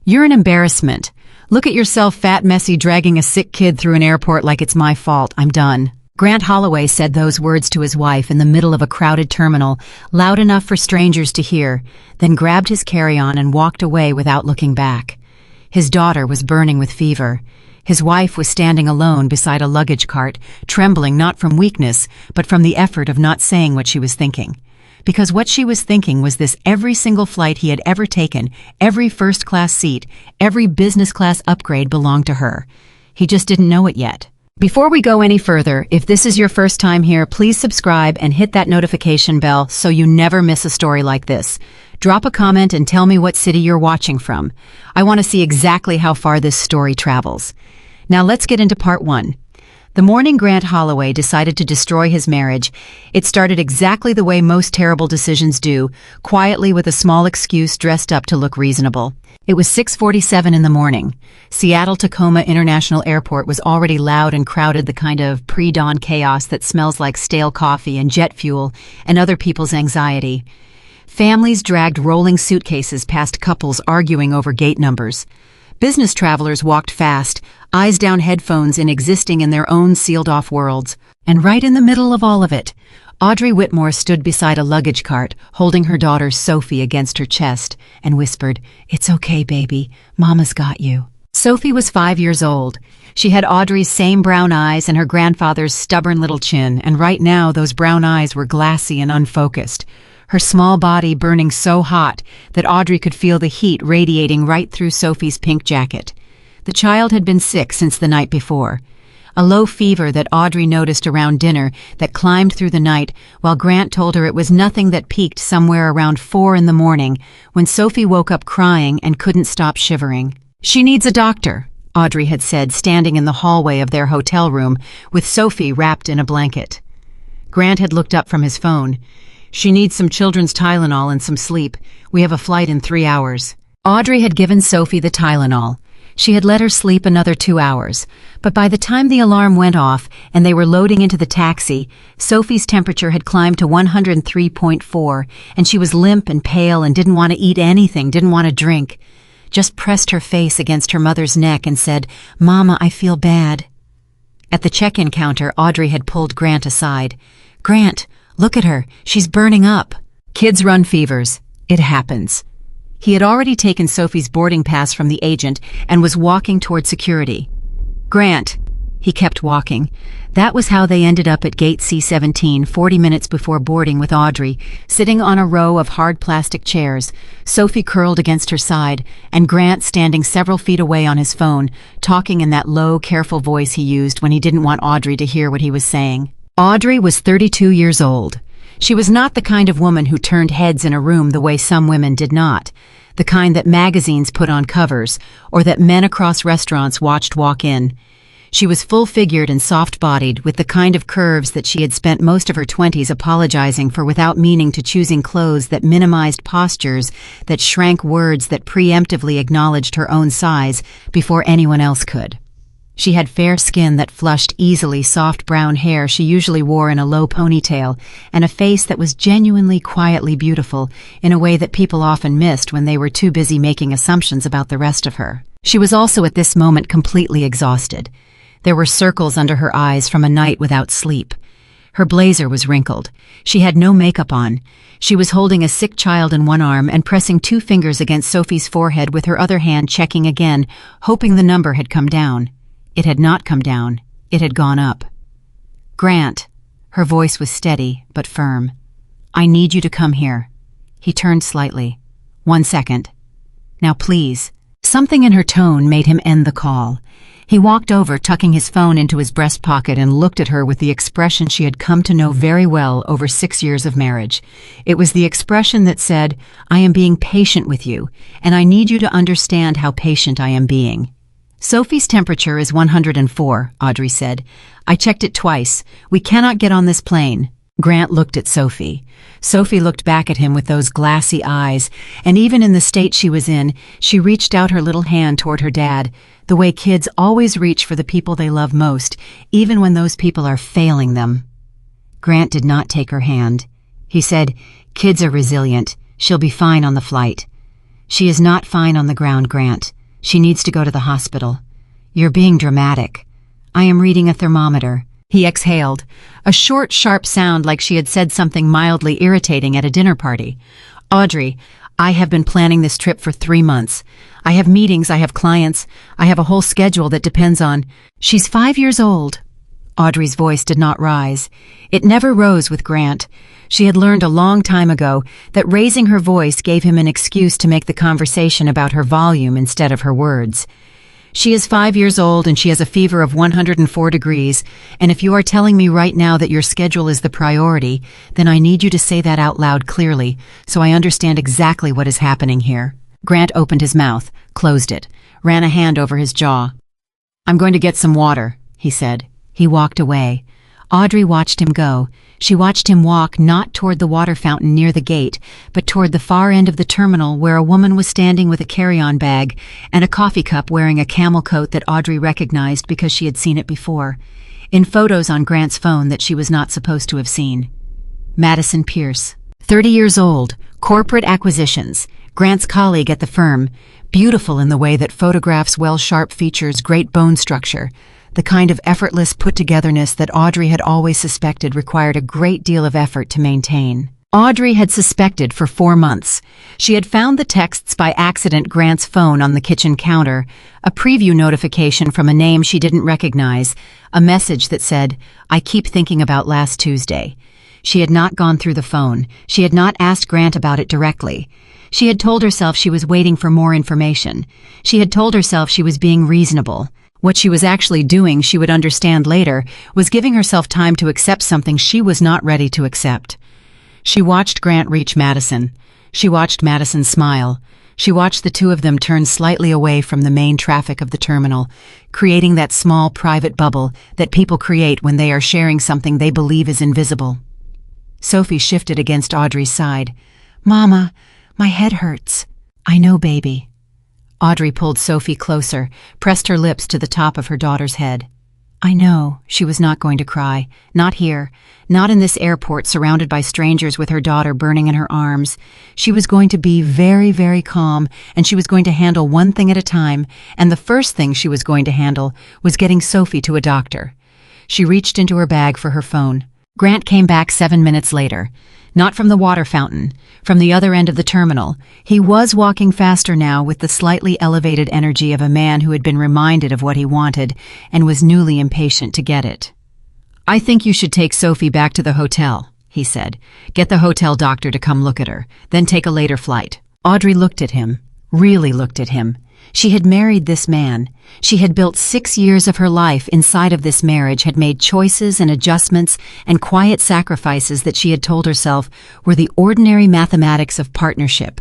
You're an embarrassment. Look at yourself, fat, messy, dragging a sick kid through an airport like it's my fault. I'm done." Grant Holloway said those words to his wife in the middle of a crowded terminal, loud enough for strangers to hear, then grabbed his carry-on and walked away without looking back. His daughter was burning with fever. His wife was standing alone beside a luggage cart, trembling not from weakness, but from the effort of not saying what she was thinking. Because what she was thinking was this: every single flight he had ever taken, every first-class seat, every business-class upgrade belonged to her. He just didn't know it yet. Before we go any further, if this is your first time here, please subscribe and hit that notification bell so you never miss a story like this. Drop a comment and tell me what city you're watching from. I want to see exactly how far this story travels. Now let's get into part 1. The morning Grant Holloway decided to destroy his marriage, it started exactly the way most terrible decisions do, quietly with a small excuse dressed up to look reasonable. It was 6:47 in the morning. Seattle-Tacoma International Airport was already loud and crowded, the kind of pre-dawn chaos that smells like stale coffee and jet fuel and other people's anxiety. Families dragged rolling suitcases past couples arguing over gate numbers. Business travelers walked fast, eyes down, headphones existing in their own sealed-off worlds. And right in the middle of all of it, Audrey Whitmore stood beside a luggage cart, holding her daughter Sophie against her chest, and whispered, "It's okay, baby. Mama's got you." Sophie was 5 years old. She had Audrey's same brown eyes and her grandfather's stubborn little chin, and right now those brown eyes were glassy and unfocused, her small body burning so hot that Audrey could feel the heat radiating right through Sophie's pink jacket. The child had been sick since the night before. A low fever that Audrey noticed around dinner that climbed through the night, while Grant told her it was nothing, that peaked somewhere around 4 in the morning when Sophie woke up crying and couldn't stop shivering. "She needs a doctor," Audrey had said, standing in the hallway of their hotel room with Sophie wrapped in a blanket. Grant had looked up from his phone. "She needs some children's Tylenol and some sleep. We have a flight in 3 hours." Audrey had given Sophie the Tylenol. She had let her sleep another 2 hours, but by the time the alarm went off and they were loading into the taxi, Sophie's temperature had climbed to 103.4, and she was limp and pale and didn't want to eat anything, didn't want to drink. Just pressed her face against her mother's neck and said, "Mama, I feel bad." At the check-in counter, Audrey had pulled Grant aside. "Grant, look at her. She's burning up." Kids run fevers. It happens. He had already taken Sophie's boarding pass from the agent and was walking toward security. "Grant." He kept walking. That was how they ended up at gate C-17 40 minutes before boarding, with Audrey sitting on a row of hard plastic chairs, Sophie curled against her side, and Grant standing several feet away on his phone, talking in that low, careful voice he used when he didn't want Audrey to hear what he was saying. Audrey was 32 years old. She was not the kind of woman who turned heads in a room the way some women did not, the kind that magazines put on covers or that men across restaurants watched walk in. She was full-figured and soft-bodied, with the kind of curves that she had spent most of her 20s apologizing for without meaning to, choosing clothes that minimized postures, that shrank words, that preemptively acknowledged her own size before anyone else could. She had fair skin that flushed easily, soft brown hair she usually wore in a low ponytail, and a face that was genuinely, quietly beautiful in a way that people often missed when they were too busy making assumptions about the rest of her. She was also at this moment completely exhausted. There were circles under her eyes from a night without sleep. Her blazer was wrinkled. She had no makeup on. She was holding a sick child in one arm and pressing 2 fingers against Sophie's forehead with her other hand, checking again, hoping the number had come down. It had not come down. It had gone up. "Grant." Her voice was steady, but firm. "I need you to come here." He turned slightly. "1 second. Now please." Something in her tone made him end the call. He walked over, tucking his phone into his breast pocket, and looked at her with the expression she had come to know very well over 6 years of marriage. It was the expression that said, "I am being patient with you, and I need you to understand how patient I am being." "Sophie's temperature is 104, Audrey said. "I checked it twice. We cannot get on this plane." Grant looked at Sophie. Sophie looked back at him with those glassy eyes, and even in the state she was in, she reached out her little hand toward her dad, the way kids always reach for the people they love most, even when those people are failing them. Grant did not take her hand. He said, "Kids are resilient. She'll be fine on the flight." She is not fine on the ground, Grant. She needs to go to the hospital. You're being dramatic. I am reading a thermometer. He exhaled, a short, sharp sound like she had said something mildly irritating at a dinner party. Audrey, I have been planning this trip for 3 months. I have meetings, I have clients, I have a whole schedule that depends on... She's 5 years old. Audrey's voice did not rise. It never rose with Grant. She had learned a long time ago that raising her voice gave him an excuse to make the conversation about her volume instead of her words. She is 5 years old and she has a fever of 104 degrees, and if you are telling me right now that your schedule is the priority, then I need you to say that out loud clearly, so I understand exactly what is happening here. Grant opened his mouth, closed it, ran a hand over his jaw. I'm going to get some water, he said. He walked away. Audrey watched him go. She watched him walk not toward the water fountain near the gate, but toward the far end of the terminal where a woman was standing with a carry-on bag and a coffee cup wearing a camel coat that Audrey recognized because she had seen it before, in photos on Grant's phone that she was not supposed to have seen. Madison Pierce, 30 years old, corporate acquisitions, Grant's colleague at the firm, beautiful in the way that photographs sharp features great bone structure, the kind of effortless put-togetherness that Audrey had always suspected required a great deal of effort to maintain. Audrey had suspected for 4 months. She had found the texts by accident Grant's phone on the kitchen counter, a preview notification from a name she didn't recognize, a message that said, "I keep thinking about last Tuesday." She had not gone through the phone. She had not asked Grant about it directly. She had told herself she was waiting for more information. She had told herself she was being reasonable. What she was actually doing, she would understand later, was giving herself time to accept something she was not ready to accept. She watched Grant reach Madison. She watched Madison smile. She watched the two of them turn slightly away from the main traffic of the terminal, creating that small private bubble that people create when they are sharing something they believe is invisible. Sophie shifted against Audrey's side. "Mama, my head hurts." "I know, baby." Audrey pulled Sophie closer, pressed her lips to the top of her daughter's head. "I know." She was not going to cry. Not here. Not in this airport surrounded by strangers with her daughter burning in her arms. She was going to be very, very calm, and she was going to handle one thing at a time, and the first thing she was going to handle was getting Sophie to a doctor. She reached into her bag for her phone. Grant came back 7 minutes later. Not from the water fountain, from the other end of the terminal. He was walking faster now with the slightly elevated energy of a man who had been reminded of what he wanted and was newly impatient to get it. "I think you should take Sophie back to the hotel," he said. "Get the hotel doctor to come look at her, then take a later flight." Audrey looked at him, really looked at him. She had married this man. She had built 6 years of her life inside of this marriage, had made choices and adjustments and quiet sacrifices that she had told herself were the ordinary mathematics of partnership.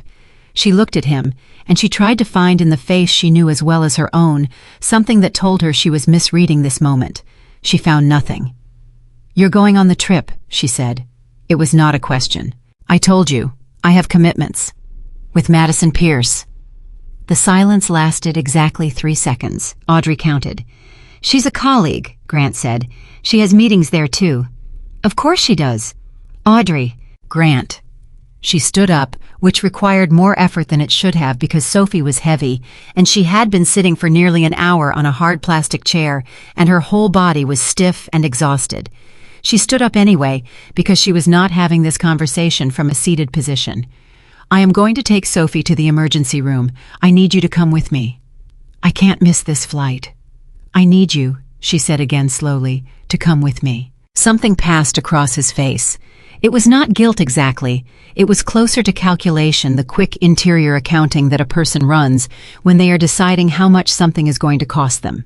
She looked at him, and she tried to find in the face she knew as well as her own something that told her she was misreading this moment. She found nothing. "You're going on the trip," she said. It was not a question. "I told you. I have commitments." "With Madison Pierce." The silence lasted exactly 3 seconds. Audrey counted. "She's a colleague," Grant said. "She has meetings there too." "Of course she does." "Audrey." "Grant." She stood up, which required more effort than it should have because Sophie was heavy, and she had been sitting for nearly an hour on a hard plastic chair, and her whole body was stiff and exhausted. She stood up anyway, because she was not having this conversation from a seated position. "I am going to take Sophie to the emergency room. I need you to come with me." "I can't miss this flight." "I need you," she said again slowly, "to come with me." Something passed across his face. It was not guilt exactly. It was closer to calculation, the quick interior accounting that a person runs when they are deciding how much something is going to cost them.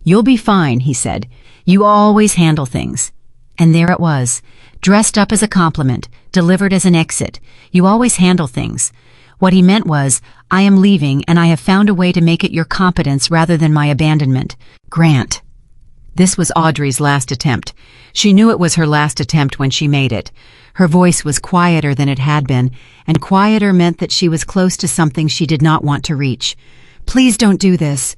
"You'll be fine," he said. "You always handle things." And there it was, dressed up as a compliment, delivered as an exit. "You always handle things." What he meant was, "I am leaving and I have found a way to make it your competence rather than my abandonment." Grant. This was Audrey's last attempt. She knew it was her last attempt when she made it. Her voice was quieter than it had been, and quieter meant that she was close to something she did not want to reach. "Please don't do this."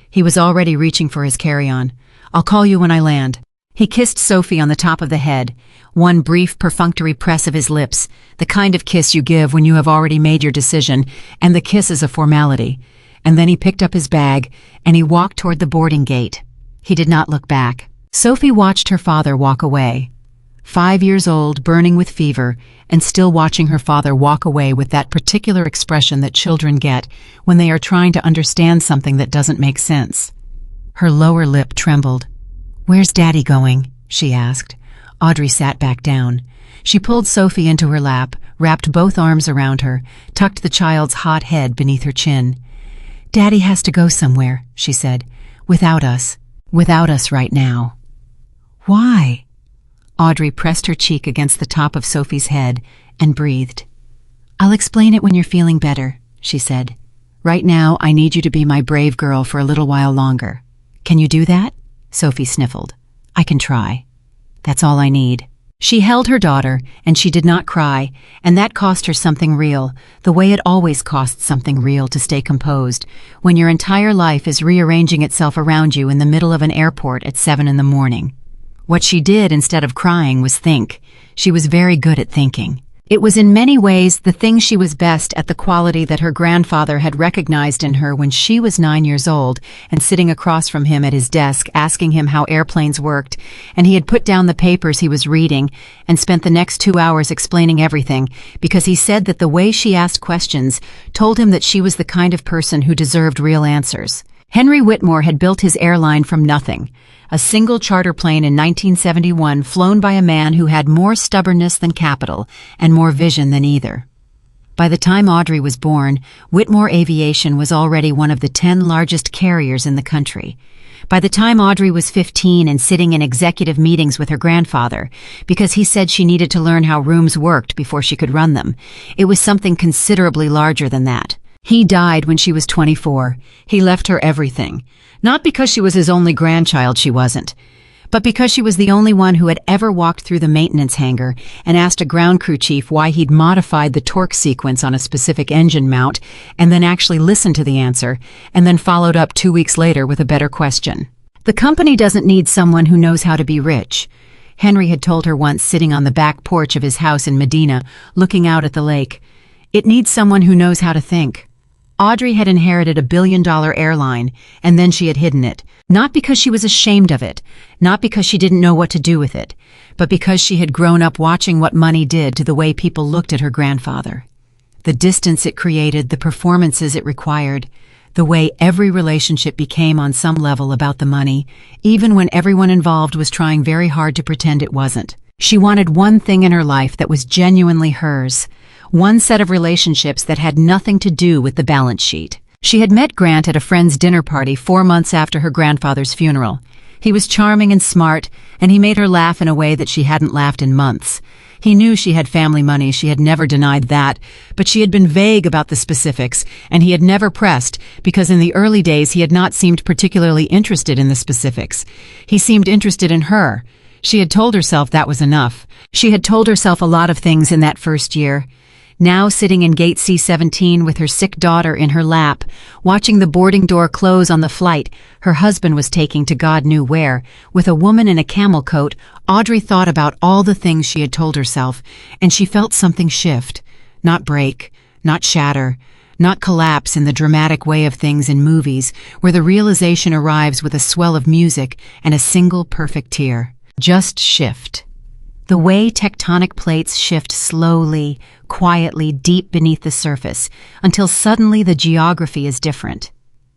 He was already reaching for his carry-on. "I'll call you when I land." He kissed Sophie on the top of the head, one brief perfunctory press of his lips, the kind of kiss you give when you have already made your decision, and the kiss is a formality. And then he picked up his bag, and he walked toward the boarding gate. He did not look back. Sophie watched her father walk away. 5 years old, burning with fever, and still watching her father walk away with that particular expression that children get when they are trying to understand something that doesn't make sense. Her lower lip trembled. "Where's Daddy going?" she asked. Audrey sat back down. She pulled Sophie into her lap, wrapped both arms around her, tucked the child's hot head beneath her chin. "Daddy has to go somewhere," she said. Without us right now." "Why?" Audrey pressed her cheek against the top of Sophie's head and breathed. "I'll explain it when you're feeling better," she said. "Right now, I need you to be my brave girl for a little while longer. Can you do that?" Sophie sniffled. "I can try. That's all I need." She held her daughter, and she did not cry, and that cost her something real, the way it always costs something real to stay composed, when your entire life is rearranging itself around you in the middle of an airport at 7 in the morning. What she did instead of crying was think. She was very good at thinking. It was in many ways the thing she was best at, the quality that her grandfather had recognized in her when she was 9 years old and sitting across from him at his desk asking him how airplanes worked, and he had put down the papers he was reading and spent the next 2 hours explaining everything because he said that the way she asked questions told him that she was the kind of person who deserved real answers. Henry Whitmore had built his airline from nothing, a single charter plane in 1971 flown by a man who had more stubbornness than capital and more vision than either. By the time Audrey was born, Whitmore Aviation was already one of the 10 largest carriers in the country. By the time Audrey was 15 and sitting in executive meetings with her grandfather, because he said she needed to learn how rooms worked before she could run them, it was something considerably larger than that. He died when she was 24. He left her everything. Not because she was his only grandchild, she wasn't, but because she was the only one who had ever walked through the maintenance hangar and asked a ground crew chief why he'd modified the torque sequence on a specific engine mount and then actually listened to the answer and then followed up 2 weeks later with a better question. "The company doesn't need someone who knows how to be rich," Henry had told her once sitting on the back porch of his house in Medina, looking out at the lake. "It needs someone who knows how to think." Audrey had inherited $1 billion airline, and then she had hidden it. Not because she was ashamed of it, not because she didn't know what to do with it, but because she had grown up watching what money did to the way people looked at her grandfather. The distance it created, the performances it required, the way every relationship became on some level about the money, even when everyone involved was trying very hard to pretend it wasn't. She wanted one thing in her life that was genuinely hers. One set of relationships that had nothing to do with the balance sheet. She had met Grant at a friend's dinner party 4 months after her grandfather's funeral. He was charming and smart, and he made her laugh in a way that she hadn't laughed in months. He knew she had family money, she had never denied that, but she had been vague about the specifics, and he had never pressed, because in the early days he had not seemed particularly interested in the specifics. He seemed interested in her. She had told herself that was enough. She had told herself a lot of things in that first year. Now sitting in gate C-17 with her sick daughter in her lap, watching the boarding door close on the flight her husband was taking to God knew where, with a woman in a camel coat, Audrey thought about all the things she had told herself, and she felt something shift. Not break, not shatter, not collapse in the dramatic way of things in movies, where the realization arrives with a swell of music and a single perfect tear. Just shift. The way tectonic plates shift slowly, quietly, deep beneath the surface, until suddenly the geography is different.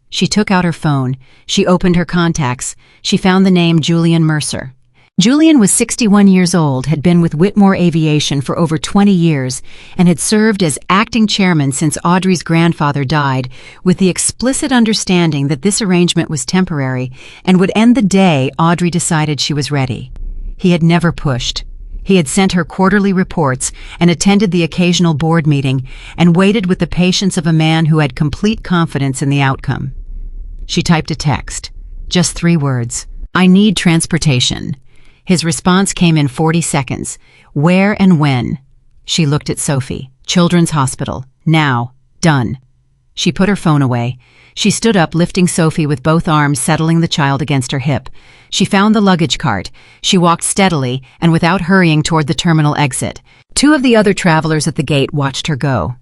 She took out her phone. She opened her contacts. She found the name Julian Mercer. Julian was 61 years old, had been with Whitmore Aviation for over 20 years, and had served as acting chairman since Audrey's grandfather died, with the explicit understanding that this arrangement was temporary and would end the day Audrey decided she was ready. He had never pushed. He had sent her quarterly reports and attended the occasional board meeting and waited with the patience of a man who had complete confidence in the outcome. She typed a text. Just 3 words. "I need transportation." His response came in 40 seconds. "Where and when?" She looked at Sophie. "Children's Hospital. Now. Done." She put her phone away. She stood up, lifting Sophie with both arms, settling the child against her hip. She found the luggage cart. She walked steadily and without hurrying toward the terminal exit. Two of the other travelers at the gate watched her go.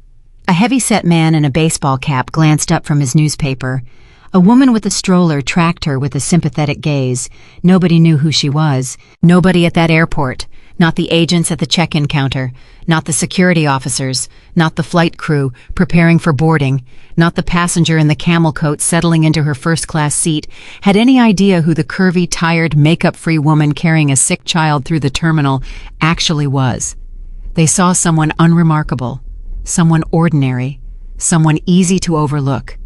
A heavy-set man in a baseball cap glanced up from his newspaper. A woman with a stroller tracked her with a sympathetic gaze. Nobody knew who she was. Nobody at that airport. Not the agents at the check-in counter. Not the security officers. Not the flight crew preparing for boarding. Not the passenger in the camel coat settling into her first-class seat had any idea who the curvy, tired, makeup-free woman carrying a sick child through the terminal actually was. They saw someone unremarkable, someone ordinary, someone easy to overlook.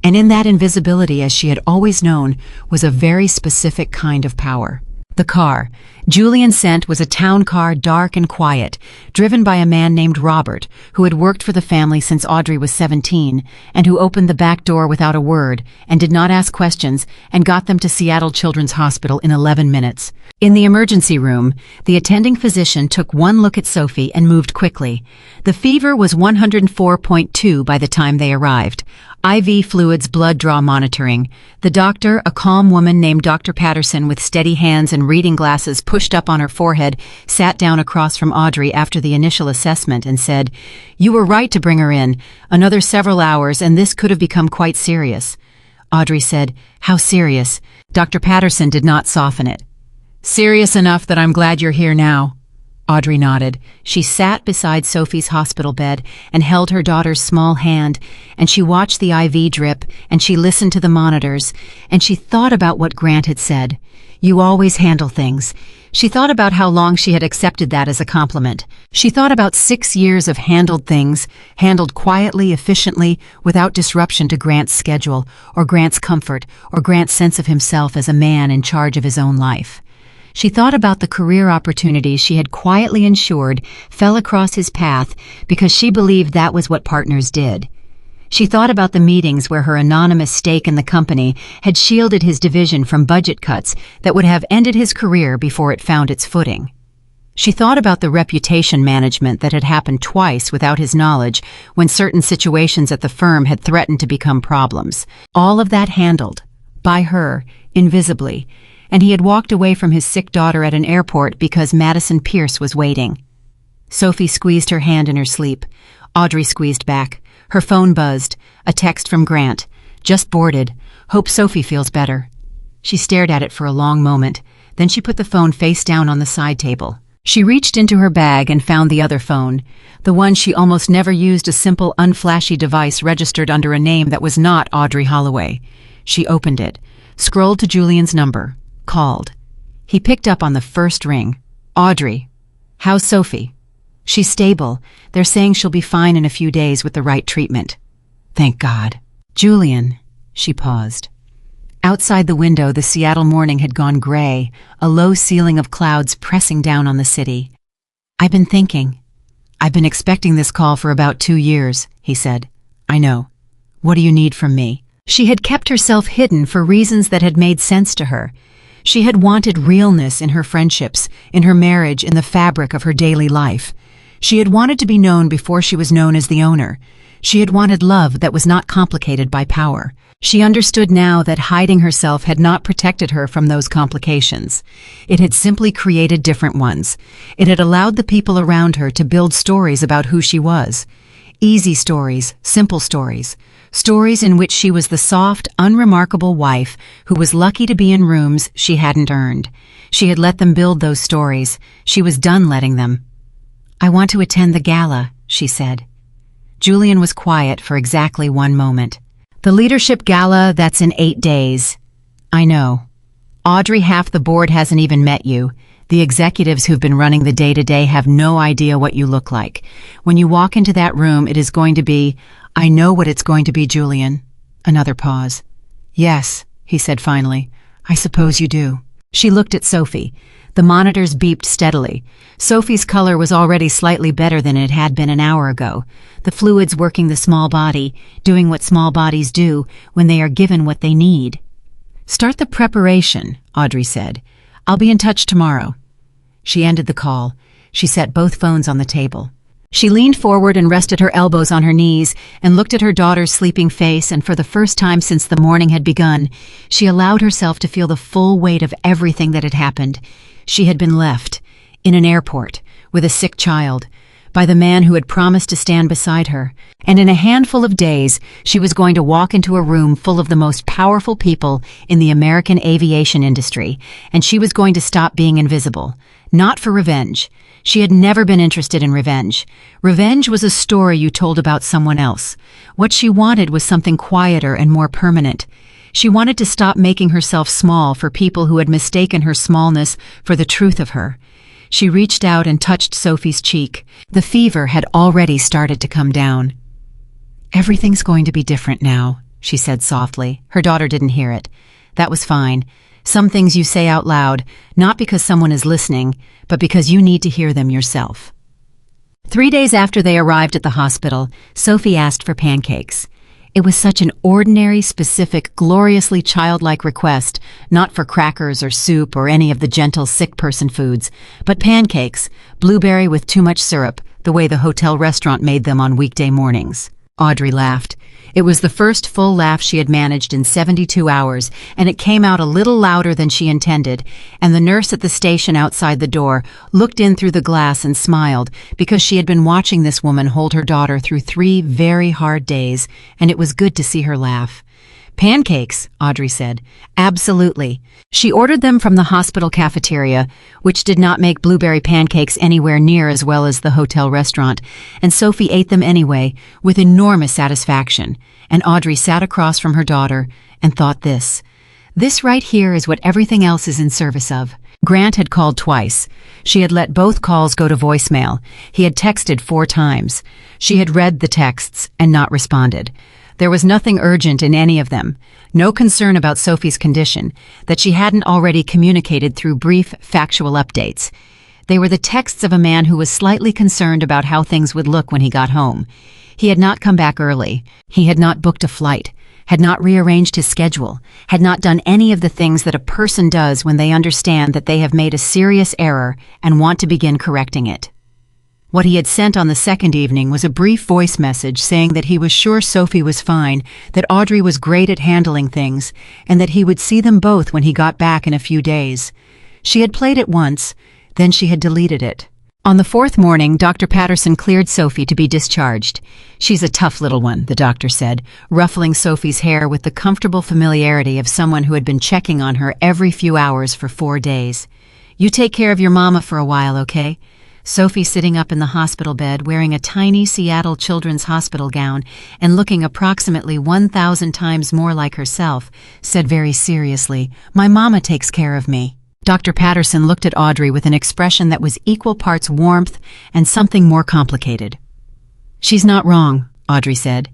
And in that invisibility, as she had always known, was a very specific kind of power. The car Julian sent was a town car, dark and quiet, driven by a man named Robert, who had worked for the family since Audrey was 17, and who opened the back door without a word, and did not ask questions, and got them to Seattle Children's Hospital in 11 minutes. In the emergency room, the attending physician took one look at Sophie and moved quickly. The fever was 104.2 by the time they arrived. IV fluids, blood draw monitoring. The doctor, a calm woman named Dr. Patterson with steady hands and reading glasses pushed up on her forehead, sat down across from Audrey after the initial assessment and said, "You were right to bring her in. Another several hours and this could have become quite serious." Audrey said, "How serious?" Dr. Patterson did not soften it. "Serious enough that I'm glad you're here now." Audrey nodded. She sat beside Sophie's hospital bed and held her daughter's small hand, and she watched the IV drip, and she listened to the monitors, and she thought about what Grant had said. "You always handle things." She thought about how long she had accepted that as a compliment. She thought about 6 years of handled things, handled quietly, efficiently, without disruption to Grant's schedule, or Grant's comfort, or Grant's sense of himself as a man in charge of his own life. She thought about the career opportunities she had quietly ensured fell across his path because she believed that was what partners did. She thought about the meetings where her anonymous stake in the company had shielded his division from budget cuts that would have ended his career before it found its footing. She thought about the reputation management that had happened twice without his knowledge when certain situations at the firm had threatened to become problems. All of that handled, by her, invisibly, and he had walked away from his sick daughter at an airport because Madison Pierce was waiting. Sophie squeezed her hand in her sleep. Audrey squeezed back. Her phone buzzed. A text from Grant. "Just boarded. Hope Sophie feels better." She stared at it for a long moment. Then she put the phone face down on the side table. She reached into her bag and found the other phone, the one she almost never used, a simple, unflashy device registered under a name that was not Audrey Holloway. She opened it, scrolled to Julian's number. Called. He picked up on the first ring. "Audrey. How's Sophie?" "She's stable. They're saying she'll be fine in a few days with the right treatment." "Thank God." "Julian." She paused. Outside the window, the Seattle morning had gone gray, a low ceiling of clouds pressing down on the city. "I've been thinking. I've been expecting this call for about 2 years," he said. "I know. What do you need from me?" She had kept herself hidden for reasons that had made sense to her. She had wanted realness in her friendships, in her marriage, in the fabric of her daily life. She had wanted to be known before she was known as the owner. She had wanted love that was not complicated by power. She understood now that hiding herself had not protected her from those complications. It had simply created different ones. It had allowed the people around her to build stories about who she was. Easy stories, simple stories. Stories in which she was the soft, unremarkable wife who was lucky to be in rooms she hadn't earned. She had let them build those stories. She was done letting them. "I want to attend the gala," she said. Julian was quiet for exactly 1 moment. "The leadership gala, that's in 8 days. I know. Audrey, half the board hasn't even met you. The executives who've been running the day-to-day have no idea what you look like. When you walk into that room, it is going to be, I know what it's going to be, Julian." Another pause. "Yes," he said finally. "I suppose you do." She looked at Sophie. The monitors beeped steadily. Sophie's color was already slightly better than it had been an hour ago. The fluids working the small body, doing what small bodies do when they are given what they need. "Start the preparation," Audrey said. "I'll be in touch tomorrow." She ended the call. She set both phones on the table. She leaned forward and rested her elbows on her knees and looked at her daughter's sleeping face, and for the first time since the morning had begun, she allowed herself to feel the full weight of everything that had happened. She had been left, in an airport, with a sick child, by the man who had promised to stand beside her, and in a handful of days she was going to walk into a room full of the most powerful people in the American aviation industry, and she was going to stop being invisible. Not for revenge. She had never been interested in revenge. Revenge was a story you told about someone else. What she wanted was something quieter and more permanent. She wanted to stop making herself small for people who had mistaken her smallness for the truth of her. She reached out and touched Sophie's cheek. The fever had already started to come down. "Everything's going to be different now," she said softly. Her daughter didn't hear it. That was fine. Some things you say out loud, not because someone is listening, but because you need to hear them yourself. 3 days after they arrived at the hospital, Sophie asked for pancakes. It was such an ordinary, specific, gloriously childlike request, not for crackers or soup or any of the gentle sick person foods, but pancakes, blueberry with too much syrup, the way the hotel restaurant made them on weekday mornings. Audrey laughed. It was the first full laugh she had managed in 72 hours, and it came out a little louder than she intended, and the nurse at the station outside the door looked in through the glass and smiled, because she had been watching this woman hold her daughter through 3 very hard days, and it was good to see her laugh. "Pancakes," Audrey said. "Absolutely." She ordered them from the hospital cafeteria, which did not make blueberry pancakes anywhere near as well as the hotel restaurant, and Sophie ate them anyway, with enormous satisfaction, and Audrey sat across from her daughter and thought this right here is what everything else is in service of. Grant had called twice. She had let both calls go to voicemail. He had texted 4 times. She had read the texts and not responded. There was nothing urgent in any of them, no concern about Sophie's condition, that she hadn't already communicated through brief, factual updates. They were the texts of a man who was slightly concerned about how things would look when he got home. He had not come back early. He had not booked a flight, had not rearranged his schedule, had not done any of the things that a person does when they understand that they have made a serious error and want to begin correcting it. What he had sent on the second evening was a brief voice message saying that he was sure Sophie was fine, that Audrey was great at handling things, and that he would see them both when he got back in a few days. She had played it once, then she had deleted it. On the 4th morning, Dr. Patterson cleared Sophie to be discharged. "She's a tough little one," the doctor said, ruffling Sophie's hair with the comfortable familiarity of someone who had been checking on her every few hours for 4 days. "You take care of your mama for a while, okay?" Sophie, sitting up in the hospital bed wearing a tiny Seattle Children's Hospital gown and looking approximately 1,000 times more like herself, said very seriously, "My mama takes care of me." Dr. Patterson looked at Audrey with an expression that was equal parts warmth and something more complicated. "She's not wrong," Audrey said.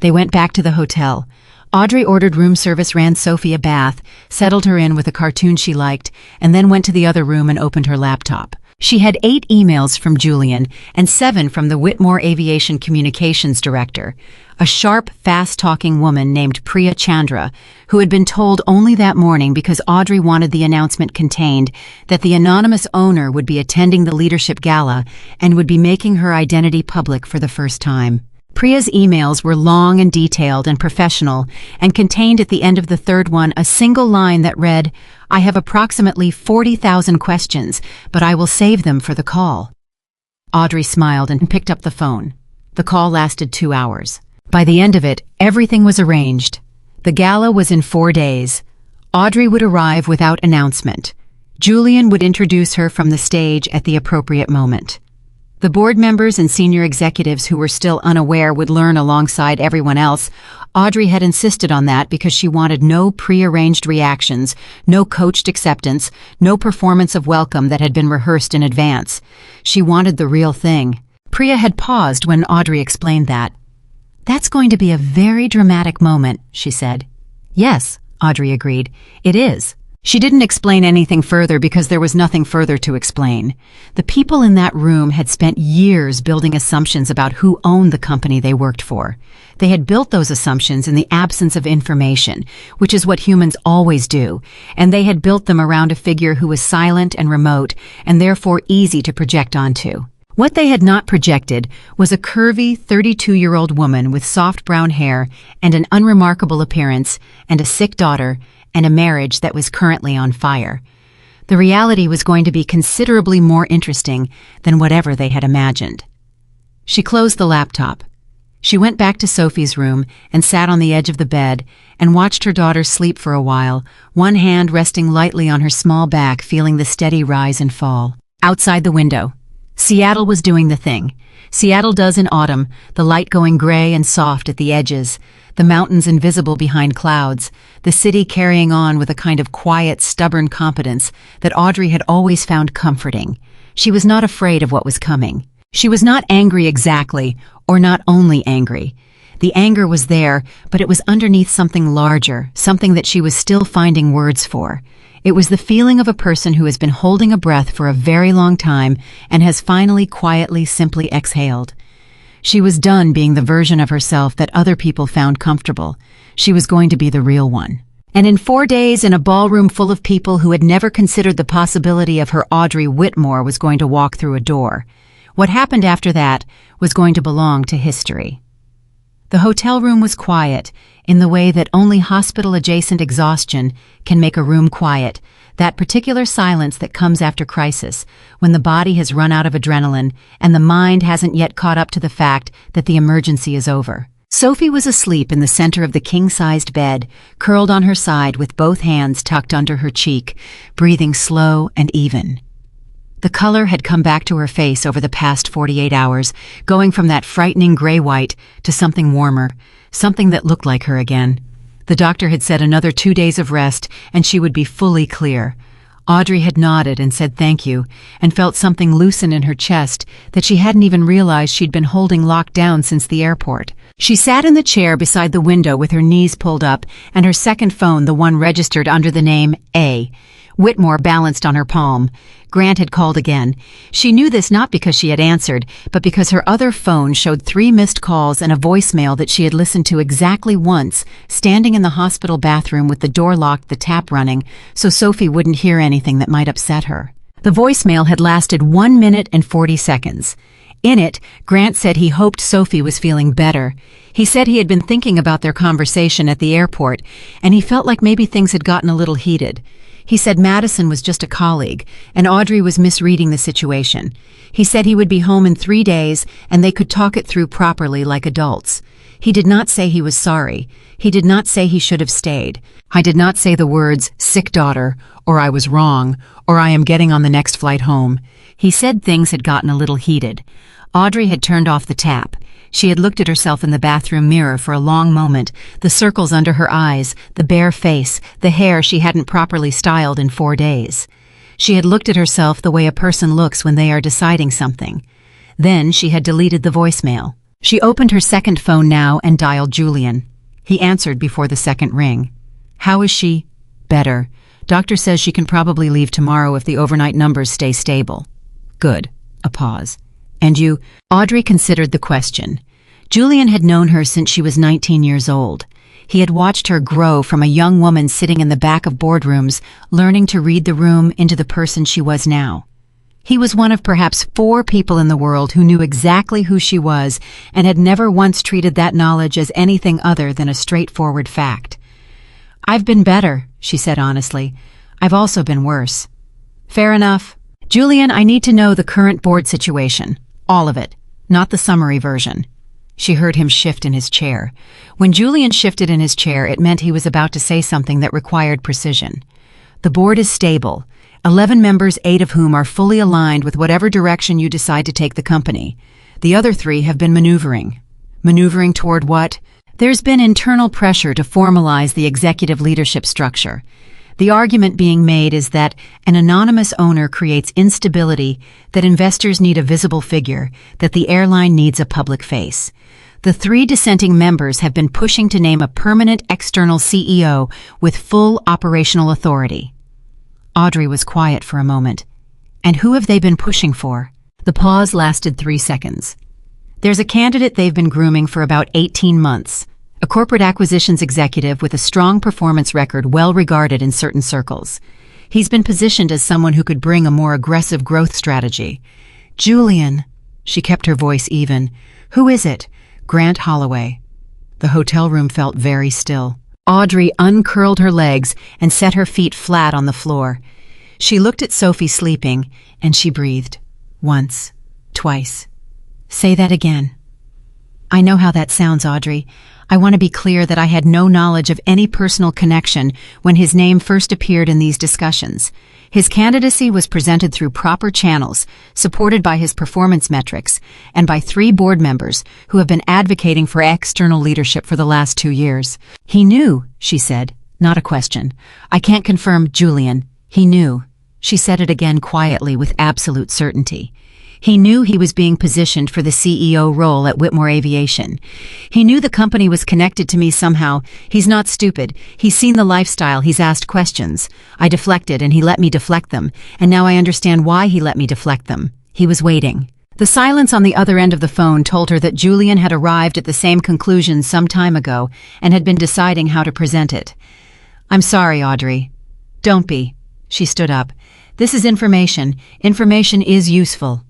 They went back to the hotel. Audrey ordered room service, ran Sophie a bath, settled her in with a cartoon she liked, and then went to the other room and opened her laptop. She had 8 emails from Julian and 7 from the Whitmore Aviation Communications Director, a sharp, fast-talking woman named Priya Chandra, who had been told only that morning because Audrey wanted the announcement contained that the anonymous owner would be attending the leadership gala and would be making her identity public for the first time. Priya's emails were long and detailed and professional, and contained at the end of the 3rd one a single line that read, "I have approximately 40,000 questions, but I will save them for the call." Audrey smiled and picked up the phone. The call lasted 2 hours. By the end of it, everything was arranged. The gala was in 4 days. Audrey would arrive without announcement. Julian would introduce her from the stage at the appropriate moment. The board members and senior executives who were still unaware would learn alongside everyone else. Audrey had insisted on that because she wanted no prearranged reactions, no coached acceptance, no performance of welcome that had been rehearsed in advance. She wanted the real thing. Priya had paused when Audrey explained that. "That's going to be a very dramatic moment," she said. "Yes," Audrey agreed. "It is." She didn't explain anything further because there was nothing further to explain. The people in that room had spent years building assumptions about who owned the company they worked for. They had built those assumptions in the absence of information, which is what humans always do, and they had built them around a figure who was silent and remote and therefore easy to project onto. What they had not projected was a curvy 32-year-old woman with soft brown hair and an unremarkable appearance and a sick daughter and a marriage that was currently on fire. The reality was going to be considerably more interesting than whatever they had imagined. She closed the laptop. She went back to Sophie's room and sat on the edge of the bed and watched her daughter sleep for a while, one hand resting lightly on her small back, feeling the steady rise and fall. Outside the window, Seattle was doing the thing Seattle does in autumn, the light going gray and soft at the edges, the mountains invisible behind clouds, the city carrying on with a kind of quiet, stubborn competence that Audrey had always found comforting. She was not afraid of what was coming. She was not angry exactly, or not only angry. The anger was there, but it was underneath something larger, something that she was still finding words for. It was the feeling of a person who has been holding a breath for a very long time and has finally quietly simply exhaled. She was done being the version of herself that other people found comfortable. She was going to be the real one. And in 4 days, in a ballroom full of people who had never considered the possibility of her Audrey Whitmore was going to walk through a door. What happened after that was going to belong to history. The hotel room was quiet, in the way that only hospital-adjacent exhaustion can make a room quiet, that particular silence that comes after crisis, when the body has run out of adrenaline and the mind hasn't yet caught up to the fact that the emergency is over. Sophie was asleep in the center of the king-sized bed, curled on her side with both hands tucked under her cheek, breathing slow and even. The color had come back to her face over the past 48 hours, going from that frightening gray-white to something warmer, something that looked like her again. The doctor had said another 2 days of rest and she would be fully clear. Audrey had nodded and said thank you, and felt something loosen in her chest that she hadn't even realized she'd been holding locked down since the airport. She sat in the chair beside the window with her knees pulled up and her second phone, the one registered under the name A. Whitmore, balanced on her palm. Grant had called again. She knew this not because she had answered, but because her other phone showed 3 missed calls and a voicemail that she had listened to exactly once, standing in the hospital bathroom with the door locked, the tap running, so Sophie wouldn't hear anything that might upset her. The voicemail had lasted 1 minute and 40 seconds. In it, Grant said he hoped Sophie was feeling better. He said he had been thinking about their conversation at the airport, and he felt like maybe things had gotten a little heated. He said Madison was just a colleague, and Audrey was misreading the situation. He said he would be home in 3 days, and they could talk it through properly like adults. He did not say he was sorry. He did not say he should have stayed. I did not say the words, sick daughter, or I was wrong, or I am getting on the next flight home. He said things had gotten a little heated. Audrey had turned off the tap. She had looked at herself in the bathroom mirror for a long moment, the circles under her eyes, the bare face, the hair she hadn't properly styled in 4 days. She had looked at herself the way a person looks when they are deciding something. Then she had deleted the voicemail. She opened her second phone now and dialed Julian. He answered before the second ring. How is she? Better. Doctor says she can probably leave tomorrow if the overnight numbers stay stable. Good. A pause. And you? Audrey considered the question. Julian had known her since she was 19 years old. He had watched her grow from a young woman sitting in the back of boardrooms, learning to read the room, into the person she was now. He was one of perhaps 4 people in the world who knew exactly who she was and had never once treated that knowledge as anything other than a straightforward fact. I've been better, she said honestly. I've also been worse. Fair enough. Julian, I need to know the current board situation. All of it, not the summary version. She heard him shift in his chair. When Julian shifted in his chair, it meant he was about to say something that required precision. The board is stable, 11 members, 8 of whom are fully aligned with whatever direction you decide to take the company. The other 3 have been maneuvering. Maneuvering toward what? There's been internal pressure to formalize the executive leadership structure. The argument being made is that an anonymous owner creates instability, that investors need a visible figure, that the airline needs a public face. The 3 dissenting members have been pushing to name a permanent external CEO with full operational authority. Audrey was quiet for a moment. And who have they been pushing for? The pause lasted 3 seconds. There's a candidate they've been grooming for about 18 months. A corporate acquisitions executive with a strong performance record, well regarded in certain circles. He's been positioned as someone who could bring a more aggressive growth strategy. Julian, She kept her voice even. "Who is it?" "Grant Holloway." The hotel room felt very still. Audrey uncurled her legs and set her feet flat on the floor. She looked at Sophie sleeping, and she breathed. Once. Twice. "Say that again." "I know how that sounds, Audrey. I want to be clear that I had no knowledge of any personal connection when his name first appeared in these discussions. His candidacy was presented through proper channels, supported by his performance metrics, and by 3 board members who have been advocating for external leadership for the last 2 years. He knew," she said, not a question. "I can't confirm, Julian. He knew." She said it again quietly with absolute certainty. He knew he was being positioned for the CEO role at Whitmore Aviation. He knew the company was connected to me somehow. He's not stupid. He's seen the lifestyle. He's asked questions. I deflected, and he let me deflect them. And now I understand why he let me deflect them. He was waiting. The silence on the other end of the phone told her that Julian had arrived at the same conclusion some time ago and had been deciding how to present it. "I'm sorry, Audrey." "Don't be." She stood up. "This is information. Information is useful."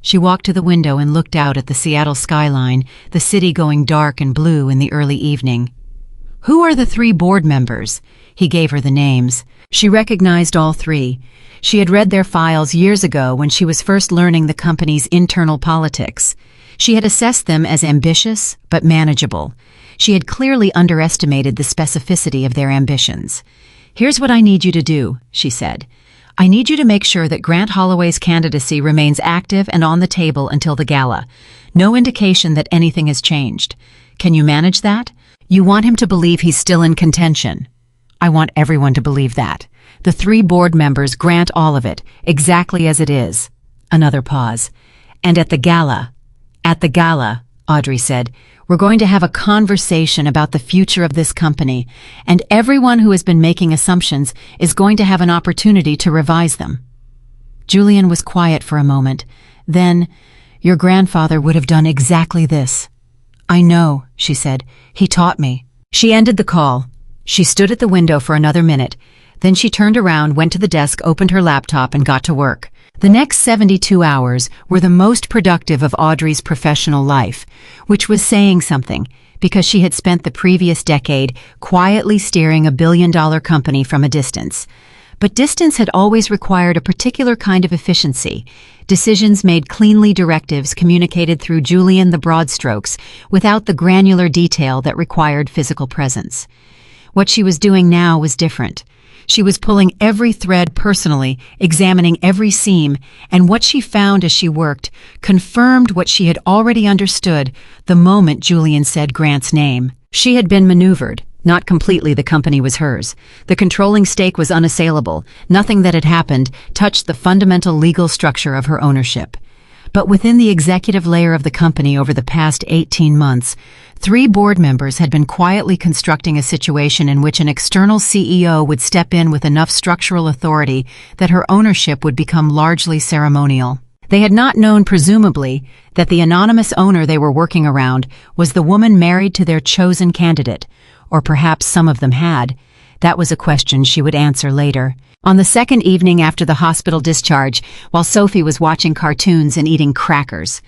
She walked to the window and looked out at the Seattle skyline, the city going dark and blue in the early evening. "Who are the 3 board members?" He gave her the names. She recognized all 3. She had read their files years ago when she was first learning the company's internal politics. She had assessed them as ambitious but manageable. She had clearly underestimated the specificity of their ambitions. "Here's what I need you to do," she said. "I need you to make sure that Grant Holloway's candidacy remains active and on the table until the gala. No indication that anything has changed. Can you manage that? You want him to believe he's still in contention." "I want everyone to believe that. The 3 board members grant all of it, exactly as it is." Another pause. "And at the gala," Audrey said, "we're going to have a conversation about the future of this company, and everyone who has been making assumptions is going to have an opportunity to revise them." Julian was quiet for a moment. Then, "Your grandfather would have done exactly this." "I know," she said. "He taught me." She ended the call. She stood at the window for another minute. Then she turned around, went to the desk, opened her laptop, and got to work. The next 72 hours were the most productive of Audrey's professional life, which was saying something, because she had spent the previous decade quietly steering a billion-dollar company from a distance. But distance had always required a particular kind of efficiency. Decisions made cleanly, directives communicated through Julian the broad strokes, without the granular detail that required physical presence. What she was doing now was different. She was pulling every thread personally, examining every seam, and what she found as she worked confirmed what she had already understood the moment Julian said Grant's name. She had been maneuvered. Not completely. The company was hers. The controlling stake was unassailable. Nothing that had happened touched the fundamental legal structure of her ownership. But within the executive layer of the company over the past 18 months, 3 board members had been quietly constructing a situation in which an external CEO would step in with enough structural authority that her ownership would become largely ceremonial. They had not known, presumably, that the anonymous owner they were working around was the woman married to their chosen candidate, or perhaps some of them had. That was a question she would answer later. On the second evening after the hospital discharge, while Sophie was watching cartoons and eating crackers,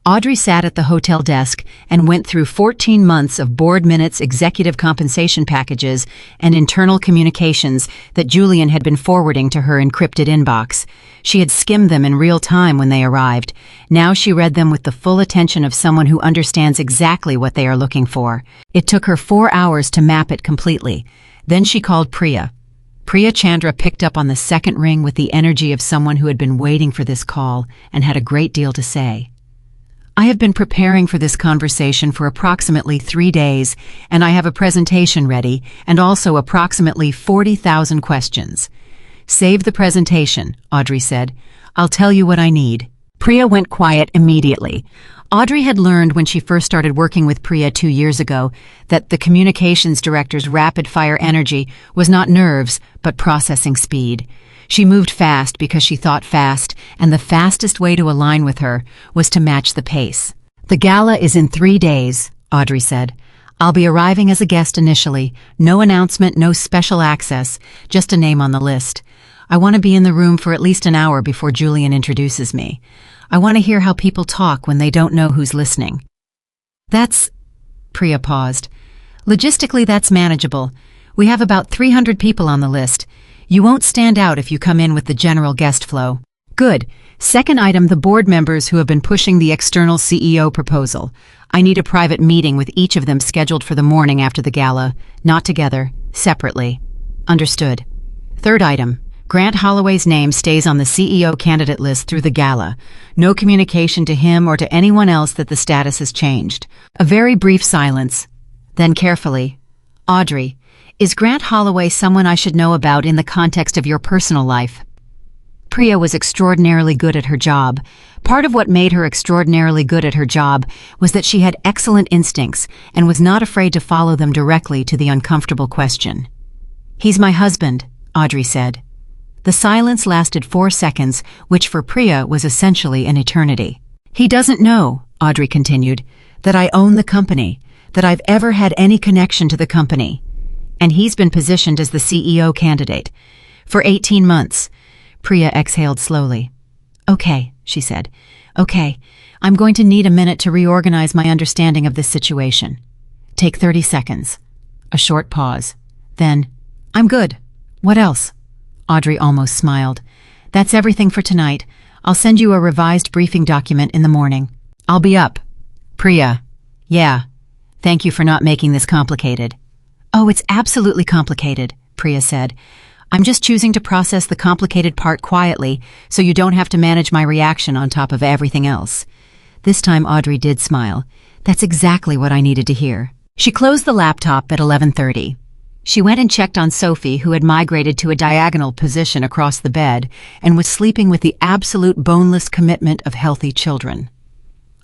Audrey sat at the hotel desk and went through 14 months of board minutes, executive compensation packages, and internal communications that Julian had been forwarding to her encrypted inbox. She had skimmed them in real time when they arrived. Now she read them with the full attention of someone who understands exactly what they are looking for. It took her 4 hours to map it completely. Then she called Priya. Priya Chandra picked up on the second ring with the energy of someone who had been waiting for this call and had a great deal to say. "I have been preparing for this conversation for approximately 3 days, and I have a presentation ready and also approximately 40,000 questions." "Save the presentation," Audrey said. "I'll tell you what I need." Priya went quiet immediately. Audrey had learned when she first started working with Priya 2 years ago that the communications director's rapid-fire energy was not nerves, but processing speed. She moved fast because she thought fast, and the fastest way to align with her was to match the pace. "The gala is in 3 days," Audrey said. "I'll be arriving as a guest initially. No announcement, no special access, just a name on the list. I want to be in the room for at least an hour before Julian introduces me. I want to hear how people talk when they don't know who's listening. That's... Priya paused. Logistically, that's manageable. We have about 300 people on the list. You won't stand out if you come in with the general guest flow. Good. Second item, the board members who have been pushing the external CEO proposal. I need a private meeting with each of them scheduled for the morning after the gala. Not together, separately. Understood. Third item. Grant Holloway's name stays on the CEO candidate list through the gala. No communication to him or to anyone else that the status has changed. A very brief silence. Then carefully. Audrey, is Grant Holloway someone I should know about in the context of your personal life? Priya was extraordinarily good at her job. Part of what made her extraordinarily good at her job was that she had excellent instincts and was not afraid to follow them directly to the uncomfortable question. He's my husband, Audrey said. The silence lasted 4 seconds, which for Priya was essentially an eternity. He doesn't know, Audrey continued, that I own the company, that I've ever had any connection to the company. And he's been positioned as the CEO candidate. For 18 months. Priya exhaled slowly. Okay, she said. Okay, I'm going to need a minute to reorganize my understanding of this situation. Take 30 seconds. A short pause. Then, I'm good. What else? Audrey almost smiled. That's everything for tonight. I'll send you a revised briefing document in the morning. I'll be up. Priya. Yeah. Thank you for not making this complicated. Oh, it's absolutely complicated, Priya said. I'm just choosing to process the complicated part quietly so you don't have to manage my reaction on top of everything else. This time Audrey did smile. That's exactly what I needed to hear. She closed the laptop at 11:30. She went and checked on Sophie, who had migrated to a diagonal position across the bed and was sleeping with the absolute boneless commitment of healthy children.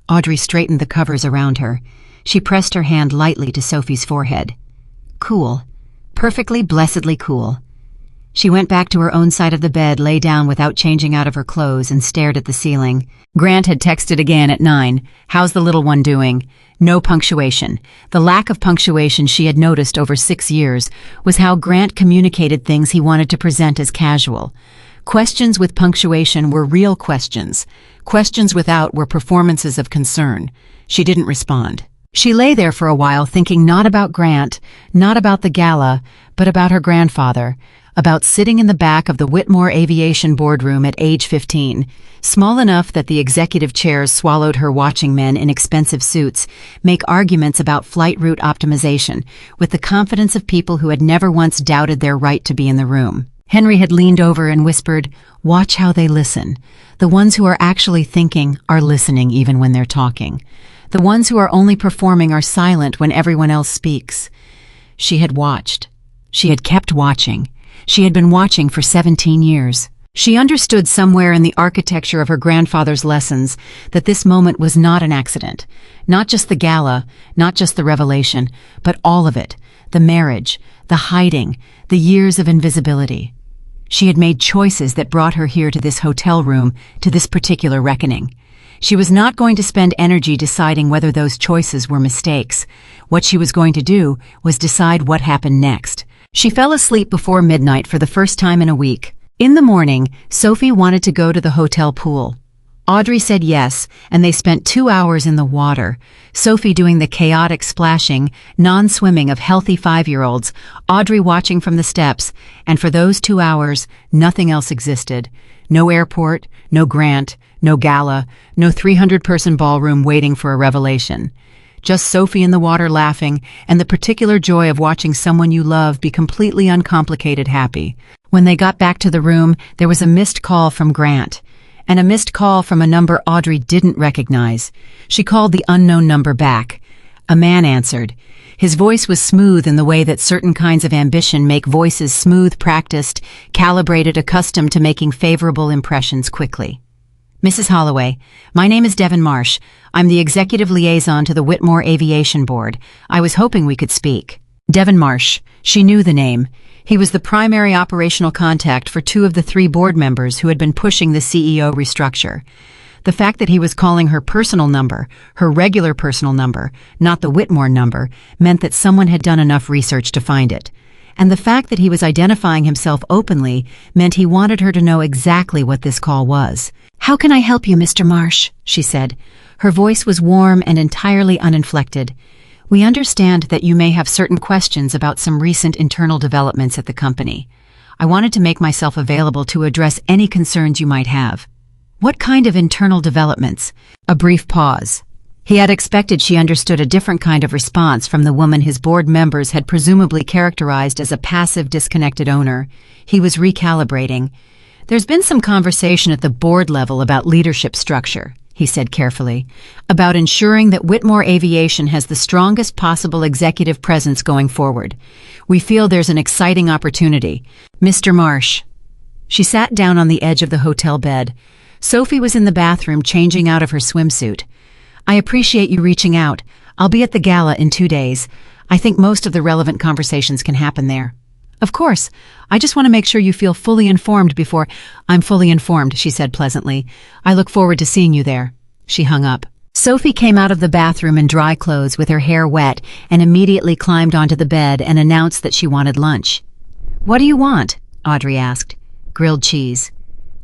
Audrey straightened the covers around her. She pressed her hand lightly to Sophie's forehead. Cool. Perfectly, blessedly cool. She went back to her own side of the bed, lay down without changing out of her clothes, and stared at the ceiling. Grant had texted again at 9. How's the little one doing? No punctuation. The lack of punctuation she had noticed over 6 years was how Grant communicated things he wanted to present as casual. Questions with punctuation were real questions. Questions without were performances of concern. She didn't respond. She lay there for a while thinking not about Grant, not about the gala, but about her grandfather, about sitting in the back of the Whitmore Aviation boardroom at age 15, small enough that the executive chairs swallowed her, watching men in expensive suits make arguments about flight route optimization with the confidence of people who had never once doubted their right to be in the room. Henry had leaned over and whispered, "Watch how they listen. The ones who are actually thinking are listening even when they're talking. The ones who are only performing are silent when everyone else speaks." She had watched. She had kept watching. She had been watching for 17 years. She understood somewhere in the architecture of her grandfather's lessons that this moment was not an accident. Not just the gala, not just the revelation, but all of it. The marriage, the hiding, the years of invisibility. She had made choices that brought her here to this hotel room, to this particular reckoning. She was not going to spend energy deciding whether those choices were mistakes. What she was going to do was decide what happened next. She fell asleep before midnight for the first time in a week. In the morning, Sophie wanted to go to the hotel pool. Audrey said yes, and they spent 2 hours in the water, Sophie doing the chaotic splashing, non-swimming of healthy 5-year-olds, Audrey watching from the steps, and for those 2 hours, nothing else existed. No airport, no Grant, no gala, no 300-person ballroom waiting for a revelation. Just Sophie in the water laughing, and the particular joy of watching someone you love be completely uncomplicated happy. When they got back to the room, there was a missed call from Grant, and a missed call from a number Audrey didn't recognize. She called the unknown number back. A man answered. His voice was smooth in the way that certain kinds of ambition make voices smooth, practiced, calibrated, accustomed to making favorable impressions quickly. "Mrs. Holloway, my name is Devon Marsh. I'm the executive liaison to the Whitmore Aviation Board. I was hoping we could speak." Devon Marsh. She knew the name. He was the primary operational contact for 2 of the 3 board members who had been pushing the CEO restructure. The fact that he was calling her personal number, her regular personal number, not the Whitmore number, meant that someone had done enough research to find it. and the fact that he was identifying himself openly meant he wanted her to know exactly what this call was. "How can I help you, Mr. Marsh?" she said. Her voice was warm and entirely uninflected. "We understand that you may have certain questions about some recent internal developments at the company. I wanted to make myself available to address any concerns you might have." "What kind of internal developments?" A brief pause. He had expected she understood a different kind of response from the woman his board members had presumably characterized as a passive, disconnected owner. He was recalibrating. "There's been some conversation at the board level about leadership structure," he said carefully, "about ensuring that Whitmore Aviation has the strongest possible executive presence going forward. We feel there's an exciting opportunity. Mr. Marsh." She sat down on the edge of the hotel bed. Sophie was in the bathroom changing out of her swimsuit. "I appreciate you reaching out. I'll be at the gala in 2 days. I think most of the relevant conversations can happen there." "Of course. I just want to make sure you feel fully informed before—" "I'm fully informed," she said pleasantly. "I look forward to seeing you there." She hung up. Sophie came out of the bathroom in dry clothes with her hair wet and immediately climbed onto the bed and announced that she wanted lunch. "What do you want?" Audrey asked. "Grilled cheese."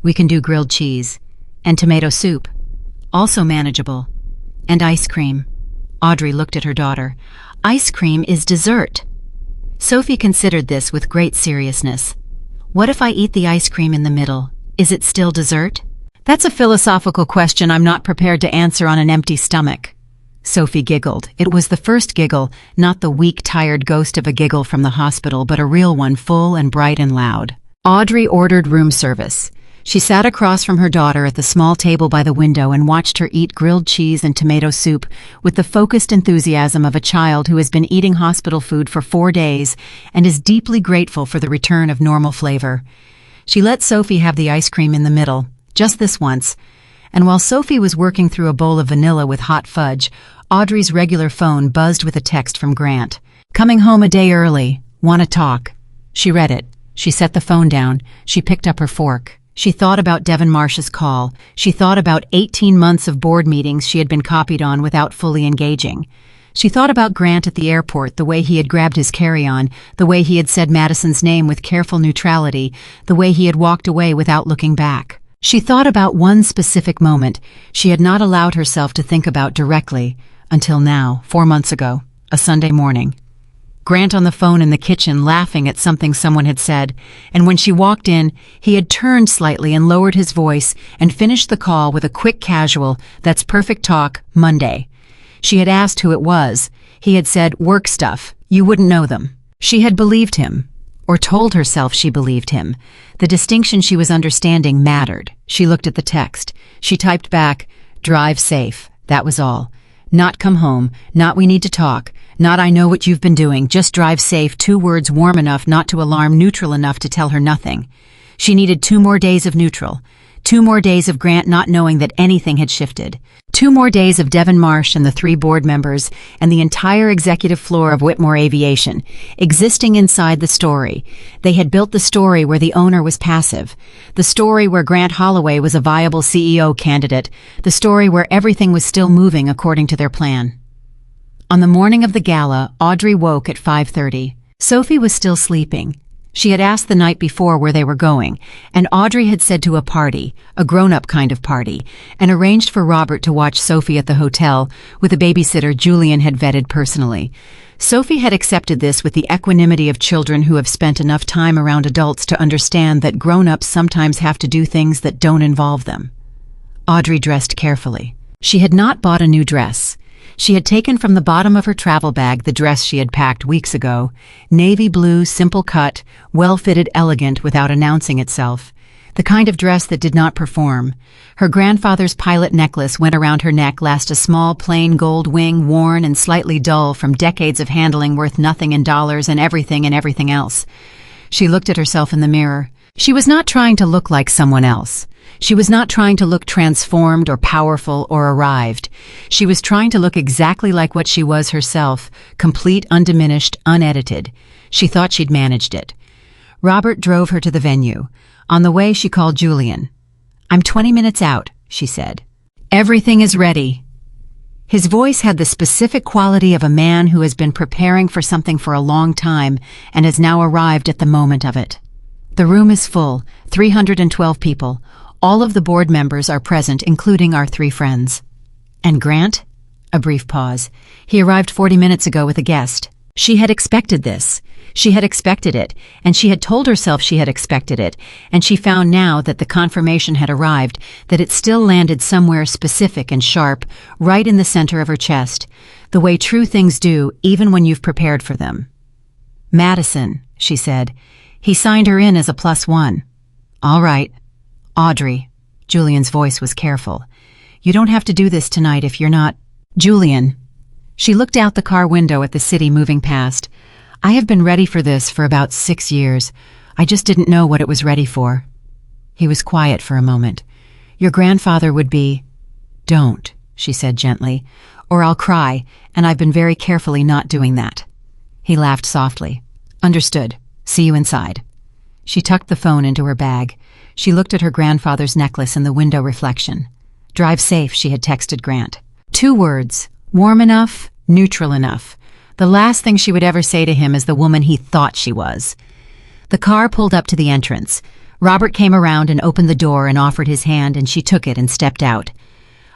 "We can do grilled cheese. And tomato soup. Also manageable. And ice cream." Audrey looked at her daughter. "Ice cream is dessert." Sophie considered this with great seriousness. "What if I eat the ice cream in the middle? Is it still dessert?" "That's a philosophical question I'm not prepared to answer on an empty stomach." Sophie giggled. It was the first giggle, not the weak, tired ghost of a giggle from the hospital, but a real one, full and bright and loud. Audrey ordered room service. She sat across from her daughter at the small table by the window and watched her eat grilled cheese and tomato soup with the focused enthusiasm of a child who has been eating hospital food for 4 days and is deeply grateful for the return of normal flavor. She let Sophie have the ice cream in the middle, just this once, and while Sophie was working through a bowl of vanilla with hot fudge, Audrey's regular phone buzzed with a text from Grant. "Coming home a day early. Wanna talk." She read it. She set the phone down. She picked up her fork. She thought about Devon Marsh's call. She thought about 18 months of board meetings she had been copied on without fully engaging. She thought about Grant at the airport, the way he had grabbed his carry-on, the way he had said Madison's name with careful neutrality, the way he had walked away without looking back. She thought about one specific moment she had not allowed herself to think about directly until now, 4 months ago, a Sunday morning. Grant on the phone in the kitchen laughing at something someone had said, and when she walked in, he had turned slightly and lowered his voice and finished the call with a quick casual, "That's perfect talk, Monday." She had asked who it was. He had said, "Work stuff. You wouldn't know them." She had believed him, or told herself she believed him. The distinction she was understanding mattered. She looked at the text. She typed back, "Drive safe." That was all. Not "come home," not "we need to talk," not "I know what you've been doing," just "drive safe," 2 words warm enough not to alarm, neutral enough to tell her nothing. She needed 2 more days of neutral. 2 more days of Grant not knowing that anything had shifted. 2 more days of Devon Marsh and the 3 board members and the entire executive floor of Whitmore Aviation, existing inside the story. They had built the story where the owner was passive. The story where Grant Holloway was a viable CEO candidate. The story where everything was still moving according to their plan. On the morning of the gala, Audrey woke at 5:30. Sophie was still sleeping. She had asked the night before where they were going, and Audrey had said to a party, a grown-up kind of party, and arranged for Robert to watch Sophie at the hotel with a babysitter Julian had vetted personally. Sophie had accepted this with the equanimity of children who have spent enough time around adults to understand that grown-ups sometimes have to do things that don't involve them. Audrey dressed carefully. She had not bought a new dress. She had taken from the bottom of her travel bag the dress she had packed weeks ago, navy blue, simple cut, well-fitted, elegant without announcing itself. The kind of dress that did not perform. Her grandfather's pilot necklace went around her neck, last a small plain gold wing, worn and slightly dull from decades of handling, worth nothing in dollars and everything else. She looked at herself in the mirror. She was not trying to look like someone else. She was not trying to look transformed or powerful or arrived. She was trying to look exactly like what she was herself, complete, undiminished, unedited. She thought she'd managed it. Robert drove her to the venue. On the way, she called Julian. "I'm 20 minutes out," she said. "Everything is ready." His voice had the specific quality of a man who has been preparing for something for a long time and has now arrived at the moment of it. The room is full, 312 people. All of the board members are present, including our 3 friends. And Grant? A brief pause. He arrived 40 minutes ago with a guest. She had expected this. She had expected it, and she had told herself she had expected it, and she found now that the confirmation had arrived, that it still landed somewhere specific and sharp, right in the center of her chest, the way true things do, even when you've prepared for them. Madison, she said. He signed her in as a +1. All right. Audrey. Julian's voice was careful. You don't have to do this tonight if you're not... Julian. She looked out the car window at the city moving past. I have been ready for this for about 6 years. I just didn't know what it was ready for. He was quiet for a moment. Your grandfather would be... Don't, she said gently, or I'll cry, and I've been very carefully not doing that. He laughed softly. Understood. See you inside. She tucked the phone into her bag. She looked at her grandfather's necklace in the window reflection. Drive safe, she had texted Grant. 2 words. Warm enough, neutral enough. The last thing she would ever say to him as the woman he thought she was. The car pulled up to the entrance. Robert came around and opened the door and offered his hand, and she took it and stepped out.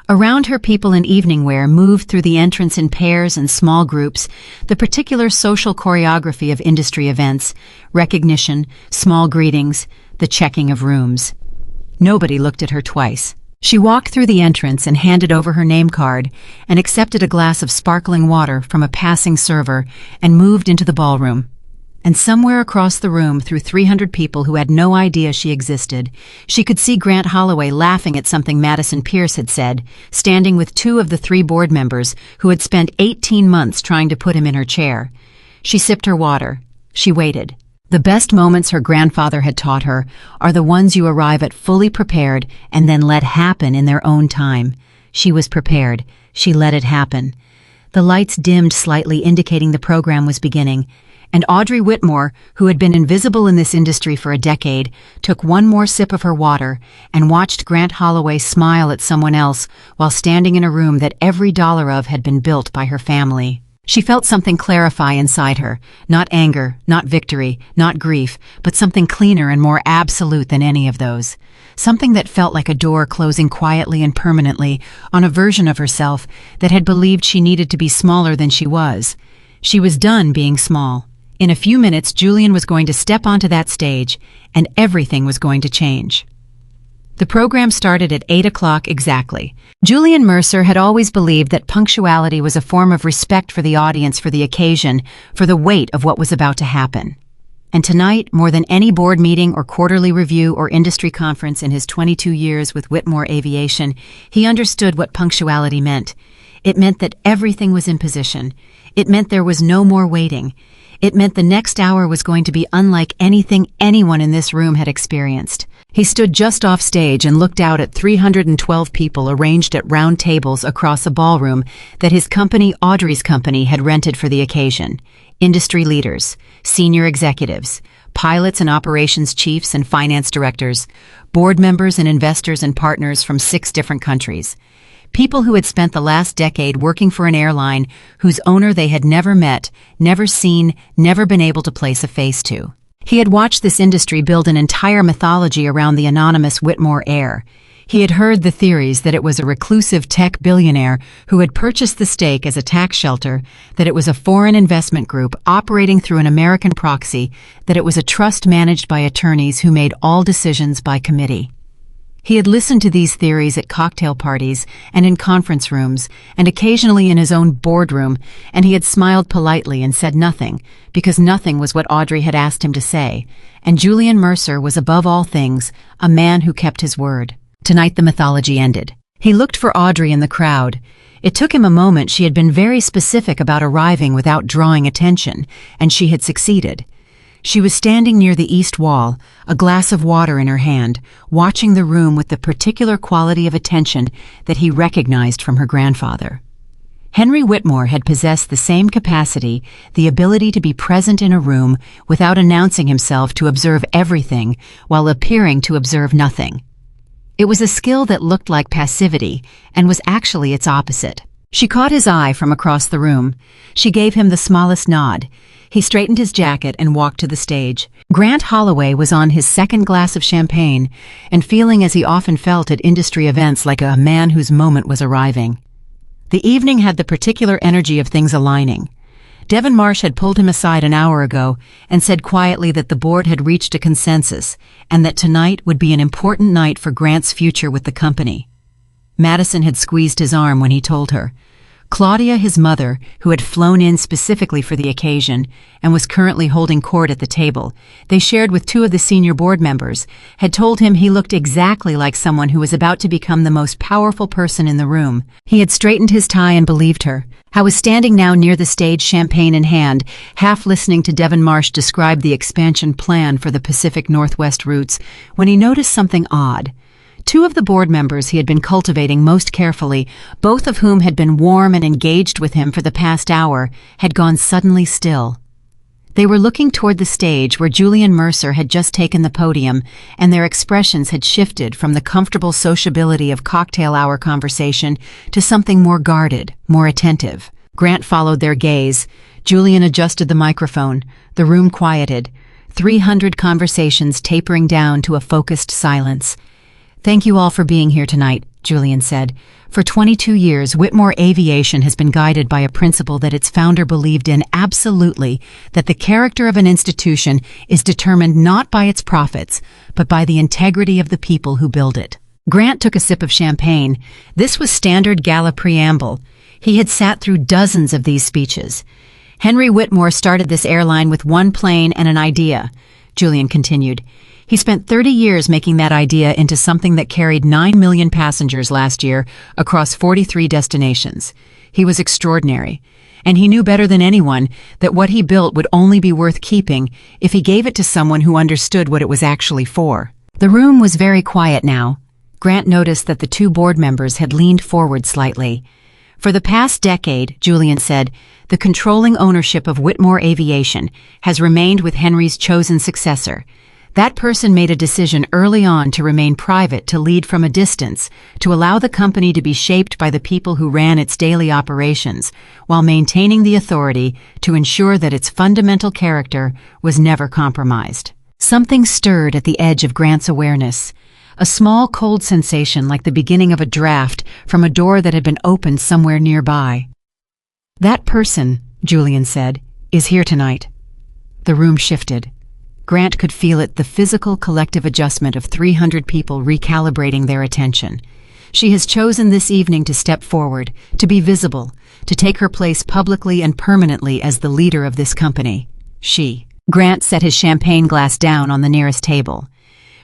Around her, people in evening wear moved through the entrance in pairs and small groups, the particular social choreography of industry events, recognition, small greetings, the checking of rooms. Nobody looked at her twice. She walked through the entrance and handed over her name card and accepted a glass of sparkling water from a passing server and moved into the ballroom. And somewhere across the room, through 300 people who had no idea she existed, she could see Grant Holloway laughing at something Madison Pierce had said, standing with 2 of the 3 board members who had spent 18 months trying to put him in her chair. She sipped her water. She waited. The best moments her grandfather had taught her are the ones you arrive at fully prepared and then let happen in their own time. She was prepared. She let it happen. The lights dimmed slightly, indicating the program was beginning, and Audrey Whitmore, who had been invisible in this industry for a decade, took one more sip of her water and watched Grant Holloway smile at someone else while standing in a room that every dollar of had been built by her family. She felt something clarify inside her, not anger, not victory, not grief, but something cleaner and more absolute than any of those. Something that felt like a door closing quietly and permanently on a version of herself that had believed she needed to be smaller than she was. She was done being small. In a few minutes, Julian was going to step onto that stage, and everything was going to change. The program started at 8 o'clock exactly. Julian Mercer had always believed that punctuality was a form of respect for the audience, for the occasion, for the weight of what was about to happen. And tonight, more than any board meeting or quarterly review or industry conference in his 22 years with Whitmore Aviation, he understood what punctuality meant. It meant that everything was in position. It meant there was no more waiting. It meant the next hour was going to be unlike anything anyone in this room had experienced. He stood just off stage and looked out at 312 people arranged at round tables across a ballroom that his company, Audrey's company, had rented for the occasion. Industry leaders, senior executives, pilots and operations chiefs and finance directors, board members and investors and partners from 6 different countries. People who had spent the last decade working for an airline whose owner they had never met, never seen, never been able to place a face to. He had watched this industry build an entire mythology around the anonymous Whitmore heir. He had heard the theories that it was a reclusive tech billionaire who had purchased the stake as a tax shelter, that it was a foreign investment group operating through an American proxy, that it was a trust managed by attorneys who made all decisions by committee. He had listened to these theories at cocktail parties and in conference rooms and occasionally in his own boardroom, and he had smiled politely and said nothing, because nothing was what Audrey had asked him to say, and Julian Mercer was above all things a man who kept his word. Tonight the mythology ended. He looked for Audrey in the crowd. It took him a moment. She had been very specific about arriving without drawing attention, and she had succeeded. She was standing near the east wall, a glass of water in her hand, watching the room with the particular quality of attention that he recognized from her grandfather. Henry Whitmore had possessed the same capacity, the ability to be present in a room without announcing himself, to observe everything while appearing to observe nothing. It was a skill that looked like passivity and was actually its opposite. She caught his eye from across the room. She gave him the smallest nod. He straightened his jacket and walked to the stage. Grant Holloway was on his second glass of champagne and feeling as he often felt at industry events like a man whose moment was arriving. The evening had the particular energy of things aligning. Devon Marsh had pulled him aside an hour ago and said quietly that the board had reached a consensus and that tonight would be an important night for Grant's future with the company. Madison had squeezed his arm when he told her. Claudia, his mother, who had flown in specifically for the occasion and was currently holding court at the table, they shared with two of the senior board members, had told him he looked exactly like someone who was about to become the most powerful person in the room. He had straightened his tie and believed her. I was standing now near the stage, champagne in hand, half listening to Devon Marsh describe the expansion plan for the Pacific Northwest routes, when he noticed something odd. Two of the board members he had been cultivating most carefully, both of whom had been warm and engaged with him for the past hour, had gone suddenly still. They were looking toward the stage where Julian Mercer had just taken the podium, and their expressions had shifted from the comfortable sociability of cocktail hour conversation to something more guarded, more attentive. Grant followed their gaze. Julian adjusted the microphone. The room quieted. 300 conversations tapering down to a focused silence. "Thank you all for being here tonight," Julian said. "For 22 years, Whitmore Aviation has been guided by a principle that its founder believed in absolutely, that the character of an institution is determined not by its profits, but by the integrity of the people who build it." Grant took a sip of champagne. This was standard gala preamble. He had sat through dozens of these speeches. "Henry Whitmore started this airline with one plane and an idea," Julian continued. "He spent 30 years making that idea into something that carried 9 million passengers last year across 43 destinations. He was extraordinary, and he knew better than anyone that what he built would only be worth keeping if he gave it to someone who understood what it was actually for." The room was very quiet now. Grant noticed that the two board members had leaned forward slightly. "For the past decade," Julian said, "the controlling ownership of Whitmore Aviation has remained with Henry's chosen successor. That person made a decision early on to remain private, to lead from a distance, to allow the company to be shaped by the people who ran its daily operations, while maintaining the authority to ensure that its fundamental character was never compromised." Something stirred at the edge of Grant's awareness. A small cold sensation like the beginning of a draft from a door that had been opened somewhere nearby. "That person," Julian said, "is here tonight." The room shifted. Grant could feel it, the physical collective adjustment of 300 people recalibrating their attention. She has chosen this evening to step forward, to be visible, to take her place publicly and permanently as the leader of this company. Grant set his champagne glass down on the nearest table.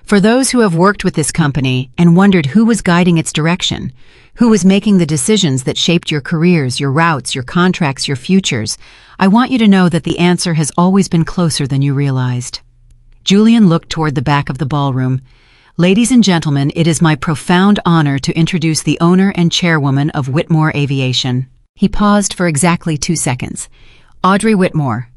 "For those who have worked with this company and wondered who was guiding its direction, who was making the decisions that shaped your careers, your routes, your contracts, your futures, I want you to know that the answer has always been closer than you realized." Julian looked toward the back of the ballroom. "Ladies and gentlemen, it is my profound honor to introduce the owner and chairwoman of Whitmore Aviation." He paused for exactly 2 seconds. "Audrey Whitmore."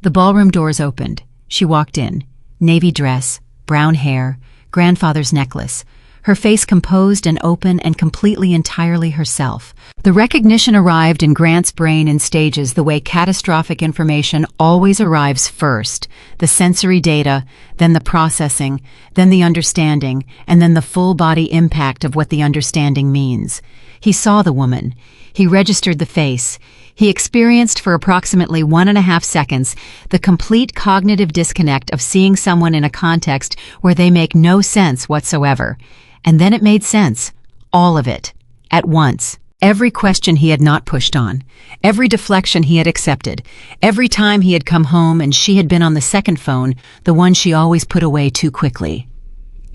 The ballroom doors opened. She walked in. Navy dress, brown hair, grandfather's necklace. Her face composed and open and completely entirely herself. The recognition arrived in Grant's brain in stages, the way catastrophic information always arrives first. The sensory data, then the processing, then the understanding, and then the full-body impact of what the understanding means. He saw the woman. He registered the face. He experienced for approximately 1.5 seconds the complete cognitive disconnect of seeing someone in a context where they make no sense whatsoever. And then it made sense. All of it. At once. Every question he had not pushed on. Every deflection he had accepted. Every time he had come home and she had been on the second phone, the one she always put away too quickly.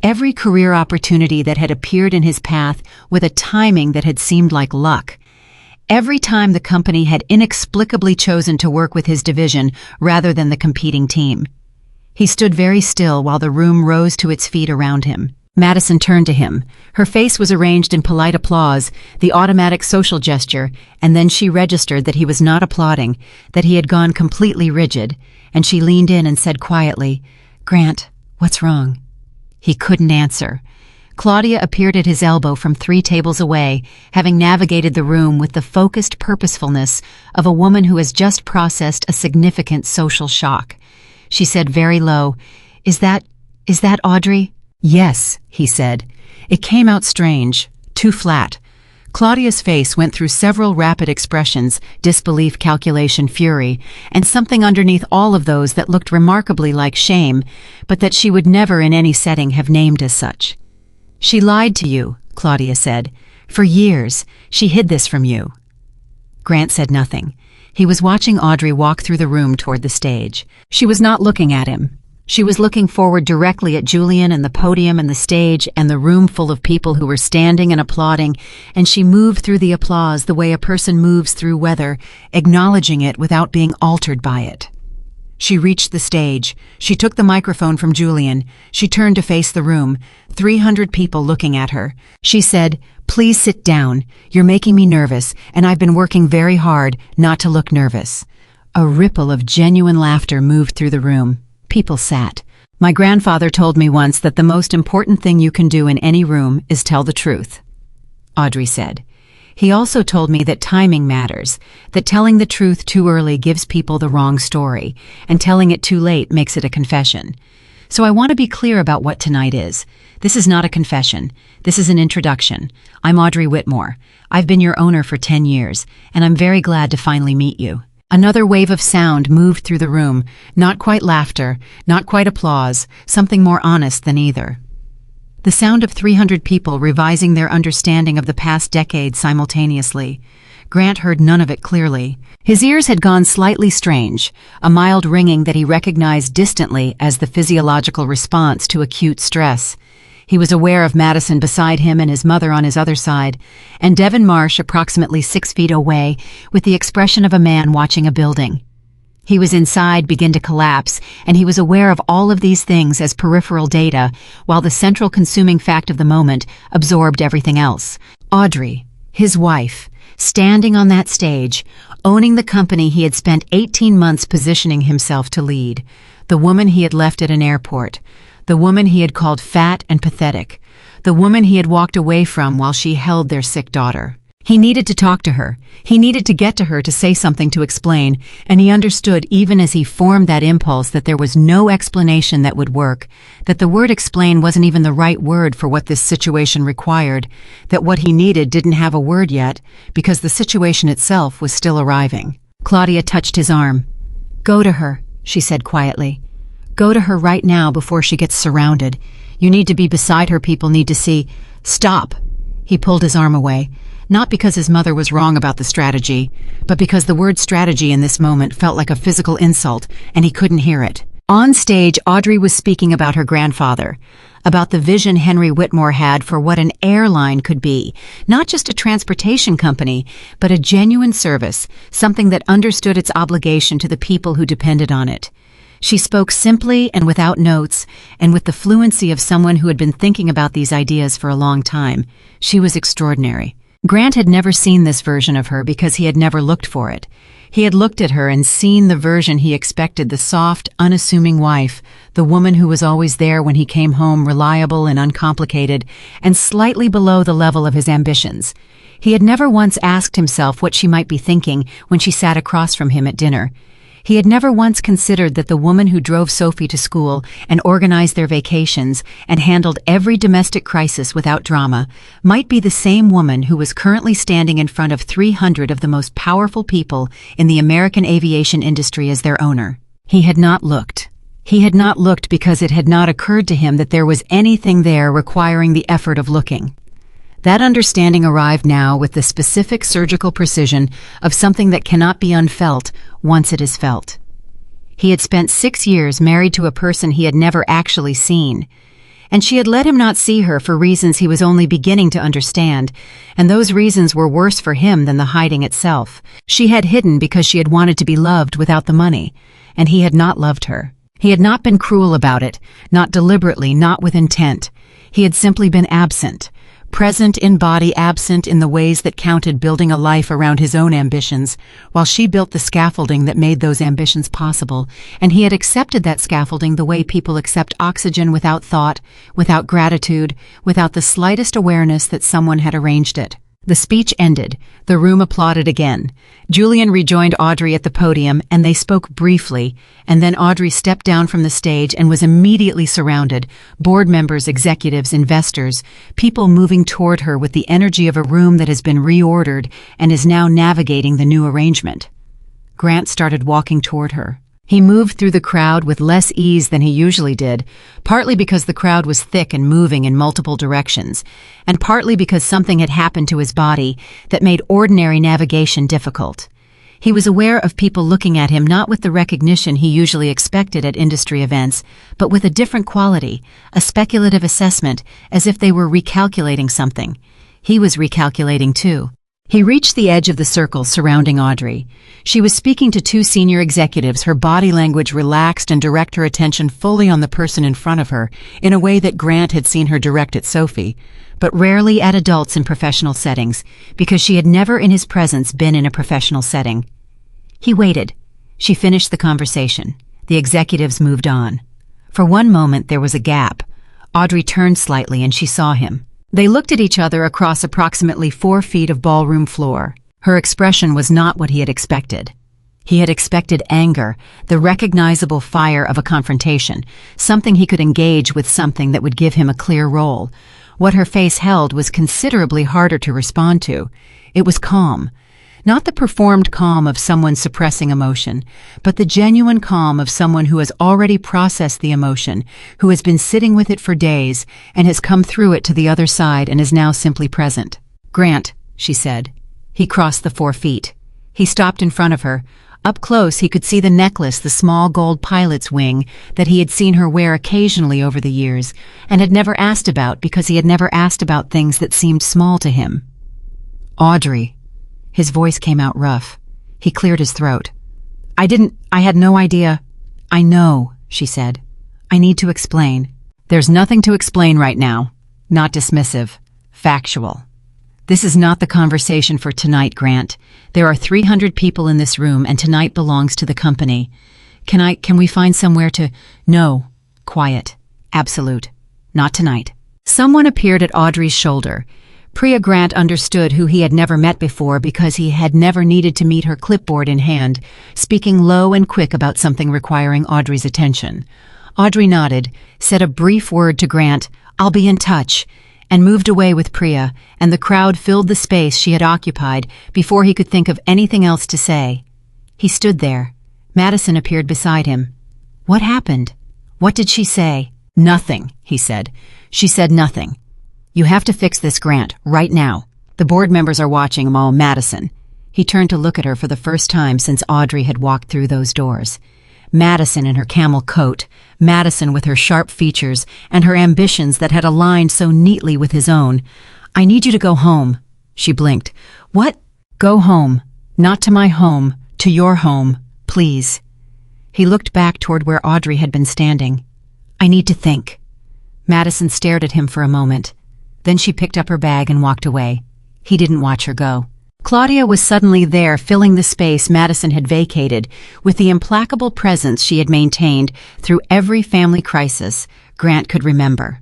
Every career opportunity that had appeared in his path with a timing that had seemed like luck. Every time the company had inexplicably chosen to work with his division rather than the competing team. He stood very still while the room rose to its feet around him. Madison turned to him. Her face was arranged in polite applause, the automatic social gesture, and then she registered that he was not applauding, that he had gone completely rigid, and she leaned in and said quietly, "Grant, what's wrong?" He couldn't answer. Claudia appeared at his elbow from 3 tables away, having navigated the room with the focused purposefulness of a woman who has just processed a significant social shock. She said very low, Is that Audrey?" "Yes," he said. It came out strange, too flat. Claudia's face went through several rapid expressions: disbelief, calculation, fury, and something underneath all of those that looked remarkably like shame, but that she would never in any setting have named as such. "She lied to you," Claudia said. "For years, she hid this from you." Grant said nothing. He was watching Audrey walk through the room toward the stage. She was not looking at him. She was looking forward directly at Julian and the podium and the stage and the room full of people who were standing and applauding, and she moved through the applause the way a person moves through weather, acknowledging it without being altered by it. She reached the stage. She took the microphone from Julian. She turned to face the room, 300 people looking at her. She said, "Please sit down. You're making me nervous, and I've been working very hard not to look nervous." A ripple of genuine laughter moved through the room. People sat. "My grandfather told me once that the most important thing you can do in any room is tell the truth," Audrey said. "He also told me that timing matters, that telling the truth too early gives people the wrong story, and telling it too late makes it a confession. So I want to be clear about what tonight is. This is not a confession. This is an introduction. I'm Audrey Whitmore. I've been your owner for 10 years, and I'm very glad to finally meet you." Another wave of sound moved through the room, not quite laughter, not quite applause, something more honest than either. The sound of 300 people revising their understanding of the past decade simultaneously. Grant heard none of it clearly. His ears had gone slightly strange, a mild ringing that he recognized distantly as the physiological response to acute stress. He was aware of Madison beside him and his mother on his other side, and Devon Marsh approximately 6 feet away with the expression of a man watching a building. He was inside begin to collapse, and he was aware of all of these things as peripheral data, while the central consuming fact of the moment absorbed everything else. Audrey, his wife, standing on that stage, owning the company he had spent 18 months positioning himself to lead, the woman he had left at an airport, the woman he had called fat and pathetic, the woman he had walked away from while she held their sick daughter. He needed to talk to her. He needed to get to her to say something to explain, and he understood even as he formed that impulse that there was no explanation that would work, that the word explain wasn't even the right word for what this situation required, that what he needed didn't have a word yet, because the situation itself was still arriving. Claudia touched his arm. "Go to her," she said quietly. "Go to her right now before she gets surrounded. You need to be beside her. People need to see." "Stop!" He pulled his arm away, not because his mother was wrong about the strategy, but because the word strategy in this moment felt like a physical insult, and he couldn't hear it. On stage, Audrey was speaking about her grandfather, about the vision Henry Whitmore had for what an airline could be, not just a transportation company, but a genuine service, something that understood its obligation to the people who depended on it. She spoke simply and without notes, and with the fluency of someone who had been thinking about these ideas for a long time. She was extraordinary. Grant had never seen this version of her because he had never looked for it. He had looked at her and seen the version he expected, the soft, unassuming wife, the woman who was always there when he came home, reliable and uncomplicated, and slightly below the level of his ambitions. He had never once asked himself what she might be thinking when she sat across from him at dinner. He had never once considered that the woman who drove Sophie to school and organized their vacations and handled every domestic crisis without drama might be the same woman who was currently standing in front of 300 of the most powerful people in the American aviation industry as their owner. He had not looked. He had not looked because it had not occurred to him that there was anything there requiring the effort of looking. That understanding arrived now with the specific surgical precision of something that cannot be unfelt once it is felt. He had spent 6 years married to a person he had never actually seen, and she had let him not see her for reasons he was only beginning to understand, and those reasons were worse for him than the hiding itself. She had hidden because she had wanted to be loved without the money, and he had not loved her. He had not been cruel about it, not deliberately, not with intent. He had simply been absent, present in body, absent in the ways that counted, building a life around his own ambitions, while she built the scaffolding that made those ambitions possible, and he had accepted that scaffolding the way people accept oxygen, without thought, without gratitude, without the slightest awareness that someone had arranged it. The speech ended. The room applauded again. Julian rejoined Audrey at the podium, and they spoke briefly, and then Audrey stepped down from the stage and was immediately surrounded. Board members, executives, investors, people moving toward her with the energy of a room that has been reordered and is now navigating the new arrangement. Grant started walking toward her. He moved through the crowd with less ease than he usually did, partly because the crowd was thick and moving in multiple directions, and partly because something had happened to his body that made ordinary navigation difficult. He was aware of people looking at him not with the recognition he usually expected at industry events, but with a different quality, a speculative assessment, as if they were recalculating something. He was recalculating too. He reached the edge of the circle surrounding Audrey. She was speaking to two senior executives, her body language relaxed and direct her attention fully on the person in front of her, in a way that Grant had seen her direct at Sophie, but rarely at adults in professional settings, because she had never in his presence been in a professional setting. He waited. She finished the conversation. The executives moved on. For one moment there was a gap. Audrey turned slightly and she saw him. They looked at each other across approximately 4 feet of ballroom floor. Her expression was not what he had expected. He had expected anger, the recognizable fire of a confrontation, something he could engage with, something that would give him a clear role. What her face held was considerably harder to respond to. It was calm. Not the performed calm of someone suppressing emotion, but the genuine calm of someone who has already processed the emotion, who has been sitting with it for days, and has come through it to the other side and is now simply present. "Grant," she said. He crossed the 4 feet. He stopped in front of her. Up close he could see the necklace, the small gold pilot's wing that he had seen her wear occasionally over the years, and had never asked about because he had never asked about things that seemed small to him. "Audrey." His voice came out rough. He cleared his throat. I had no idea." "I know," she said. "I need to explain." "There's nothing to explain right now." Not dismissive. Factual. "This is not the conversation for tonight, Grant. There are 300 people in this room, and tonight belongs to the company. Can we find somewhere to—" "No." Quiet. Absolute. "Not tonight." Someone appeared at Audrey's shoulder. Priya. Grant understood who he had never met before because he had never needed to meet her, clipboard in hand, speaking low and quick about something requiring Audrey's attention. Audrey nodded, said a brief word to Grant, "I'll be in touch," and moved away with Priya, and the crowd filled the space she had occupied before he could think of anything else to say. He stood there. Madison appeared beside him. "What happened? What did she say?" "Nothing," he said. "She said nothing. You have to fix this, Grant, right now. The board members are watching, Madison." He turned to look at her for the first time since Audrey had walked through those doors. Madison in her camel coat, Madison with her sharp features and her ambitions that had aligned so neatly with his own. "I need you to go home." She blinked. "What?" "Go home. Not to my home, to your home, please." He looked back toward where Audrey had been standing. "I need to think." Madison stared at him for a moment. Then she picked up her bag and walked away. He didn't watch her go. Claudia was suddenly there, filling the space Madison had vacated, with the implacable presence she had maintained through every family crisis Grant could remember.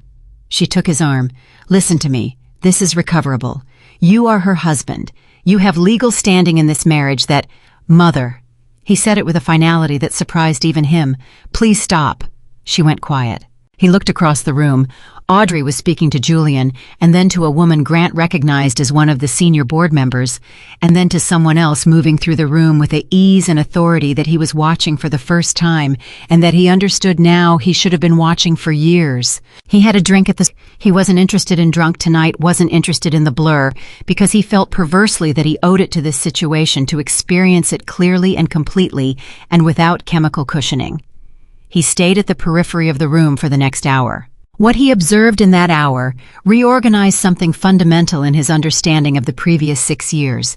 She took his arm. "Listen to me. This is recoverable. You are her husband. You have legal standing in this marriage that—" "Mother." He said it with a finality that surprised even him. "Please stop." She went quiet. He looked across the room. Audrey was speaking to Julian, and then to a woman Grant recognized as one of the senior board members, and then to someone else moving through the room with the ease and authority that he was watching for the first time, and that he understood now he should have been watching for years. He had a drink at the... He wasn't interested in drunk tonight, wasn't interested in the blur, because he felt perversely that he owed it to this situation to experience it clearly and completely, and without chemical cushioning. He stayed at the periphery of the room for the next hour. What he observed in that hour reorganized something fundamental in his understanding of the previous 6 years.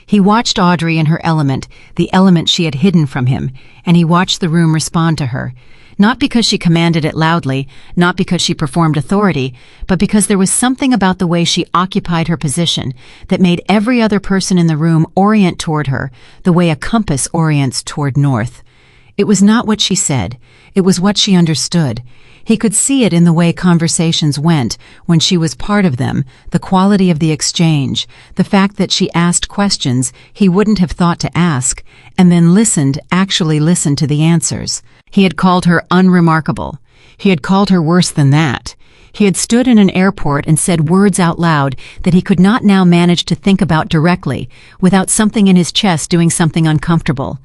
He watched Audrey in her element, the element she had hidden from him, and he watched the room respond to her. Not because she commanded it loudly, not because she performed authority, but because there was something about the way she occupied her position that made every other person in the room orient toward her the way a compass orients toward north. It was not what she said, it was what she understood. He could see it in the way conversations went when she was part of them, the quality of the exchange, the fact that she asked questions he wouldn't have thought to ask, and then actually listened to the answers. He had called her unremarkable. He had called her worse than that. He had stood in an airport and said words out loud that he could not now manage to think about directly, without something in his chest doing something uncomfortable.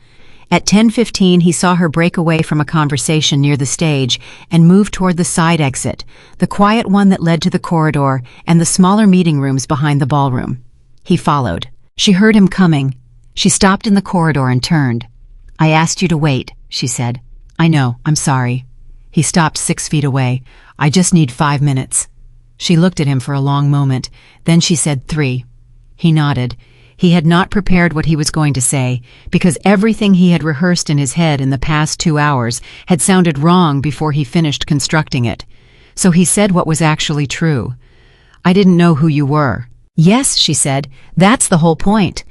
At 10:15, he saw her break away from a conversation near the stage and move toward the side exit, the quiet one that led to the corridor and the smaller meeting rooms behind the ballroom. He followed. She heard him coming. She stopped in the corridor and turned. "I asked you to wait," she said. "I know, I'm sorry." He stopped 6 feet away. "I just need 5 minutes." She looked at him for a long moment. Then she said 3. He nodded. He had not prepared what he was going to say, because everything he had rehearsed in his head in the past 2 hours had sounded wrong before he finished constructing it. So he said what was actually true. "I didn't know who you were." "Yes," she said, "that's the whole point.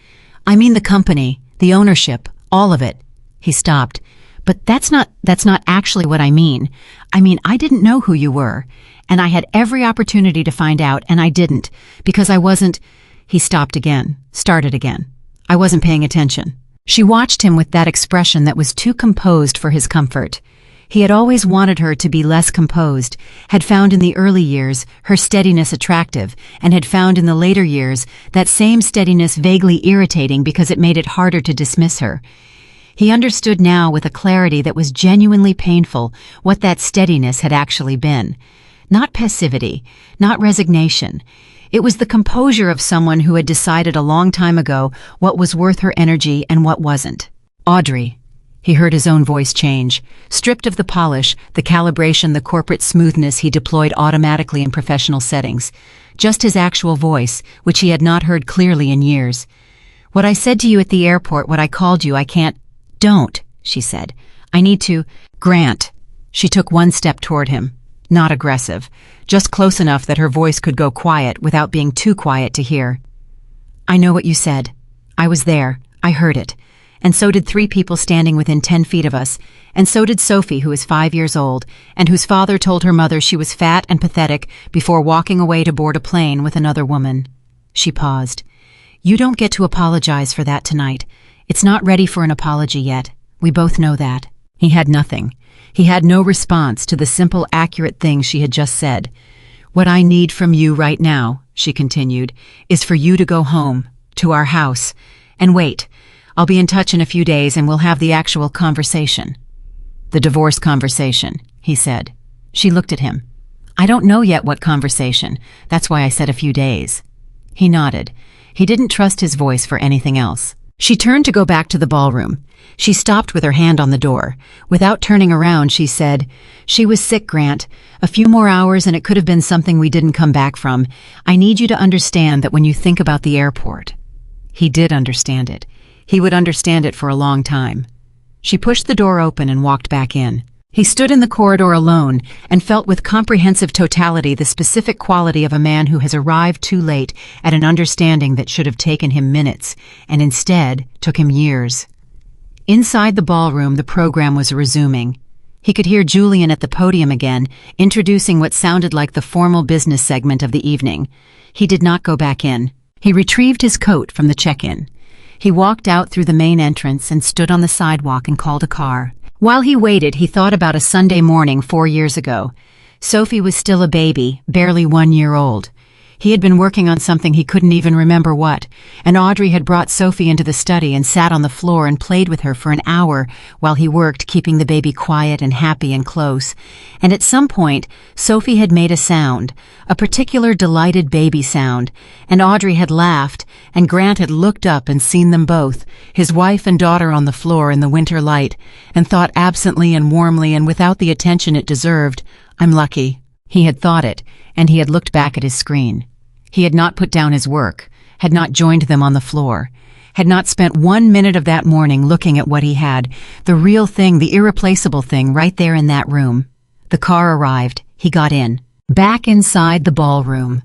I mean the company, the ownership, all of it." He stopped. "But that's not actually what I mean. I mean, I didn't know who you were, and I had every opportunity to find out, and I didn't, because I wasn't—" He stopped again, started again. "I wasn't paying attention." She watched him with that expression that was too composed for his comfort. He had always wanted her to be less composed, had found in the early years her steadiness attractive, and had found in the later years that same steadiness vaguely irritating because it made it harder to dismiss her. He understood now with a clarity that was genuinely painful what that steadiness had actually been. Not passivity, not resignation. It was the composure of someone who had decided a long time ago what was worth her energy and what wasn't. "Audrey." He heard his own voice change. Stripped of the polish, the calibration, the corporate smoothness he deployed automatically in professional settings. Just his actual voice, which he had not heard clearly in years. "What I said to you at the airport, what I called you, I can't—" "Don't," she said. "I need to—" "Grant." She took one step toward him. Not aggressive, just close enough that her voice could go quiet without being too quiet to hear. "I know what you said. I was there. I heard it. And so did 3 people standing within 10 feet of us, and so did Sophie, who is 5 years old, and whose father told her mother she was fat and pathetic before walking away to board a plane with another woman." She paused. "You don't get to apologize for that tonight. It's not ready for an apology yet. We both know that." He had nothing. He had no response to the simple, accurate thing she had just said. "What I need from you right now," she continued, "is for you to go home, to our house. And wait, I'll be in touch in a few days and we'll have the actual conversation." "The divorce conversation," he said. She looked at him. "I don't know yet what conversation. That's why I said a few days." He nodded. He didn't trust his voice for anything else. She turned to go back to the ballroom. She stopped with her hand on the door. Without turning around, she said, "She was sick, Grant. A few more hours and it could have been something we didn't come back from. I need you to understand that when you think about the airport." He did understand it. He would understand it for a long time. She pushed the door open and walked back in. He stood in the corridor alone and felt with comprehensive totality the specific quality of a man who has arrived too late at an understanding that should have taken him minutes, and instead took him years. Inside the ballroom, the program was resuming. He could hear Julian at the podium again, introducing what sounded like the formal business segment of the evening. He did not go back in. He retrieved his coat from the check-in. He walked out through the main entrance and stood on the sidewalk and called a car. While he waited, he thought about a Sunday morning 4 years ago. Sophie was still a baby, barely 1 year old. He had been working on something he couldn't even remember what, and Audrey had brought Sophie into the study and sat on the floor and played with her for an hour while he worked, keeping the baby quiet and happy and close. And at some point, Sophie had made a sound, a particular delighted baby sound, and Audrey had laughed, and Grant had looked up and seen them both, his wife and daughter on the floor in the winter light, and thought absently and warmly and without the attention it deserved, "I'm lucky." He had thought it, and he had looked back at his screen. He had not put down his work, had not joined them on the floor, had not spent 1 minute of that morning looking at what he had, the real thing, the irreplaceable thing, right there in that room. The car arrived. He got in. Back inside the ballroom,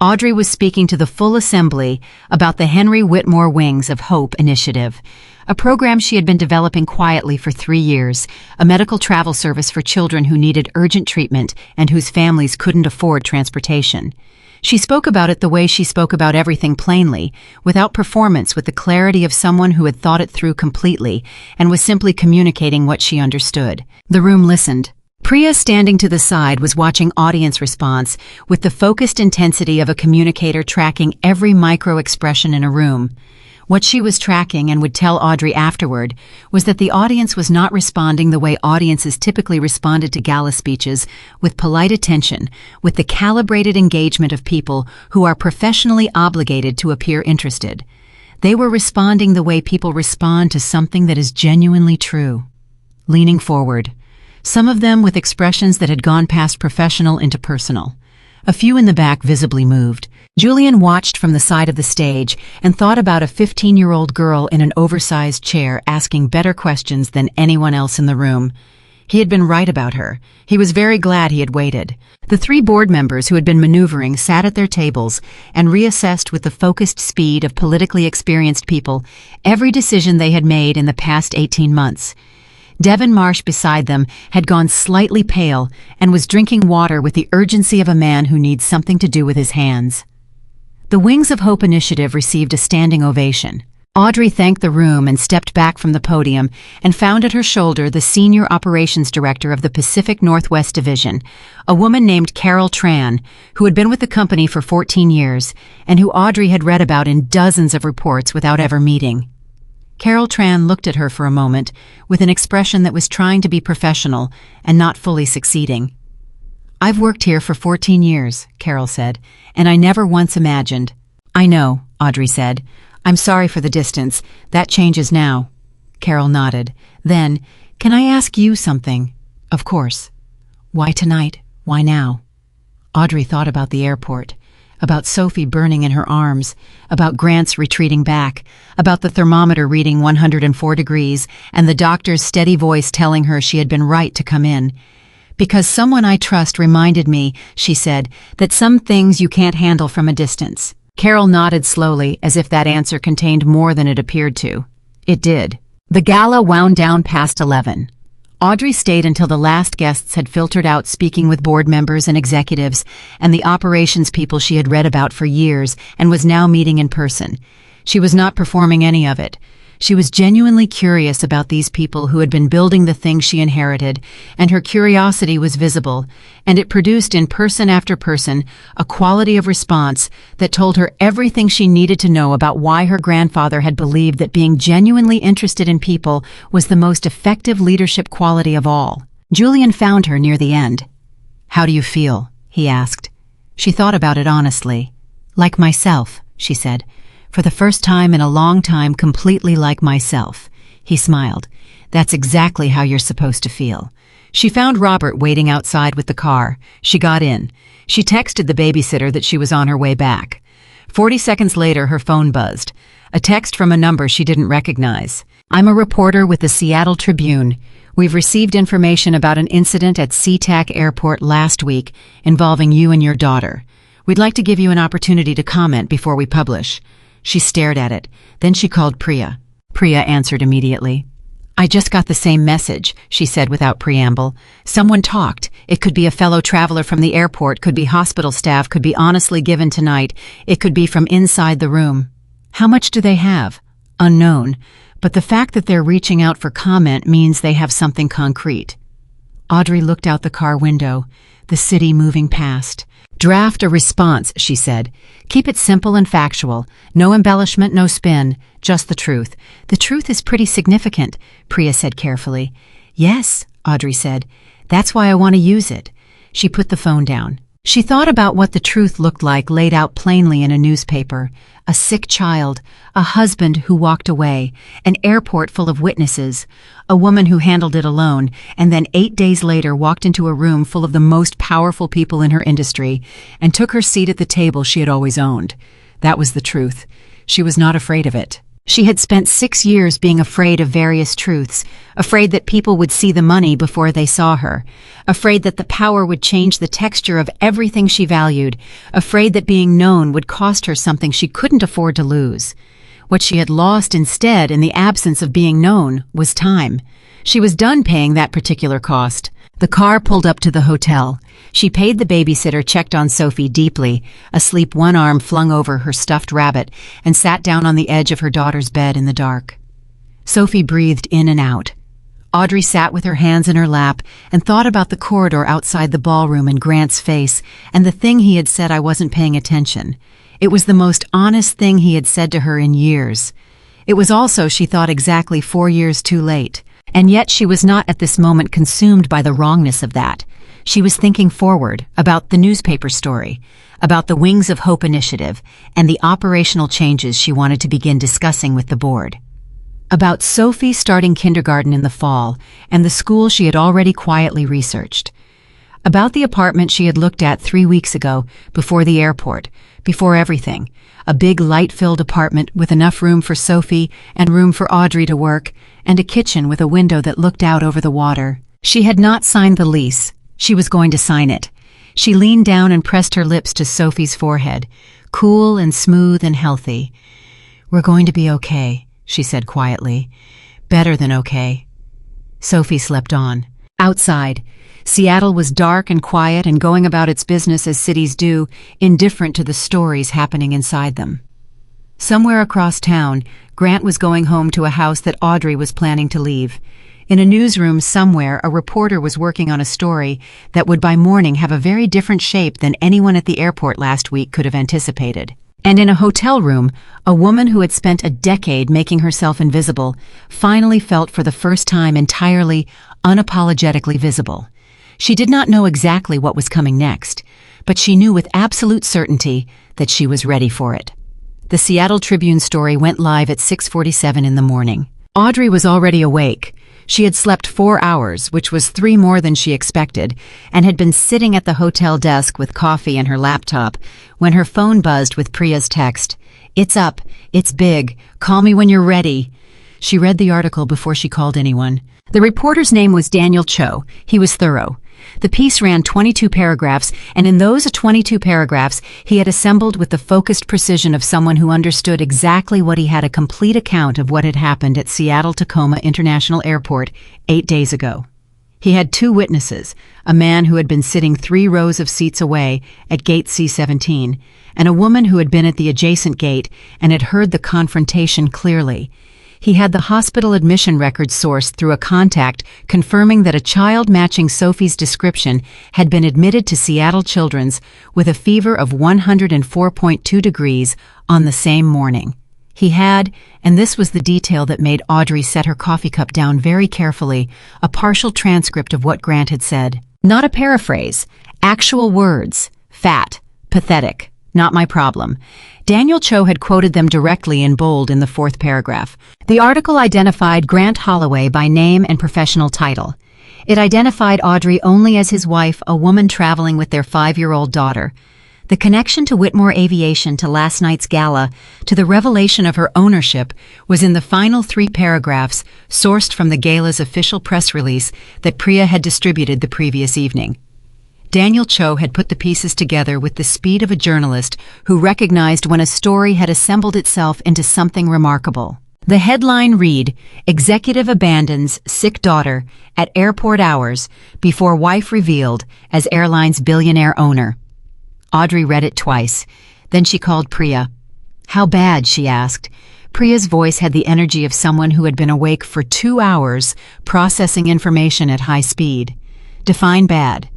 Audrey was speaking to the full assembly about the Audrey Whitmore Wings of Hope initiative, a program she had been developing quietly for 3 years, a medical travel service for children who needed urgent treatment and whose families couldn't afford transportation. She spoke about it the way she spoke about everything, plainly, without performance, with the clarity of someone who had thought it through completely and was simply communicating what she understood. The room listened. Priya, standing to the side, was watching audience response with the focused intensity of a communicator tracking every micro-expression in a room. What she was tracking, and would tell Audrey afterward, was that the audience was not responding the way audiences typically responded to gala speeches, with polite attention, with the calibrated engagement of people who are professionally obligated to appear interested. They were responding the way people respond to something that is genuinely true. Leaning forward, some of them with expressions that had gone past professional into personal. A few in the back visibly moved. Julian watched from the side of the stage and thought about a 15-year-old girl in an oversized chair asking better questions than anyone else in the room. He had been right about her. He was very glad he had waited. The 3 board members who had been maneuvering sat at their tables and reassessed with the focused speed of politically experienced people every decision they had made in the past 18 months. Devon Marsh beside them had gone slightly pale and was drinking water with the urgency of a man who needs something to do with his hands. The Wings of Hope initiative received a standing ovation. Audrey thanked the room and stepped back from the podium and found at her shoulder the senior operations director of the Pacific Northwest Division, a woman named Carol Tran, who had been with the company for 14 years and who Audrey had read about in dozens of reports without ever meeting. Carol Tran looked at her for a moment with an expression that was trying to be professional and not fully succeeding. "I've worked here for 14 years, Carol said, "and I never once imagined." "I know," Audrey said. "I'm sorry for the distance. That changes now." Carol nodded. Then, "Can I ask you something?" "Of course." "Why tonight? Why now?" Audrey thought about the airport, about Sophie burning in her arms, about Grant's retreating back, about the thermometer reading 104 degrees and the doctor's steady voice telling her she had been right to come in. "Because someone I trust reminded me," she said, "that some things you can't handle from a distance." Carol nodded slowly, as if that answer contained more than it appeared to. It did. The gala wound down past 11. Audrey stayed until the last guests had filtered out, speaking with board members and executives and the operations people she had read about for years and was now meeting in person. She was not performing any of it. She was genuinely curious about these people who had been building the thing she inherited, and her curiosity was visible, and it produced in person after person a quality of response that told her everything she needed to know about why her grandfather had believed that being genuinely interested in people was the most effective leadership quality of all. Julian found her near the end. "How do you feel?" he asked. She thought about it honestly. "Like myself," she said. "For the first time in a long time, completely like myself." He smiled. "That's exactly how you're supposed to feel." She found Robert waiting outside with the car. She got in. She texted the babysitter that she was on her way back. 40 seconds later, her phone buzzed. A text from a number she didn't recognize. "I'm a reporter with the Seattle Tribune. We've received information about an incident at SeaTac Airport last week involving you and your daughter. We'd like to give you an opportunity to comment before we publish." She stared at it. Then she called Priya. Priya answered immediately. "I just got the same message," she said without preamble. "Someone talked. It could be a fellow traveler from the airport, could be hospital staff, could be honestly given tonight. It could be from inside the room." "How much do they have?" "Unknown. But the fact that they're reaching out for comment means they have something concrete." Audrey looked out the car window, the city moving past. "Draft a response," she said. "Keep it simple and factual. No embellishment, no spin, just the truth." "The truth is pretty significant," Priya said carefully. "Yes," Audrey said. "That's why I want to use it." She put the phone down. She thought about what the truth looked like laid out plainly in a newspaper. A sick child, a husband who walked away, an airport full of witnesses, a woman who handled it alone, and then 8 days later walked into a room full of the most powerful people in her industry and took her seat at the table she had always owned. That was the truth. She was not afraid of it. She had spent 6 years being afraid of various truths, afraid that people would see the money before they saw her, afraid that the power would change the texture of everything she valued, afraid that being known would cost her something she couldn't afford to lose. What she had lost instead in the absence of being known was time. She was done paying that particular cost. The car pulled up to the hotel. She paid the babysitter, checked on Sophie deeply, asleep, one arm flung over her stuffed rabbit, and sat down on the edge of her daughter's bed in the dark. Sophie breathed in and out. Audrey sat with her hands in her lap and thought about the corridor outside the ballroom and Grant's face and the thing he had said, "I wasn't paying attention." It was the most honest thing he had said to her in years. It was also, she thought, exactly 4 years too late. And yet she was not at this moment consumed by the wrongness of that. She was thinking forward, about the newspaper story, about the Wings of Hope initiative, and the operational changes she wanted to begin discussing with the board. About Sophie starting kindergarten in the fall, and the school she had already quietly researched. About the apartment she had looked at 3 weeks ago, before the airport, before everything. A big light-filled apartment with enough room for Sophie and room for Audrey to work, and a kitchen with a window that looked out over the water. She had not signed the lease. She was going to sign it. She leaned down and pressed her lips to Sophie's forehead, cool and smooth and healthy. "We're going to be okay," she said quietly. "Better than okay." Sophie slept on. Outside, Seattle was dark and quiet and going about its business as cities do, indifferent to the stories happening inside them. Somewhere across town, Grant was going home to a house that Audrey was planning to leave. In a newsroom somewhere, a reporter was working on a story that would by morning have a very different shape than anyone at the airport last week could have anticipated. And in a hotel room, a woman who had spent a decade making herself invisible finally felt for the first time entirely, unapologetically visible. She did not know exactly what was coming next, but she knew with absolute certainty that she was ready for it. The Seattle Tribune story went live at 6:47 in the morning. Audrey was already awake. She had slept 4 hours, which was 3 more than she expected, and had been sitting at the hotel desk with coffee and her laptop when her phone buzzed with Priya's text. "It's up. It's big. Call me when you're ready." She read the article before she called anyone. The reporter's name was Daniel Cho. He was thorough. The piece ran 22 paragraphs, and in those 22 paragraphs, he had assembled with the focused precision of someone who understood exactly what he had: a complete account of what had happened at Seattle-Tacoma International Airport 8 days ago. He had 2 witnesses, a man who had been sitting 3 rows of seats away at gate C-17, and a woman who had been at the adjacent gate and had heard the confrontation clearly. He had the hospital admission records sourced through a contact confirming that a child matching Sophie's description had been admitted to Seattle Children's with a fever of 104.2 degrees on the same morning. He had, and this was the detail that made Audrey set her coffee cup down very carefully, a partial transcript of what Grant had said. Not a paraphrase, actual words. "Fat, pathetic, not my problem." Daniel Cho had quoted them directly in bold in the 4th paragraph. The article identified Grant Holloway by name and professional title. It identified Audrey only as his wife, a woman traveling with their 5-year-old daughter. The connection to Whitmore Aviation, to last night's gala, to the revelation of her ownership was in the final 3 paragraphs sourced from the gala's official press release that Priya had distributed the previous evening. Daniel Cho had put the pieces together with the speed of a journalist who recognized when a story had assembled itself into something remarkable. The headline read, "Executive Abandons Sick Daughter at Airport Hours Before Wife Revealed as Airline's Billionaire Owner." Audrey read it twice. Then she called Priya. "How bad?" she asked. Priya's voice had the energy of someone who had been awake for 2 hours, processing information at high speed. Define bad.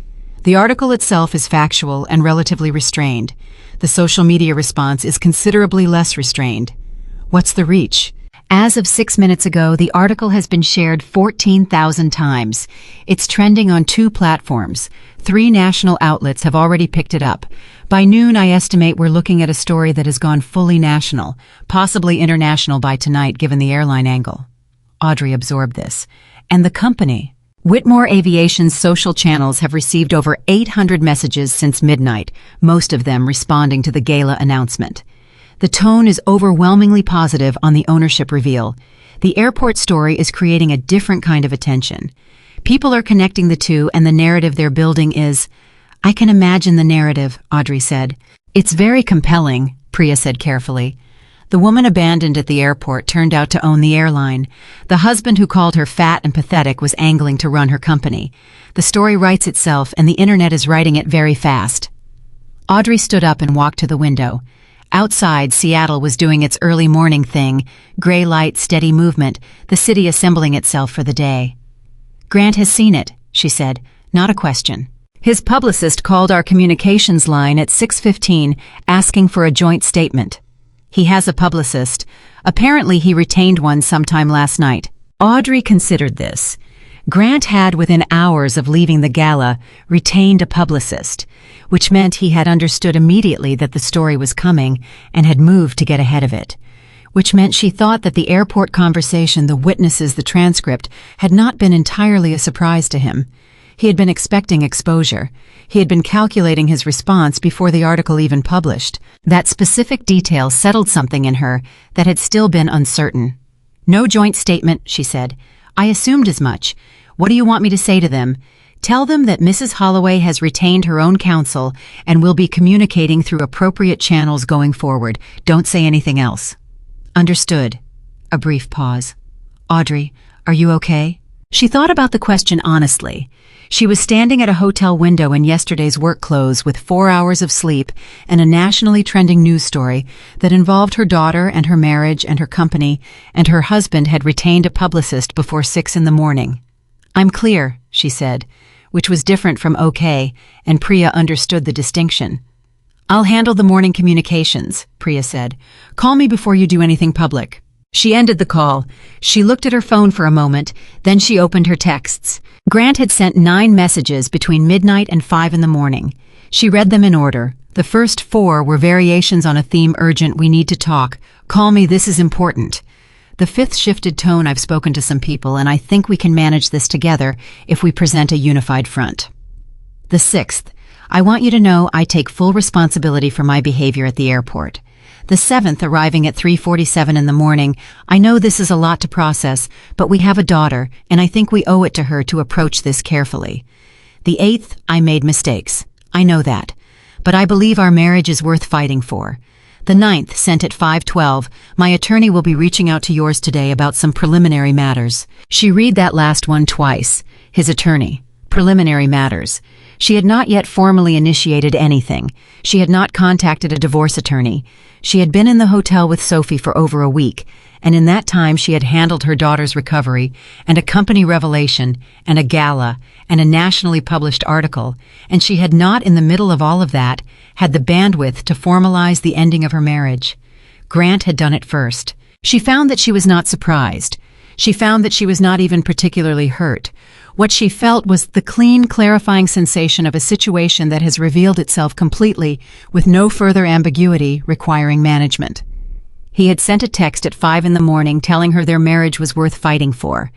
The article itself is factual and relatively restrained. The social media response is considerably less restrained. What's the reach? As of 6 minutes ago, the article has been shared 14,000 times. It's trending on 2 platforms. 3 national outlets have already picked it up. By noon, I estimate we're looking at a story that has gone fully national, possibly international by tonight given the airline angle. Audrey absorbed this. And the company. Whitmore Aviation's social channels have received over 800 messages since midnight, most of them responding to the gala announcement. The tone is overwhelmingly positive on the ownership reveal. The airport story is creating a different kind of attention. People are connecting the two, and the narrative they're building is... I can imagine the narrative, Audrey said. It's very compelling, Priya said carefully. The woman abandoned at the airport turned out to own the airline. The husband who called her fat and pathetic was angling to run her company. The story writes itself, and the internet is writing it very fast. Audrey stood up and walked to the window. Outside, Seattle was doing its early morning thing, gray light, steady movement, the city assembling itself for the day. Grant has seen it, she said, not a question. His publicist called our communications line at 6:15 asking for a joint statement. He has a publicist. Apparently he retained one sometime last night. Audrey considered this. Grant had, within hours of leaving the gala, retained a publicist, which meant he had understood immediately that the story was coming and had moved to get ahead of it. Which meant she thought that the airport conversation, the witnesses, the transcript, had not been entirely a surprise to him. He had been expecting exposure. He had been calculating his response before the article even published. That specific detail settled something in her that had still been uncertain. No joint statement, she said. I assumed as much. What do you want me to say to them? Tell them that Mrs. Holloway has retained her own counsel and will be communicating through appropriate channels going forward. Don't say anything else. Understood. A brief pause. Audrey, are you okay? She thought about the question honestly. She was standing at a hotel window in yesterday's work clothes with 4 hours of sleep and a nationally trending news story that involved her daughter and her marriage and her company, and her husband had retained a publicist before 6 in the morning. I'm clear, she said, which was different from okay, and Priya understood the distinction. I'll handle the morning communications, Priya said. Call me before you do anything public. She ended the call. She looked at her phone for a moment, then she opened her texts. Grant had sent 9 messages between midnight and 5 in the morning. She read them in order. The first 4 were variations on a theme: urgent, we need to talk, call me, this is important. The 5th shifted tone: I've spoken to some people and I think we can manage this together if we present a unified front. The 6th: I want you to know I take full responsibility for my behavior at the airport. The 7th, arriving at 3:47 in the morning, I know this is a lot to process, but we have a daughter, and I think we owe it to her to approach this carefully. The 8th, I made mistakes. I know that. But I believe our marriage is worth fighting for. The 9th, sent at 5:12, my attorney will be reaching out to yours today about some preliminary matters. She read that last one twice. His attorney. Preliminary matters. She had not yet formally initiated anything. She had not contacted a divorce attorney. She had been in the hotel with Sophie for over a week, and in that time she had handled her daughter's recovery, and a company revelation, and a gala, and a nationally published article, and she had not, in the middle of all of that, had the bandwidth to formalize the ending of her marriage. Grant had done it first. She found that she was not surprised. She found that she was not even particularly hurt. What she felt was the clean, clarifying sensation of a situation that has revealed itself completely, with no further ambiguity requiring management. He had sent a text at 5 in the morning telling her their marriage was worth fighting for.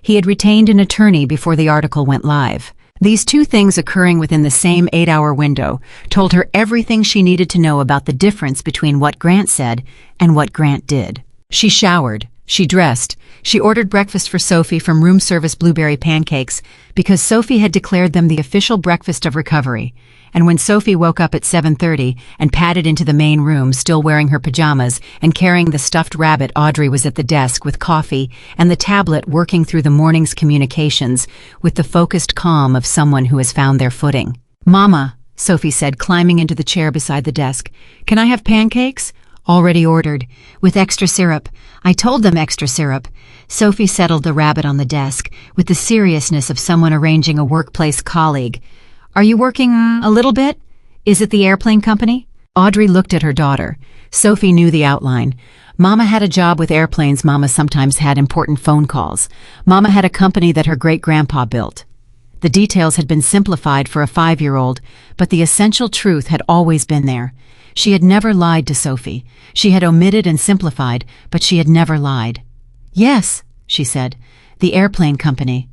He had retained an attorney before the article went live. These 2 things occurring within the same 8-hour window told her everything she needed to know about the difference between what Grant said and what Grant did. She showered. She dressed. She ordered breakfast for Sophie from room service blueberry pancakes because Sophie had declared them the official breakfast of recovery. And when Sophie woke up at 7:30 and padded into the main room, still wearing her pajamas and carrying the stuffed rabbit, Audrey was at the desk with coffee and the tablet working through the morning's communications with the focused calm of someone who has found their footing. Mama, Sophie said, climbing into the chair beside the desk. Can I have pancakes? Already ordered. With extra syrup. I told them extra syrup. Sophie settled the rabbit on the desk with the seriousness of someone arranging a workplace colleague. Are you working a little bit? Is it the airplane company? Audrey looked at her daughter. Sophie knew the outline. Mama had a job with airplanes. Mama sometimes had important phone calls. Mama had a company that her great-grandpa built. The details had been simplified for a 5-year-old, but the essential truth had always been there. She had never lied to Sophie. She had omitted and simplified, but she had never lied. Yes, she said. The airplane company.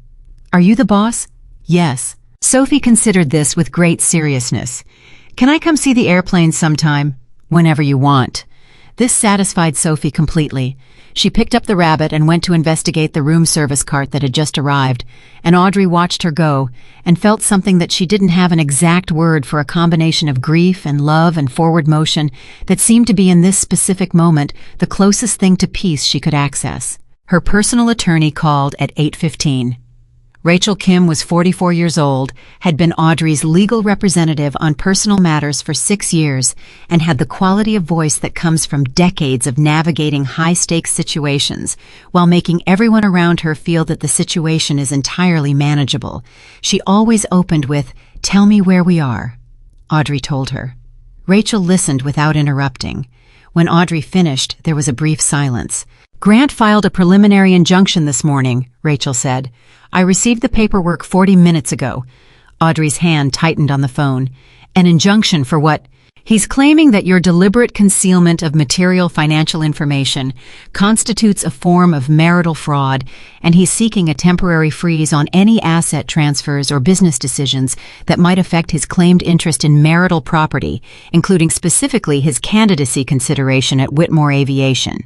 Are you the boss? Yes. Sophie considered this with great seriousness. Can I come see the airplane sometime? Whenever you want. This satisfied Sophie completely. She picked up the rabbit and went to investigate the room service cart that had just arrived, and Audrey watched her go and felt something that she didn't have an exact word for, a combination of grief and love and forward motion that seemed to be in this specific moment the closest thing to peace she could access. Her personal attorney called at 8:15. Rachel Kim was 44 years old, had been Audrey's legal representative on personal matters for 6 years, and had the quality of voice that comes from decades of navigating high-stakes situations, while making everyone around her feel that the situation is entirely manageable. She always opened with, "Tell me where we are," Audrey told her. Rachel listened without interrupting. When Audrey finished, there was a brief silence. "Grant filed a preliminary injunction this morning," Rachel said. "I received the paperwork 40 minutes ago." Audrey's hand tightened on the phone. "An injunction for what?" "He's claiming that your deliberate concealment of material financial information constitutes a form of marital fraud, and he's seeking a temporary freeze on any asset transfers or business decisions that might affect his claimed interest in marital property, including specifically his candidacy consideration at Whitmore Aviation."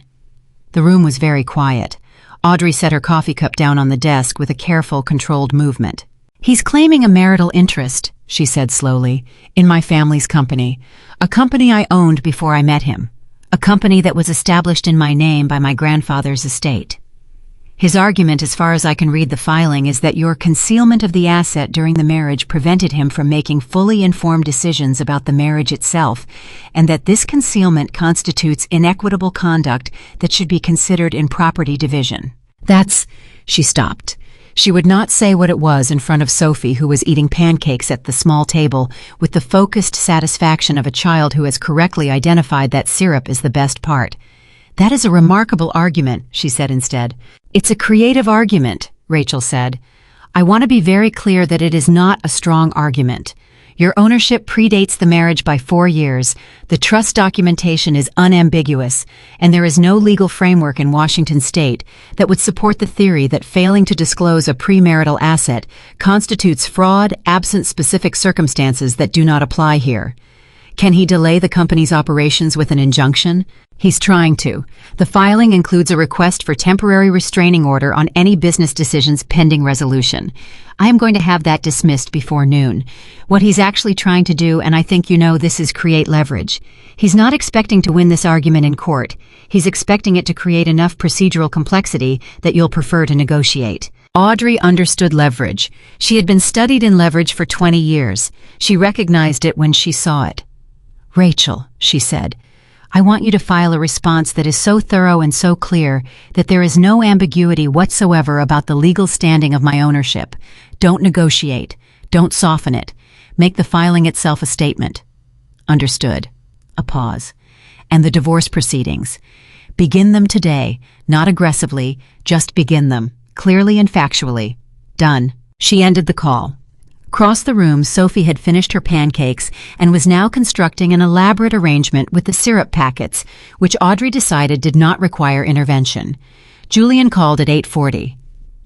The room was very quiet. Audrey set her coffee cup down on the desk with a careful, controlled movement. "He's claiming a marital interest," she said slowly, "in my family's company, a company I owned before I met him, a company that was established in my name by my grandfather's estate. His argument, as far as I can read the filing, is that your concealment of the asset during the marriage prevented him from making fully informed decisions about the marriage itself, and that this concealment constitutes inequitable conduct that should be considered in property division. That's—" She stopped. She would not say what it was in front of Sophie, who was eating pancakes at the small table with the focused satisfaction of a child who has correctly identified that syrup is the best part. "That is a remarkable argument," she said instead. "It's a creative argument," Rachel said. "I want to be very clear that it is not a strong argument. Your ownership predates the marriage by 4 years, the trust documentation is unambiguous, and there is no legal framework in Washington state that would support the theory that failing to disclose a premarital asset constitutes fraud absent specific circumstances that do not apply here. Can he delay the company's operations with an injunction? He's trying to. The filing includes a request for temporary restraining order on any business decisions pending resolution. I am going to have that dismissed before noon. What he's actually trying to do, and I think you know this, is create leverage. He's not expecting to win this argument in court. He's expecting it to create enough procedural complexity that you'll prefer to negotiate." Audrey understood leverage. She had been studied in leverage for 20 years. She recognized it when she saw it. "Rachel," she said, "I want you to file a response that is so thorough and so clear that there is no ambiguity whatsoever about the legal standing of my ownership. Don't negotiate. Don't soften it. Make the filing itself a statement." "Understood." A pause. "And the divorce proceedings. Begin them today, not aggressively, just begin them, clearly and factually. Done." She ended the call. Across the room, Sophie had finished her pancakes and was now constructing an elaborate arrangement with the syrup packets, which Audrey decided did not require intervention. Julian called at 8:40.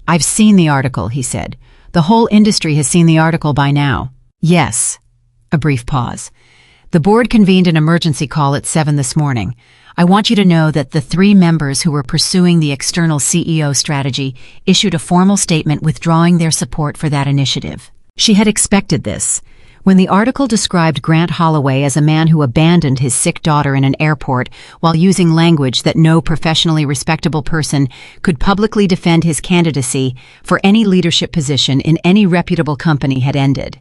"I've seen the article," he said. "The whole industry has seen the article by now." "Yes." A brief pause. "The board convened an emergency call at 7 this morning. I want you to know that the 3 members who were pursuing the external CEO strategy issued a formal statement withdrawing their support for that initiative." She had expected this. When the article described Grant Holloway as a man who abandoned his sick daughter in an airport while using language that no professionally respectable person could publicly defend his candidacy for any leadership position in any reputable company had ended.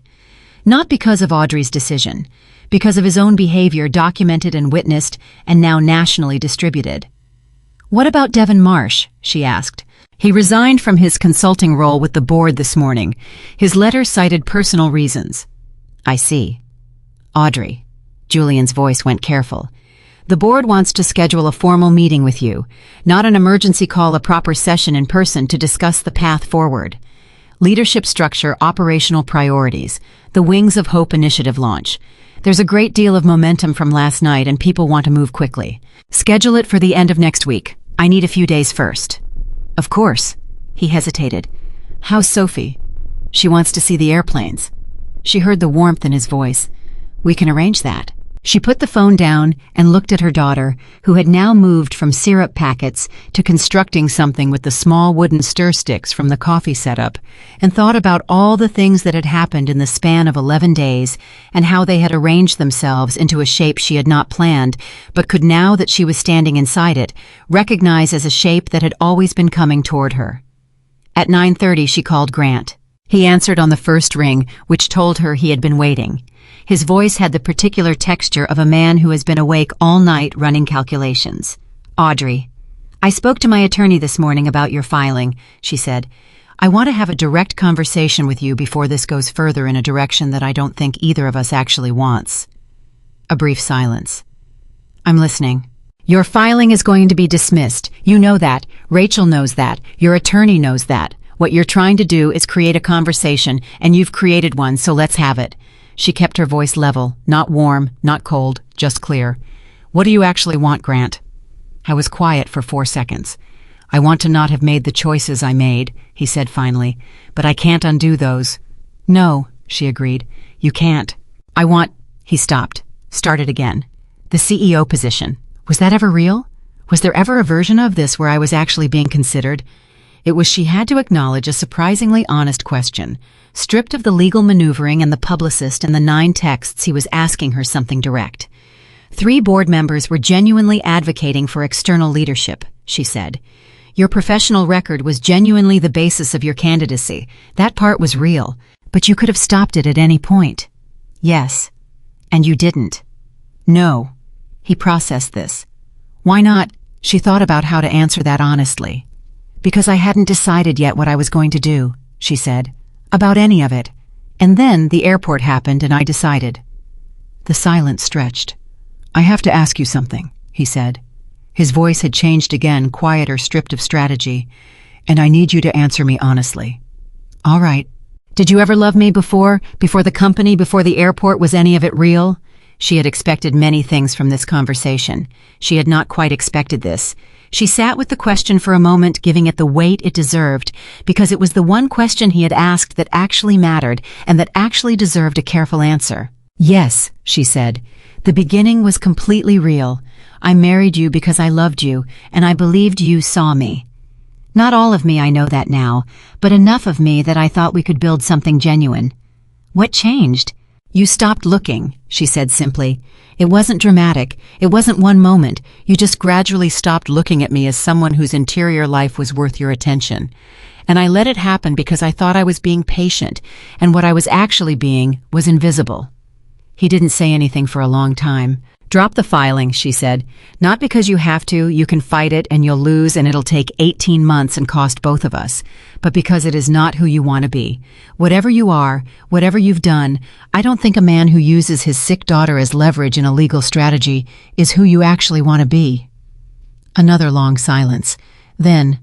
Not because of Audrey's decision, because of his own behavior documented and witnessed and now nationally distributed. "What about Devon Marsh?" she asked. "He resigned from his consulting role with the board this morning. His letter cited personal reasons." "I see." "Audrey," Julian's voice went careful, "the board wants to schedule a formal meeting with you, not an emergency call, a proper session in person to discuss the path forward. Leadership structure, operational priorities, the Wings of Hope initiative launch. There's a great deal of momentum from last night and people want to move quickly. Schedule it for the end of next week. I need a few days first." "Of course." He hesitated. "How's Sophie?" "She wants to see the airplanes." She heard the warmth in his voice. "We can arrange that." She put the phone down and looked at her daughter, who had now moved from syrup packets to constructing something with the small wooden stir sticks from the coffee setup, and thought about all the things that had happened in the span of 11 days and how they had arranged themselves into a shape she had not planned, but could, now that she was standing inside it, recognize as a shape that had always been coming toward her. At 9:30 she called Grant. He answered on the first ring, which told her he had been waiting. His voice had the particular texture of a man who has been awake all night running calculations. "Audrey, I spoke to my attorney this morning about your filing," she said. "I want to have a direct conversation with you before this goes further in a direction that I don't think either of us actually wants." A brief silence. "I'm listening." "Your filing is going to be dismissed. You know that. Rachel knows that. Your attorney knows that. What you're trying to do is create a conversation, and you've created one, so let's have it." She kept her voice level, not warm, not cold, just clear. "What do you actually want, Grant?" I was quiet for 4 seconds. "I want to not have made the choices I made," he said finally, "but I can't undo those." "No," she agreed. "You can't." "I want—" He stopped, started again. "The CEO position. Was that ever real? Was there ever a version of this where I was actually being considered?" It was, she had to acknowledge, a surprisingly honest question. Stripped of the legal maneuvering and the publicist and the 9 texts, he was asking her something direct. 3 board members were genuinely advocating for external leadership, she said. Your professional record was genuinely the basis of your candidacy. That part was real, but you could have stopped it at any point. Yes. And you didn't. No. He processed this. Why not? She thought about how to answer that honestly. Because I hadn't decided yet what I was going to do, she said. About any of it. And then the airport happened and I decided. The silence stretched. "I have to ask you something," he said. His voice had changed again, quieter, stripped of strategy. "And I need you to answer me honestly." "All right. Did you ever love me before? Before the company, before the airport? Was any of it real?" She had expected many things from this conversation. She had not quite expected this. She sat with the question for a moment, giving it the weight it deserved, because it was the one question he had asked that actually mattered and that actually deserved a careful answer. "Yes," she said. "The beginning was completely real. I married you because I loved you, and I believed you saw me. Not all of me, I know that now, but enough of me that I thought we could build something genuine." "What changed?" "You stopped looking," she said simply. "It wasn't dramatic. It wasn't one moment. You just gradually stopped looking at me as someone whose interior life was worth your attention. And I let it happen because I thought I was being patient, and what I was actually being was invisible." He didn't say anything for a long time. "Drop the filing," she said. "Not because you have to, you can fight it and you'll lose and it'll take 18 months and cost both of us, but because it is not who you want to be. Whatever you are, whatever you've done, I don't think a man who uses his sick daughter as leverage in a legal strategy is who you actually want to be." Another long silence. Then,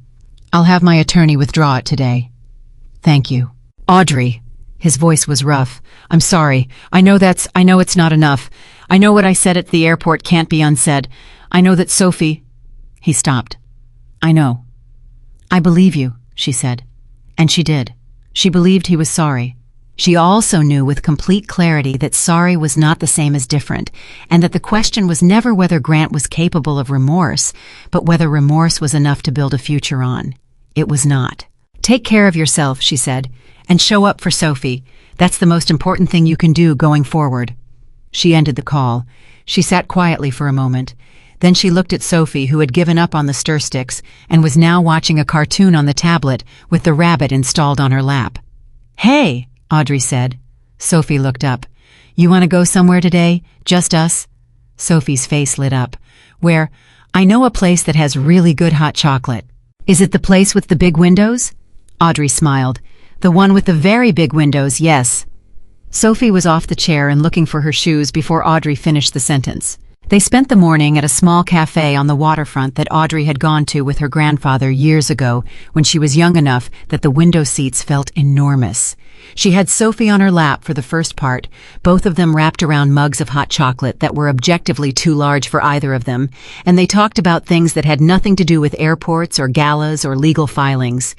"I'll have my attorney withdraw it today." "Thank you." "Audrey." His voice was rough. "I'm sorry. I know it's not enough. I know what I said at the airport can't be unsaid. I know that Sophie—" He stopped. "I know." "I believe you," she said. And she did. She believed he was sorry. She also knew with complete clarity that sorry was not the same as different, and that the question was never whether Grant was capable of remorse, but whether remorse was enough to build a future on. It was not. "Take care of yourself," she said, "and show up for Sophie. That's the most important thing you can do going forward." She ended the call. She sat quietly for a moment. Then she looked at Sophie, who had given up on the stir sticks and was now watching a cartoon on the tablet with the rabbit installed on her lap. "Hey," Audrey said. Sophie looked up. "You want to go somewhere today? Just us?" Sophie's face lit up. "Where? I know a place that has really good hot chocolate." "Is it the place with the big windows?" Audrey smiled. "The one with the very big windows, yes." Sophie was off the chair and looking for her shoes before Audrey finished the sentence. They spent the morning at a small cafe on the waterfront that Audrey had gone to with her grandfather years ago when she was young enough that the window seats felt enormous. She had Sophie on her lap for the first part, both of them wrapped around mugs of hot chocolate that were objectively too large for either of them, and they talked about things that had nothing to do with airports or galas or legal filings.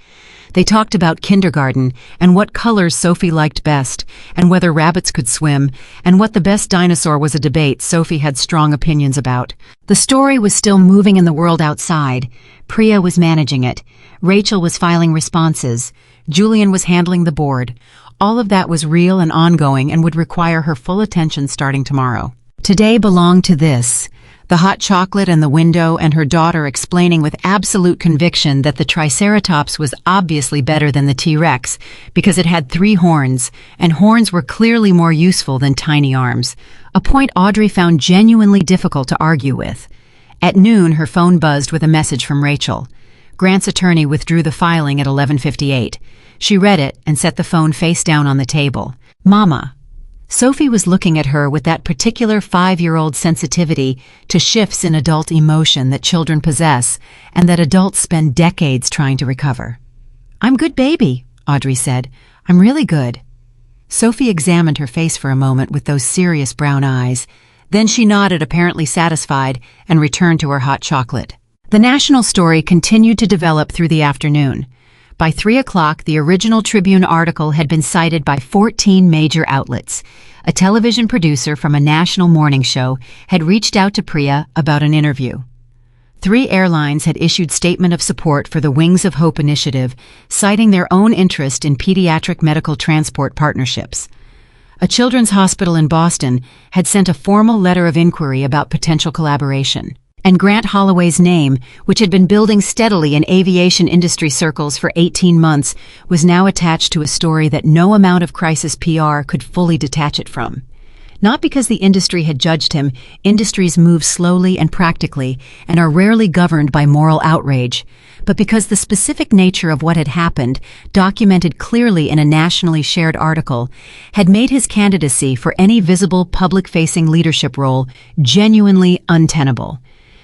They talked about kindergarten and what colors Sophie liked best, and whether rabbits could swim, and what the best dinosaur was, a debate Sophie had strong opinions about. The story was still moving in the world outside. Priya was managing it. Rachel was filing responses. Julian was handling the board. All of that was real and ongoing and would require her full attention starting tomorrow. Today belonged to this: the hot chocolate and the window, and her daughter explaining with absolute conviction that the Triceratops was obviously better than the T-Rex because it had 3 horns, and horns were clearly more useful than tiny arms, a point Audrey found genuinely difficult to argue with. At noon, her phone buzzed with a message from Rachel. Grant's attorney withdrew the filing at 11:58. She read it and set the phone face down on the table. "Mama." Sophie was looking at her with that particular 5-year-old sensitivity to shifts in adult emotion that children possess and that adults spend decades trying to recover. "I'm good, baby," Audrey said. "I'm really good." Sophie examined her face for a moment with those serious brown eyes. Then she nodded, apparently satisfied, and returned to her hot chocolate. The national story continued to develop through the afternoon. By 3 o'clock, the original Tribune article had been cited by 14 major outlets. A television producer from a national morning show had reached out to Priya about an interview. 3 airlines had issued statement of support for the Wings of Hope initiative, citing their own interest in pediatric medical transport partnerships. A children's hospital in Boston had sent a formal letter of inquiry about potential collaboration. And Grant Holloway's name, which had been building steadily in aviation industry circles for 18 months, was now attached to a story that no amount of crisis PR could fully detach it from. Not because the industry had judged him. Industries move slowly and practically and are rarely governed by moral outrage, but because the specific nature of what had happened, documented clearly in a nationally shared article, had made his candidacy for any visible public-facing leadership role genuinely untenable.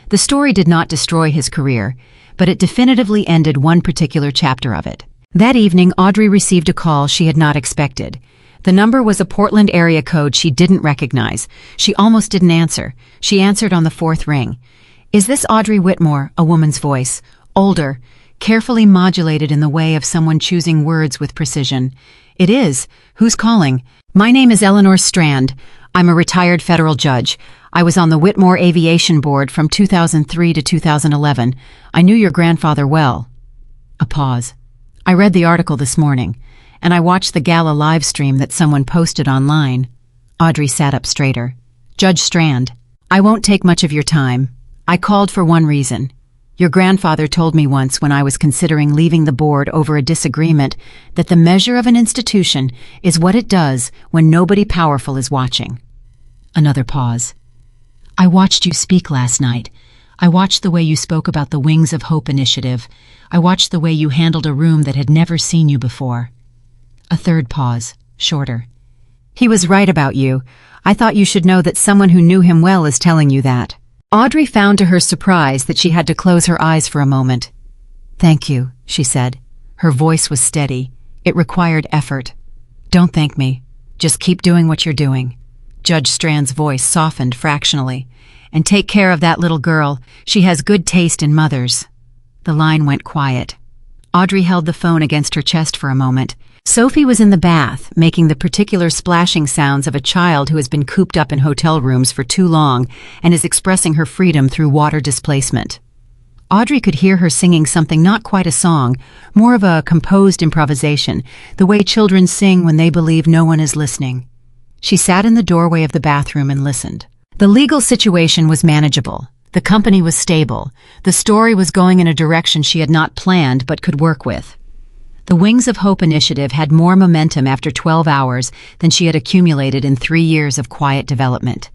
The story did not destroy his career, but it definitively ended one particular chapter of it. That evening, Audrey received a call she had not expected. The number was a Portland area code she didn't recognize. She almost didn't answer. She answered on the 4th ring. "Is this Audrey Whitmore?" a woman's voice, older, carefully modulated in the way of someone choosing words with precision. "It is. Who's calling?" "My name is Eleanor Strand. I'm a retired federal judge. I was on the Whitmore Aviation Board from 2003 to 2011. I knew your grandfather well." A pause. "I read the article this morning, and I watched the gala live stream that someone posted online." Audrey sat up straighter. "Judge Strand, I won't take much of your time. I called for one reason. Your grandfather told me once when I was considering leaving the board over a disagreement that the measure of an institution is what it does when nobody powerful is watching." Another pause. "I watched you speak last night. I watched the way you spoke about the Wings of Hope initiative. I watched the way you handled a room that had never seen you before." A third pause, shorter. "He was right about you. I thought you should know that someone who knew him well is telling you that." Audrey found to her surprise that she had to close her eyes for a moment. "Thank you," she said. Her voice was steady. It required effort. "Don't thank me. Just keep doing what you're doing." Judge Strand's voice softened fractionally. "And take care of that little girl. She has good taste in mothers." The line went quiet. Audrey held the phone against her chest for a moment. Sophie was in the bath, making the particular splashing sounds of a child who has been cooped up in hotel rooms for too long and is expressing her freedom through water displacement. Audrey could hear her singing something not quite a song, more of a composed improvisation, the way children sing when they believe no one is listening. She sat in the doorway of the bathroom and listened. The legal situation was manageable. The company was stable. The story was going in a direction she had not planned but could work with. The Wings of Hope initiative had more momentum after 12 hours than she had accumulated in 3 years of quiet development.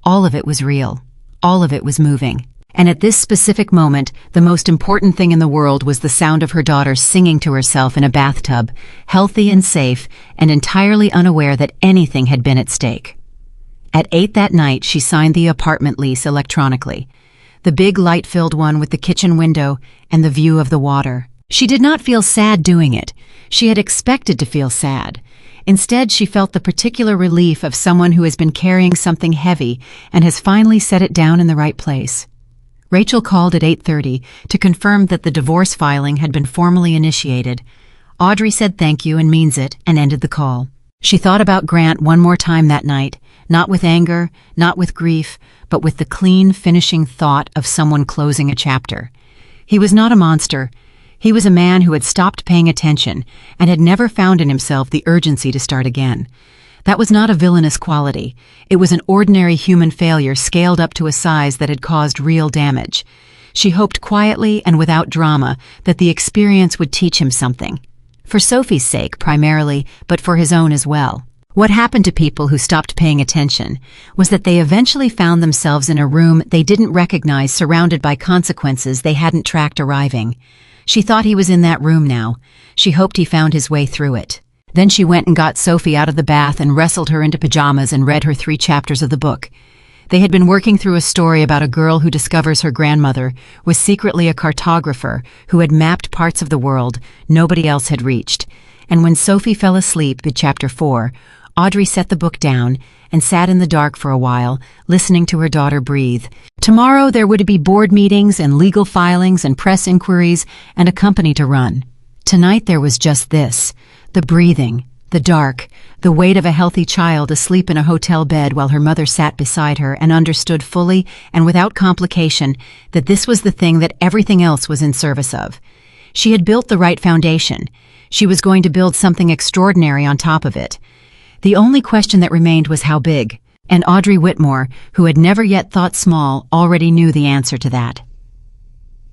All of it was real. All of it was moving. And at this specific moment, the most important thing in the world was the sound of her daughter singing to herself in a bathtub, healthy and safe, and entirely unaware that anything had been at stake. At 8 that night, she signed the apartment lease electronically. The big light-filled one with the kitchen window and the view of the water. She did not feel sad doing it. She had expected to feel sad. Instead, she felt the particular relief of someone who has been carrying something heavy and has finally set it down in the right place. Rachel called at 8:30 to confirm that the divorce filing had been formally initiated. Audrey said thank you and means it and ended the call. She thought about Grant one more time that night, not with anger, not with grief, but with the clean, finishing thought of someone closing a chapter. He was not a monster. He was a man who had stopped paying attention and had never found in himself the urgency to start again. That was not a villainous quality. It was an ordinary human failure scaled up to a size that had caused real damage. She hoped quietly and without drama that the experience would teach him something. For Sophie's sake, primarily, but for his own as well. What happened to people who stopped paying attention was that they eventually found themselves in a room they didn't recognize, surrounded by consequences they hadn't tracked arriving. She thought he was in that room now. She hoped he found his way through it. Then she went and got Sophie out of the bath and wrestled her into pajamas and read her 3 chapters of the book. They had been working through a story about a girl who discovers her grandmother was secretly a cartographer who had mapped parts of the world nobody else had reached. And when Sophie fell asleep in chapter 4, Audrey set the book down and sat in the dark for a while, listening to her daughter breathe. Tomorrow there would be board meetings and legal filings and press inquiries and a company to run. Tonight there was just this: the breathing, the dark, the weight of a healthy child asleep in a hotel bed while her mother sat beside her and understood fully and without complication that this was the thing that everything else was in service of. She had built the right foundation. She was going to build something extraordinary on top of it. The only question that remained was how big, and Audrey Whitmore, who had never yet thought small, already knew the answer to that.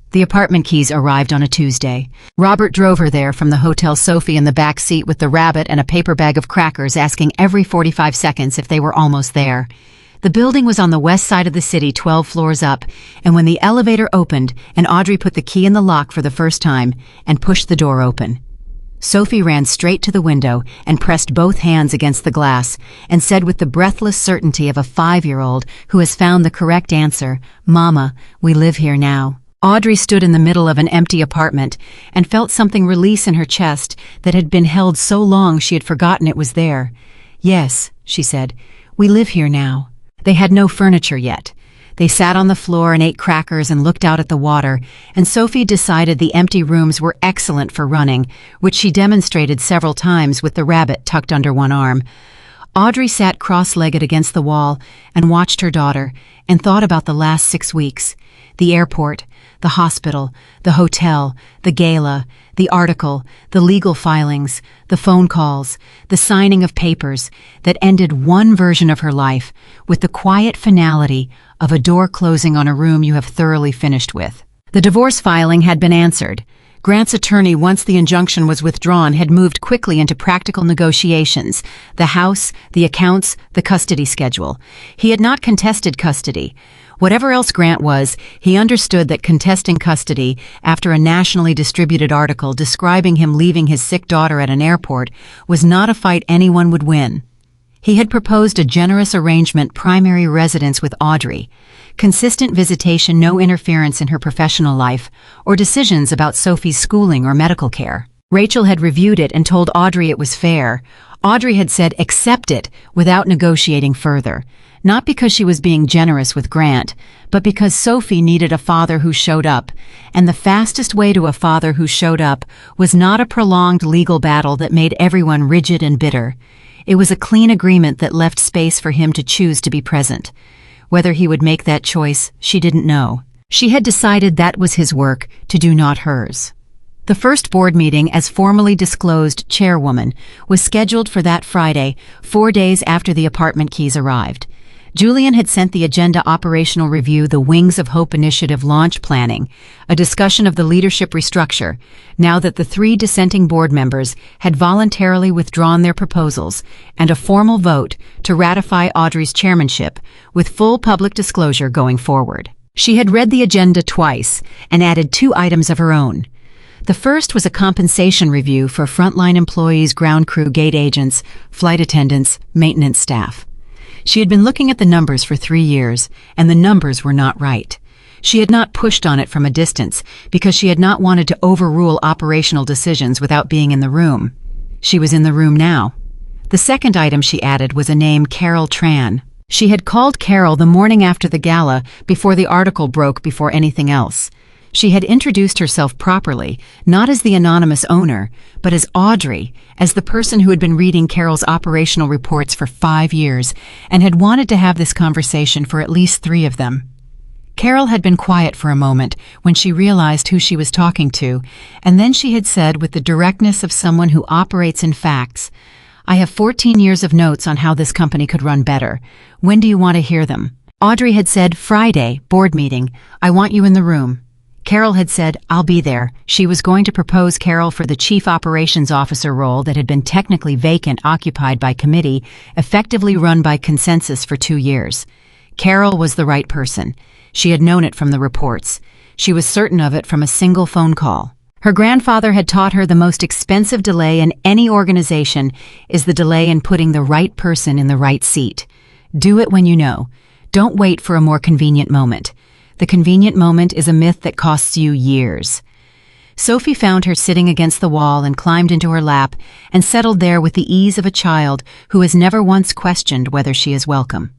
The apartment keys arrived on a Tuesday. Robert drove her there from the hotel, Sophie in the back seat with the rabbit and a paper bag of crackers, asking every 45 seconds if they were almost there. The building was on the west side of the city, 12 floors up, and when the elevator opened and Audrey put the key in the lock for the first time and pushed the door open, Sophie ran straight to the window and pressed both hands against the glass and said with the breathless certainty of a 5-year-old who has found the correct answer, "Mama, we live here now." Audrey stood in the middle of an empty apartment and felt something release in her chest that had been held so long she had forgotten it was there. "Yes," she said, "we live here now." They had no furniture yet. They sat on the floor and ate crackers and looked out at the water, and Sophie decided the empty rooms were excellent for running, which she demonstrated several times with the rabbit tucked under one arm. Audrey sat cross-legged against the wall and watched her daughter and thought about the last 6 weeks. The airport, the hospital, the hotel, the gala, the article, the legal filings, the phone calls, the signing of papers that ended one version of her life with the quiet finality of a door closing on a room you have thoroughly finished with. The divorce filing had been answered. Grant's attorney, once the injunction was withdrawn, had moved quickly into practical negotiations: the house, the accounts, the custody schedule. He had not contested custody. Whatever else Grant was, he understood that contesting custody, after a nationally distributed article describing him leaving his sick daughter at an airport, was not a fight anyone would win. He had proposed a generous arrangement: primary residence with Audrey, consistent visitation, no interference in her professional life, or decisions about Sophie's schooling or medical care. Rachel had reviewed it and told Audrey it was fair. Audrey had said accept it without negotiating further, not because she was being generous with Grant, but because Sophie needed a father who showed up, and the fastest way to a father who showed up was not a prolonged legal battle that made everyone rigid and bitter. It was a clean agreement that left space for him to choose to be present. Whether he would make that choice, she didn't know. She had decided that was his work to do, not hers. The first board meeting, as formally disclosed chairwoman, was scheduled for that Friday, 4 days after the apartment keys arrived. Julian had sent the agenda: operational review, the Wings of Hope initiative launch planning, a discussion of the leadership restructure, now that the 3 dissenting board members had voluntarily withdrawn their proposals, and a formal vote to ratify Audrey's chairmanship, with full public disclosure going forward. She had read the agenda twice and added 2 items of her own. The first was a compensation review for frontline employees, ground crew, gate agents, flight attendants, maintenance staff. She had been looking at the numbers for 3 years, and the numbers were not right. She had not pushed on it from a distance because she had not wanted to overrule operational decisions without being in the room. She was in the room now. The second item she added was a name, Carol Tran. She had called Carol the morning after the gala, before the article broke, before anything else. She had introduced herself properly, not as the anonymous owner, but as Audrey, as the person who had been reading Carol's operational reports for 5 years and had wanted to have this conversation for at least 3 of them. Carol had been quiet for a moment when she realized who she was talking to, and then she had said with the directness of someone who operates in facts, "I have 14 years of notes on how this company could run better. When do you want to hear them?" Audrey had said, "Friday, board meeting. I want you in the room." Carol had said, "I'll be there." She was going to propose Carol for the Chief Operations Officer role that had been technically vacant, occupied by committee, effectively run by consensus for 2 years. Carol was the right person. She had known it from the reports. She was certain of it from a single phone call. Her grandfather had taught her the most expensive delay in any organization is the delay in putting the right person in the right seat. Do it when you know. Don't wait for a more convenient moment. The convenient moment is a myth that costs you years. Sophie found her sitting against the wall and climbed into her lap and settled there with the ease of a child who has never once questioned whether she is welcome.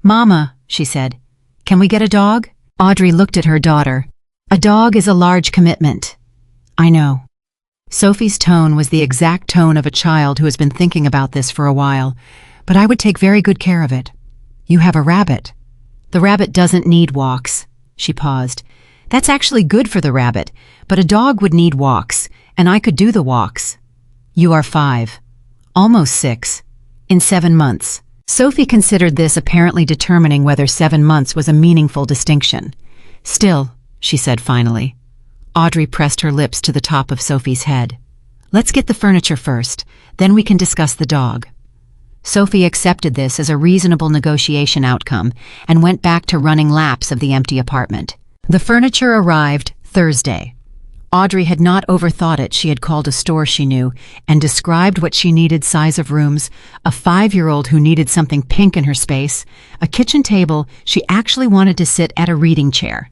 "Mama," she said, "can we get a dog?" Audrey looked at her daughter. "A dog is a large commitment." "I know." Sophie's tone was the exact tone of a child who has been thinking about this for a while. "But I would take very good care of it." "You have a rabbit." "The rabbit doesn't need walks." She paused. "That's actually good for the rabbit, but a dog would need walks, and I could do the walks." "You are 5. Almost 6. In 7 months. Sophie considered this, apparently determining whether 7 months was a meaningful distinction. "Still," she said finally. Audrey pressed her lips to the top of Sophie's head. "Let's get the furniture first, then we can discuss the dog." Sophie accepted this as a reasonable negotiation outcome and went back to running laps of the empty apartment. The furniture arrived Thursday. Audrey had not overthought it. She had called a store she knew and described what she needed: size of rooms, a 5-year-old who needed something pink in her space, a kitchen table. She actually wanted to sit at a reading chair.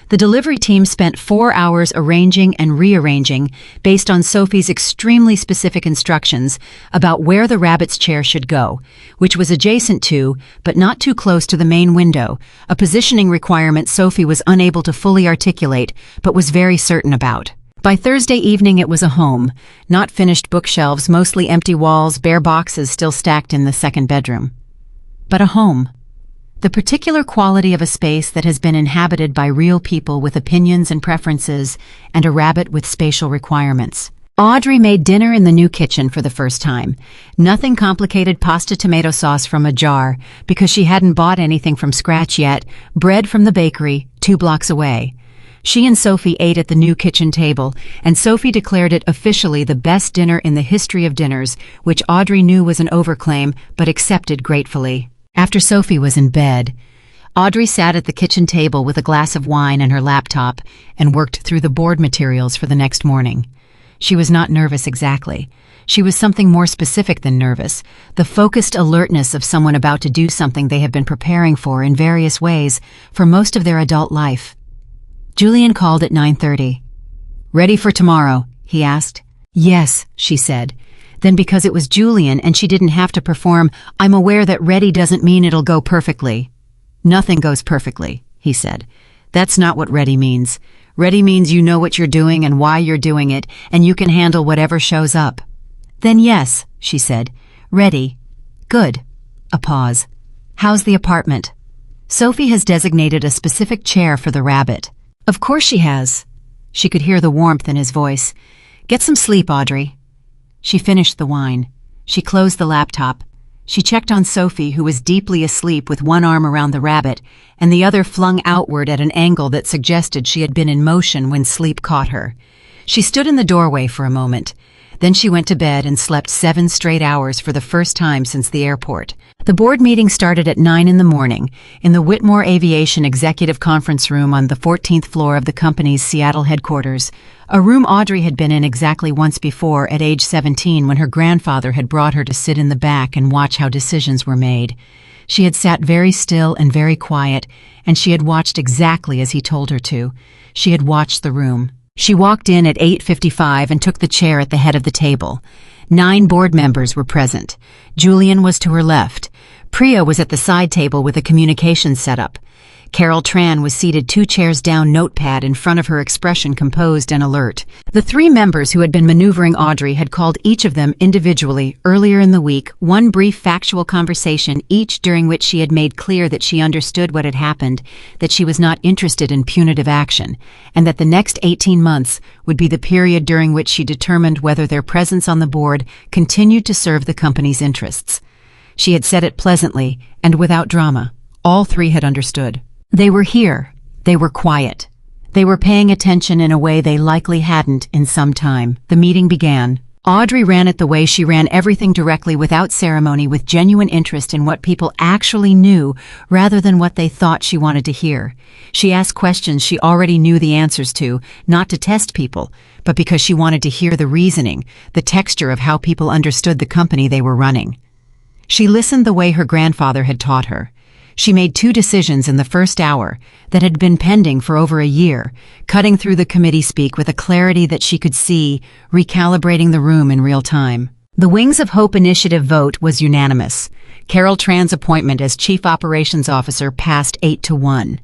The delivery team spent 4 hours arranging and rearranging based on Sophie's extremely specific instructions about where the rabbit's chair should go, which was adjacent to, but not too close to the main window, a positioning requirement Sophie was unable to fully articulate, but was very certain about. By Thursday evening it was a home, not finished bookshelves, mostly empty walls, bare boxes still stacked in the second bedroom. But a home. The particular quality of a space that has been inhabited by real people with opinions and preferences, and a rabbit with spatial requirements. Audrey made dinner in the new kitchen for the first time. Nothing complicated: pasta tomato sauce from a jar, because she hadn't bought anything from scratch yet, bread from the bakery 2 blocks away. She and Sophie ate at the new kitchen table, and Sophie declared it officially the best dinner in the history of dinners, which Audrey knew was an overclaim, but accepted gratefully. After Sophie was in bed, Audrey sat at the kitchen table with a glass of wine and her laptop and worked through the board materials for the next morning. She was not nervous exactly. She was something more specific than nervous, the focused alertness of someone about to do something they have been preparing for in various ways for most of their adult life. Julian called at 9:30. "Ready for tomorrow?" he asked. "Yes," she said. Then, because it was Julian and she didn't have to perform, "I'm aware that ready doesn't mean it'll go perfectly." "Nothing goes perfectly," he said. "That's not what ready means. Ready means you know what you're doing and why you're doing it, and you can handle whatever shows up." "Then yes," she said. "Ready. Good." A pause. "How's the apartment?" "Sophie has designated a specific chair for the rabbit." "Of course she has." She could hear the warmth in his voice. "Get some sleep, Audrey." She finished the wine. She closed the laptop. She checked on Sophie, who was deeply asleep with one arm around the rabbit and the other flung outward at an angle that suggested she had been in motion when sleep caught her. She stood in the doorway for a moment. Then she went to bed and slept 7 straight hours for the first time since the airport. The board meeting started at 9 in the morning in the Whitmore Aviation Executive Conference Room on the 14th floor of the company's Seattle headquarters, a room Audrey had been in exactly once before at age 17 when her grandfather had brought her to sit in the back and watch how decisions were made. She had sat very still and very quiet, and she had watched exactly as he told her to. She had watched the room. She walked in at 8:55 and took the chair at the head of the table. 9 board members were present. Julian was to her left. Priya was at the side table with a communications setup. Carol Tran was seated 2 chairs down, notepad in front of her, expression composed and alert. The 3 members who had been maneuvering Audrey had called each of them individually earlier in the week, one brief factual conversation each during which she had made clear that she understood what had happened, that she was not interested in punitive action, and that the next 18 months would be the period during which she determined whether their presence on the board continued to serve the company's interests. She had said it pleasantly and without drama. All 3 had understood. They were here. They were quiet. They were paying attention in a way they likely hadn't in some time. The meeting began. Audrey ran it the way she ran everything, directly, without ceremony, with genuine interest in what people actually knew rather than what they thought she wanted to hear. She asked questions she already knew the answers to, not to test people, but because she wanted to hear the reasoning, the texture of how people understood the company they were running. She listened the way her grandfather had taught her. She made 2 decisions in the first hour that had been pending for over a year, cutting through the committee speak with a clarity that she could see, recalibrating the room in real time. The Wings of Hope Initiative vote was unanimous. Carol Tran's appointment as Chief Operations Officer passed 8-1.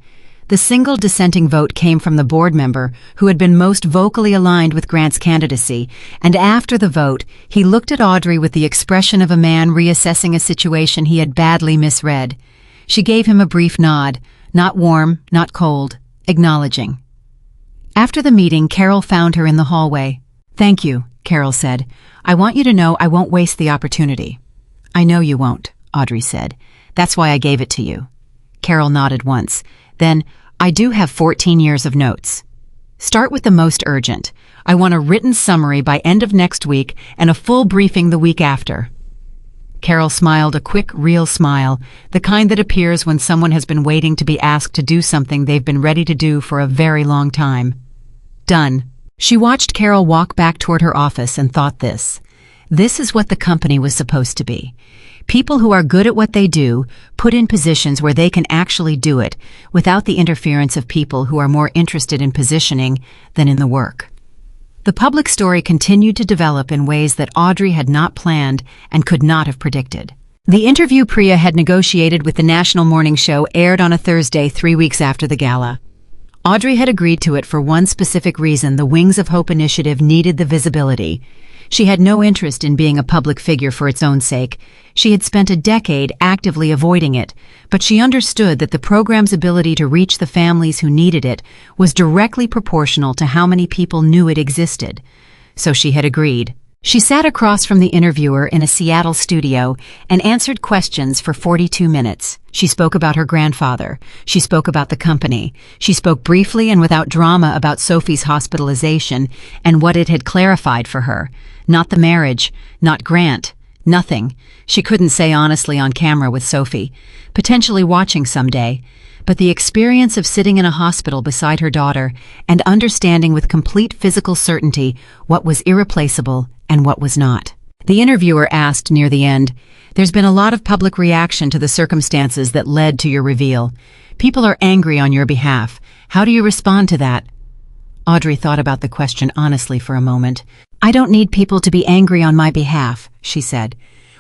The single dissenting vote came from the board member who had been most vocally aligned with Grant's candidacy, and after the vote, he looked at Audrey with the expression of a man reassessing a situation he had badly misread. She gave him a brief nod, not warm, not cold, acknowledging. After the meeting, Carol found her in the hallway. "Thank you," Carol said. "I want you to know I won't waste the opportunity." "I know you won't," Audrey said. "That's why I gave it to you." Carol nodded once. Then, "I do have 14 years of notes. Start with the most urgent. I want a written summary by end of next week and a full briefing the week after." Carol smiled, a quick, real smile, the kind that appears when someone has been waiting to be asked to do something they've been ready to do for a very long time. Done. She watched Carol walk back toward her office and thought this. This is what the company was supposed to be. People who are good at what they do, put in positions where they can actually do it, without the interference of people who are more interested in positioning than in the work. The public story continued to develop in ways that Audrey had not planned and could not have predicted. The interview Priya had negotiated with the national morning show aired on a Thursday 3 weeks after the gala. Audrey had agreed to it for one specific reason: the Wings of Hope initiative needed the visibility. She had no interest in being a public figure for its own sake. She had spent a decade actively avoiding it, but she understood that the program's ability to reach the families who needed it was directly proportional to how many people knew it existed. So she had agreed. She sat across from the interviewer in a Seattle studio and answered questions for 42 minutes. She spoke about her grandfather. She spoke about the company. She spoke briefly and without drama about Sophie's hospitalization and what it had clarified for her. Not the marriage, not Grant, nothing. She couldn't say honestly on camera with Sophie, potentially watching someday, but the experience of sitting in a hospital beside her daughter and understanding with complete physical certainty what was irreplaceable and what was not. The interviewer asked near the end, "There's been a lot of public reaction to the circumstances that led to your reveal. People are angry on your behalf. How do you respond to that?" Audrey thought about the question honestly for a moment. "I don't need people to be angry on my behalf," she said.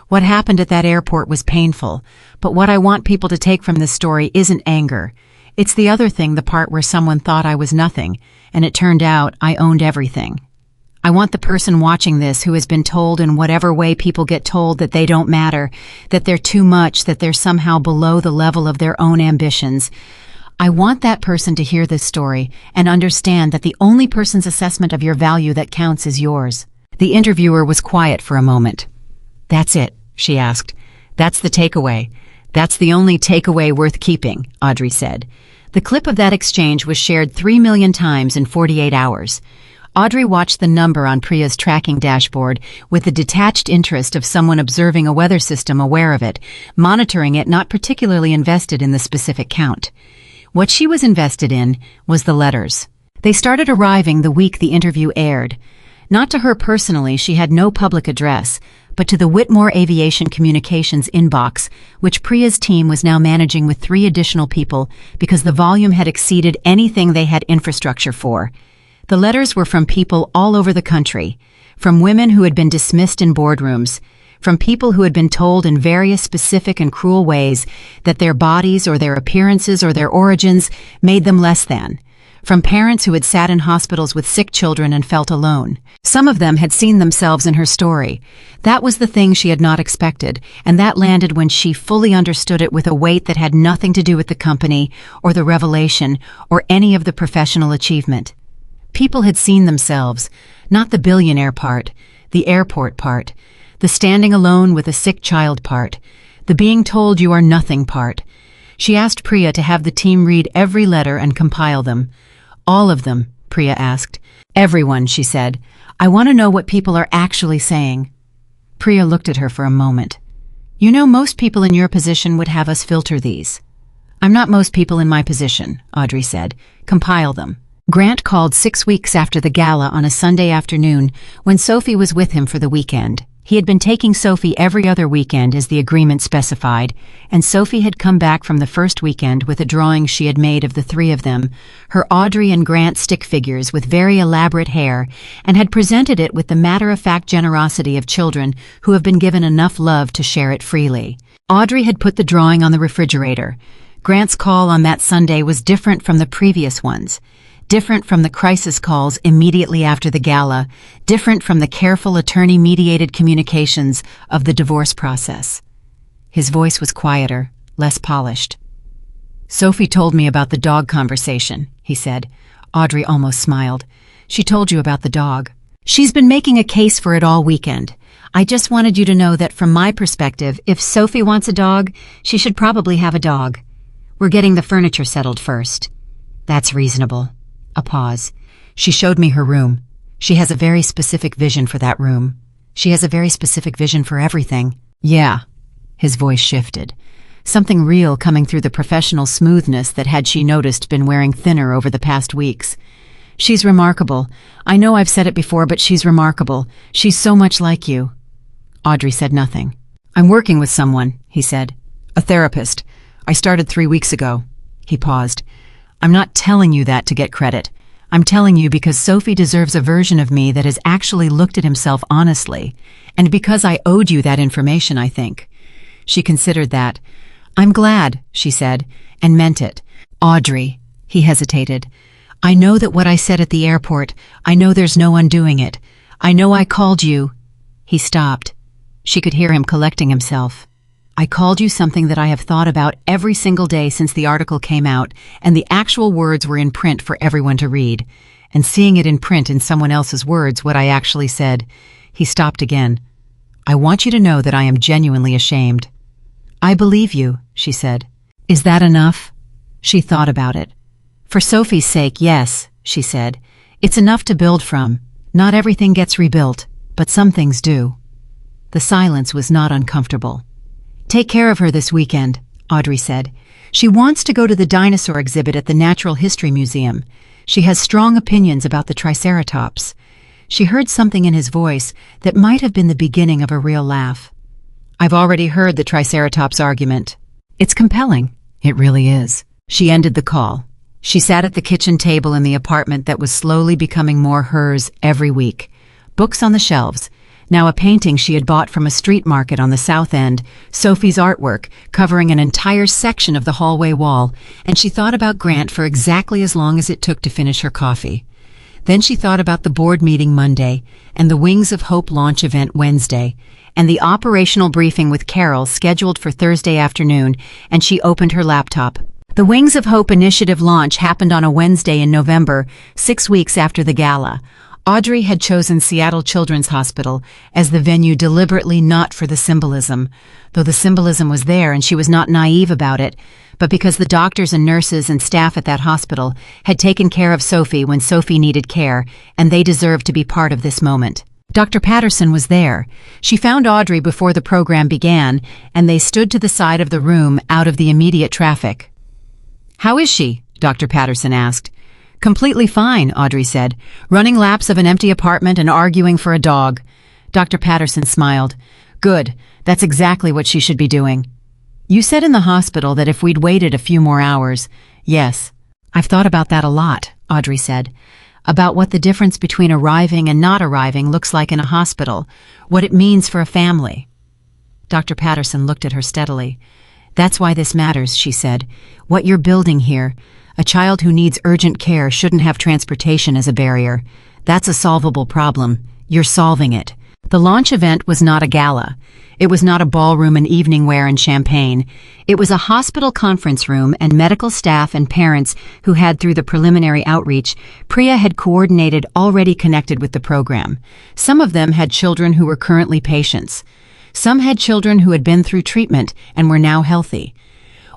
"What happened at that airport was painful, but what I want people to take from this story isn't anger. It's the other thing, the part where someone thought I was nothing, and it turned out I owned everything. I want the person watching this who has been told in whatever way people get told that they don't matter, that they're too much, that they're somehow below the level of their own ambitions. I want that person to hear this story and understand that the only person's assessment of your value that counts is yours." The interviewer was quiet for a moment. "That's it?" she asked. "That's the takeaway. That's the only takeaway worth keeping," Audrey said. The clip of that exchange was shared 3 million times in 48 hours. Audrey watched the number on Priya's tracking dashboard with the detached interest of someone observing a weather system, aware of it, monitoring it, not particularly invested in the specific count. What she was invested in was the letters. They started arriving the week the interview aired. Not to her personally, she had no public address, but to the Whitmore Aviation Communications inbox, which Priya's team was now managing with 3 additional people because the volume had exceeded anything they had infrastructure for. The letters were from people all over the country, from women who had been dismissed in boardrooms, from people who had been told in various specific and cruel ways that their bodies or their appearances or their origins made them less than, from parents who had sat in hospitals with sick children and felt alone. Some of them had seen themselves in her story. That was the thing she had not expected, and that landed when she fully understood it with a weight that had nothing to do with the company or the revelation or any of the professional achievement. People had seen themselves, not the billionaire part, the airport part, the standing alone with a sick child part, the being told you are nothing part. She asked Priya to have the team read every letter and compile them. All of them, Priya asked. Everyone, she said. I want to know what people are actually saying. Priya looked at her for a moment. You know, most people in your position would have us filter these. I'm not most people in my position, Audrey said. Compile them. Grant called 6 weeks after the gala on a Sunday afternoon when Sophie was with him for the weekend. He had been taking Sophie every other weekend as the agreement specified, and Sophie had come back from the first weekend with a drawing she had made of the three of them, her Audrey and Grant stick figures with very elaborate hair, and had presented it with the matter-of-fact generosity of children who have been given enough love to share it freely. Audrey had put the drawing on the refrigerator. Grant's call on that Sunday was different from the previous ones. Different from the crisis calls immediately after the gala, different from the careful attorney-mediated communications of the divorce process. His voice was quieter, less polished. Sophie told me about the dog conversation, he said. Audrey almost smiled. She told you about the dog. She's been making a case for it all weekend. I just wanted you to know that from my perspective, if Sophie wants a dog, she should probably have a dog. We're getting the furniture settled first. That's reasonable. A pause. She showed me her room. She has a very specific vision for that room. She has a very specific vision for everything. Yeah. His voice shifted. Something real coming through the professional smoothness that had she noticed been wearing thinner over the past weeks. She's remarkable. I know I've said it before, but she's remarkable. She's so much like you. Audrey said nothing. I'm working with someone, he said. A therapist. I started 3 weeks ago. He paused. I'm not telling you that to get credit. I'm telling you because Sophie deserves a version of me that has actually looked at himself honestly, and because I owed you that information, I think. She considered that. I'm glad, she said, and meant it. Audrey, he hesitated. I know that what I said at the airport, I know there's no undoing it. I know I called you. He stopped. She could hear him collecting himself. I called you something that I have thought about every single day since the article came out, and the actual words were in print for everyone to read. And seeing it in print in someone else's words, what I actually said, he stopped again. I want you to know that I am genuinely ashamed. I believe you, she said. Is that enough? She thought about it. For Sophie's sake, yes, she said. It's enough to build from. Not everything gets rebuilt, but some things do. The silence was not uncomfortable. Take care of her this weekend, Audrey said. She wants to go to the dinosaur exhibit at the Natural History Museum. She has strong opinions about the Triceratops. She heard something in his voice that might have been the beginning of a real laugh. I've already heard the Triceratops argument. It's compelling. It really is. She ended the call. She sat at the kitchen table in the apartment that was slowly becoming more hers every week. Books on the shelves. Now a painting she had bought from a street market on the south end, Sophie's artwork, covering an entire section of the hallway wall, and she thought about Grant for exactly as long as it took to finish her coffee. Then she thought about the board meeting Monday, and the Wings of Hope launch event Wednesday, and the operational briefing with Carol scheduled for Thursday afternoon, and she opened her laptop. The Wings of Hope initiative launch happened on a Wednesday in November, 6 weeks after the gala. Audrey had chosen Seattle Children's Hospital as the venue deliberately not for the symbolism, though the symbolism was there and she was not naive about it, but because the doctors and nurses and staff at that hospital had taken care of Sophie when Sophie needed care, and they deserved to be part of this moment. Dr. Patterson was there. She found Audrey before the program began, and they stood to the side of the room out of the immediate traffic. How is she? Dr. Patterson asked. Completely fine, Audrey said, running laps of an empty apartment and arguing for a dog. Dr. Patterson smiled. Good, that's exactly what she should be doing. You said in the hospital that if we'd waited a few more hours. Yes, I've thought about that a lot, Audrey said. about what the difference between arriving and not arriving looks like in a hospital, what it means for a family. Dr. Patterson looked at her steadily. "That's why this matters," she said. "What you're building here, a child who needs urgent care shouldn't have transportation as a barrier. That's a solvable problem. You're solving it." The launch event was not a gala. It was not a ballroom and evening wear and champagne. It was a hospital conference room, and medical staff and parents who had, through the preliminary outreach, Priya had coordinated, already connected with the program. Some of them had children who were currently patients. Some had children who had been through treatment and were now healthy.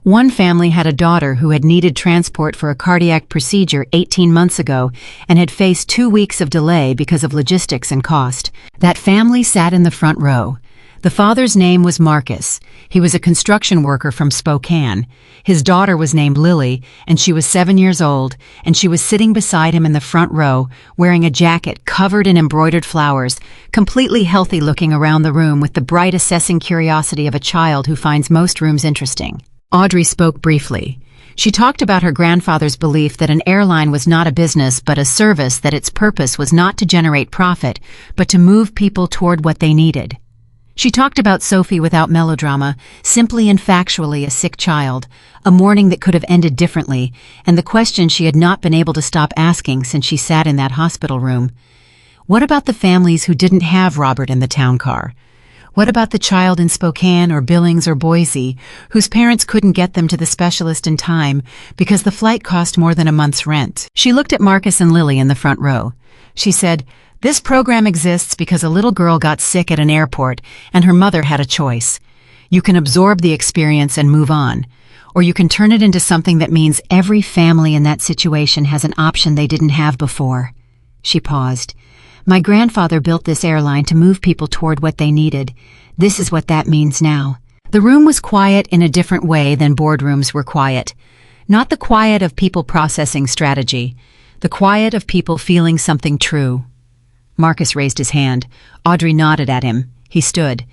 One family had a daughter who had needed transport for a cardiac procedure 18 months ago and had faced 2 weeks of delay because of logistics and cost. That family sat in the front row. The father's name was Marcus. He was a construction worker from Spokane. His daughter was named Lily, and she was 7 years old, and she was sitting beside him in the front row, wearing a jacket covered in embroidered flowers, completely healthy, looking around the room with the bright, assessing curiosity of a child who finds most rooms interesting. Audrey spoke briefly. She talked about her grandfather's belief that an airline was not a business but a service, that its purpose was not to generate profit, but to move people toward what they needed. She talked about Sophie without melodrama, simply and factually a sick child, a morning that could have ended differently, and the question she had not been able to stop asking since she sat in that hospital room. What about the families who didn't have Robert in the town car? What about the child in Spokane or Billings or Boise whose parents couldn't get them to the specialist in time because the flight cost more than a month's rent? She looked at Marcus and Lily in the front row. She said, "This program exists because a little girl got sick at an airport and her mother had a choice. You can absorb the experience and move on, or you can turn it into something that means every family in that situation has an option they didn't have before." She paused. "My grandfather built this airline to move people toward what they needed. This is what that means now." The room was quiet in a different way than boardrooms were quiet. Not the quiet of people processing strategy, the quiet of people feeling something true. Marcus raised his hand. Audrey nodded at him. He stood.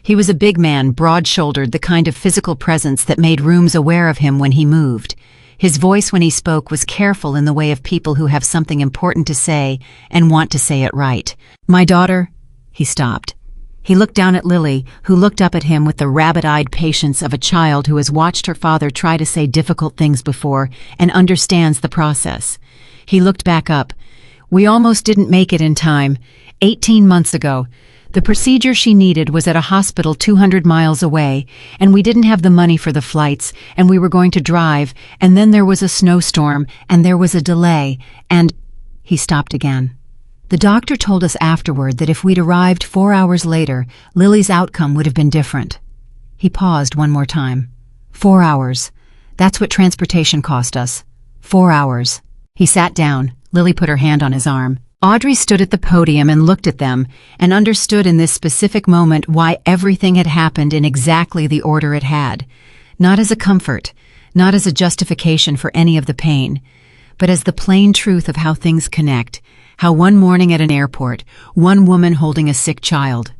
He was a big man, broad-shouldered, the kind of physical presence that made rooms aware of him when he moved. His voice when he spoke was careful, in the way of people who have something important to say and want to say it right. "My daughter," he stopped. He looked down at Lily, who looked up at him with the rabbit-eyed patience of a child who has watched her father try to say difficult things before and understands the process. He looked back up. "We almost didn't make it in time. 18 months ago. The procedure she needed was at a hospital 200 miles away, and we didn't have the money for the flights, and we were going to drive, and then there was a snowstorm, and there was a delay, and—" He stopped again. "The doctor told us afterward that if we'd arrived 4 hours later, Lily's outcome would have been different." He paused one more time. 4 hours. That's what transportation cost us. 4 hours. He sat down. Lily put her hand on his arm. Audrey stood at the podium and looked at them, and understood in this specific moment why everything had happened in exactly the order it had. Not as a comfort, not as a justification for any of the pain, but as the plain truth of how things connect, how one morning at an airport, one woman holding a sick child,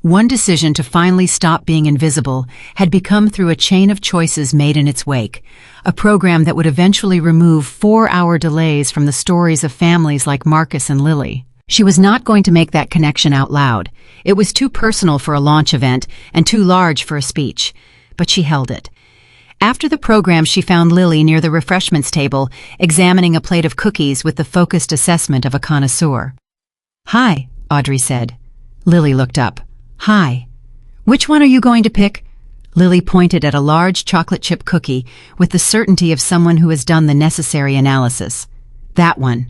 one decision to finally stop being invisible had become through a chain of choices made in its wake, a program that would eventually remove 4-hour delays from the stories of families like Marcus and Lily. She was not going to make that connection out loud. It was too personal for a launch event and too large for a speech, but she held it. After the program, she found Lily near the refreshments table, examining a plate of cookies with the focused assessment of a connoisseur. "Hi," Audrey said. Lily looked up. "Hi. Which one are you going to pick?" Lily pointed at a large chocolate chip cookie with the certainty of someone who has done the necessary analysis. "That one."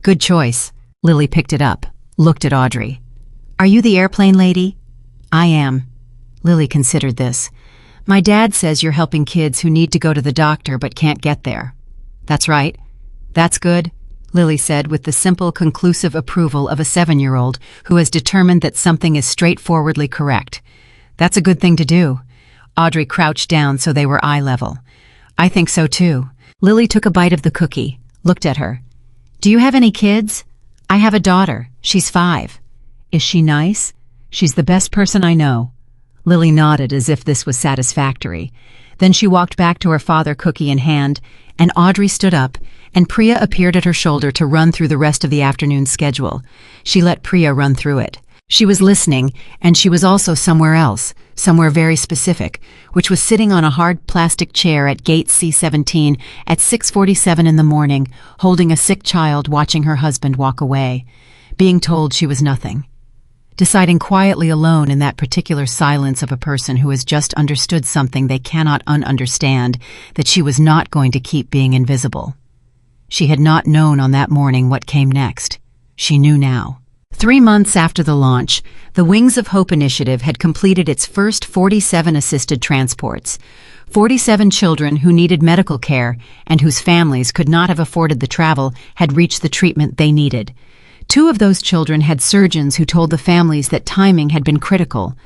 "Good choice." Lily picked it up, looked at Audrey. "Are you the airplane lady?" "I am." Lily considered this. "My dad says you're helping kids who need to go to the doctor but can't get there." "That's right." "That's good," Lily said with the simple, conclusive approval of a 7-year-old who has determined that something is straightforwardly correct. "That's a good thing to do." Audrey crouched down so they were eye level. "I think so too." Lily took a bite of the cookie, looked at her. "Do you have any kids?" "I have a daughter. She's 5. "Is she nice?" "She's the best person I know." Lily nodded as if this was satisfactory. Then she walked back to her father, cookie in hand, and Audrey stood up, and Priya appeared at her shoulder to run through the rest of the afternoon's schedule. She let Priya run through it. She was listening, and she was also somewhere else, somewhere very specific, which was sitting on a hard plastic chair at gate C17 at 6:47 in the morning, holding a sick child, watching her husband walk away, being told she was nothing. Deciding quietly alone in that particular silence of a person who has just understood something they cannot ununderstand, that she was not going to keep being invisible. She had not known on that morning what came next. She knew now. 3 months after the launch, the Wings of Hope initiative had completed its first 47 assisted transports. 47 children who needed medical care and whose families could not have afforded the travel had reached the treatment they needed. 2 of those children had surgeons who told the families that timing had been critical.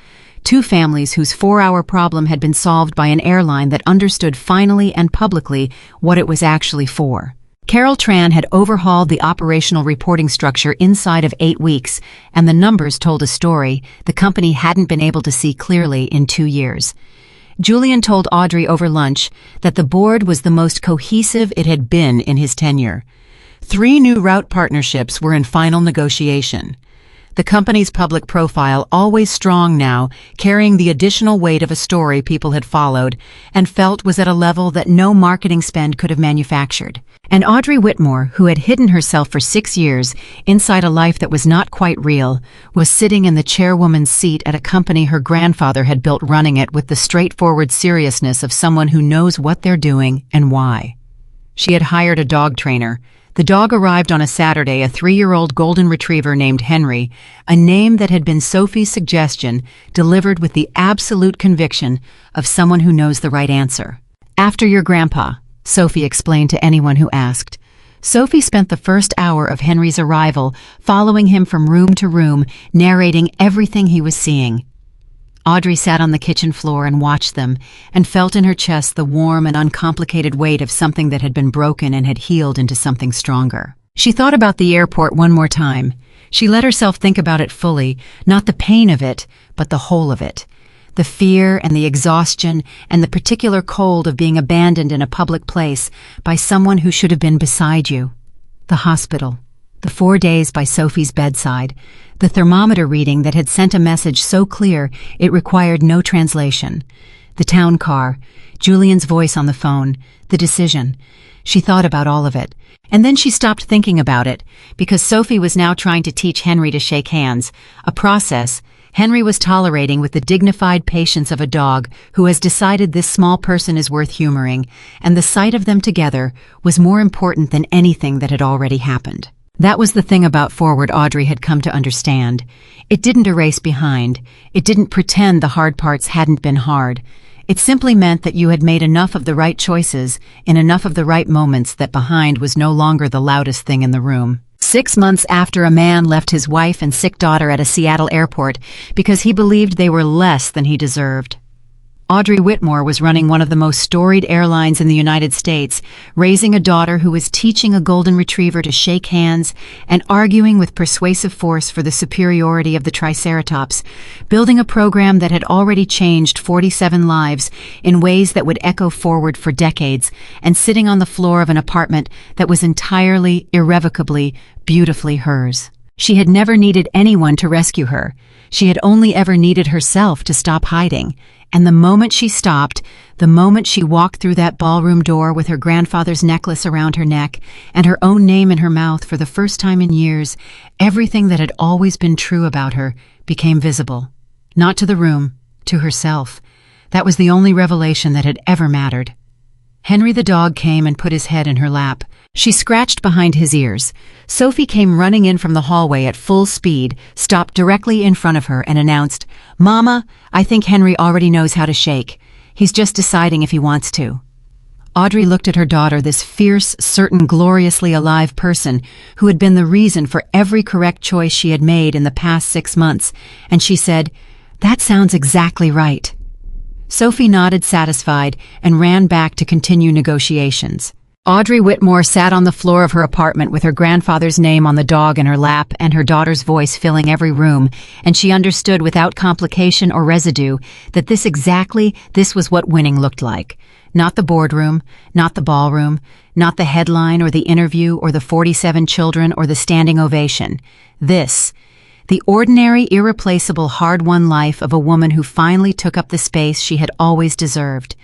2 families whose 4-hour problem had been solved by an airline that understood finally and publicly what it was actually for. Carol Tran had overhauled the operational reporting structure inside of 8 weeks, and the numbers told a story the company hadn't been able to see clearly in 2 years. Julian told Audrey over lunch that the board was the most cohesive it had been in his tenure. 3 new route partnerships were in final negotiation. The company's public profile, always strong now, carrying the additional weight of a story people had followed and felt was at a level that no marketing spend could have manufactured. And Audrey Whitmore, who had hidden herself for 6 years inside a life that was not quite real, was sitting in the chairwoman's seat at a company her grandfather had built, running it with the straightforward seriousness of someone who knows what they're doing and why. She had hired a dog trainer. The dog arrived on a Saturday, a 3-year-old golden retriever named Henry, a name that had been Sophie's suggestion, delivered with the absolute conviction of someone who knows the right answer. "After your grandpa," Sophie explained to anyone who asked. Sophie spent the first hour of Henry's arrival following him from room to room, narrating everything he was seeing. Audrey sat on the kitchen floor and watched them, and felt in her chest the warm and uncomplicated weight of something that had been broken and had healed into something stronger. She thought about the airport one more time. She let herself think about it fully, not the pain of it, but the whole of it. The fear and the exhaustion and the particular cold of being abandoned in a public place by someone who should have been beside you. The hospital. The 4 days by Sophie's bedside. The thermometer reading that had sent a message so clear it required no translation. The town car. Julian's voice on the phone. The decision. She thought about all of it. And then she stopped thinking about it, because Sophie was now trying to teach Henry to shake hands, a process Henry was tolerating with the dignified patience of a dog who has decided this small person is worth humoring, and the sight of them together was more important than anything that had already happened. That was the thing about Forward Audrey had come to understand. It didn't erase behind. It didn't pretend the hard parts hadn't been hard. It simply meant that you had made enough of the right choices in enough of the right moments that behind was no longer the loudest thing in the room. 6 months after a man left his wife and sick daughter at a Seattle airport because he believed they were less than he deserved. Audrey Whitmore was running one of the most storied airlines in the United States, raising a daughter who was teaching a golden retriever to shake hands and arguing with persuasive force for the superiority of the Triceratops, building a program that had already changed 47 lives in ways that would echo forward for decades, and sitting on the floor of an apartment that was entirely, irrevocably, beautifully hers. She had never needed anyone to rescue her. She had only ever needed herself to stop hiding. And the moment she stopped, the moment she walked through that ballroom door with her grandfather's necklace around her neck and her own name in her mouth for the first time in years, everything that had always been true about her became visible. Not to the room, to herself. That was the only revelation that had ever mattered. Henry the dog came and put his head in her lap. She scratched behind his ears. Sophie came running in from the hallway at full speed, stopped directly in front of her, and announced, "Mama, I think Henry already knows how to shake. He's just deciding if he wants to." Audrey looked at her daughter, this fierce, certain, gloriously alive person who had been the reason for every correct choice she had made in the past 6 months, and she said, "That sounds exactly right." Sophie nodded, satisfied, and ran back to continue negotiations. Audrey Whitmore sat on the floor of her apartment with her grandfather's name on the dog in her lap and her daughter's voice filling every room, and she understood without complication or residue that this was what winning looked like. Not the boardroom, not the ballroom, not the headline or the interview or the 47 children or the standing ovation. The ordinary, irreplaceable, hard-won life of a woman who finally took up the space she had always deserved.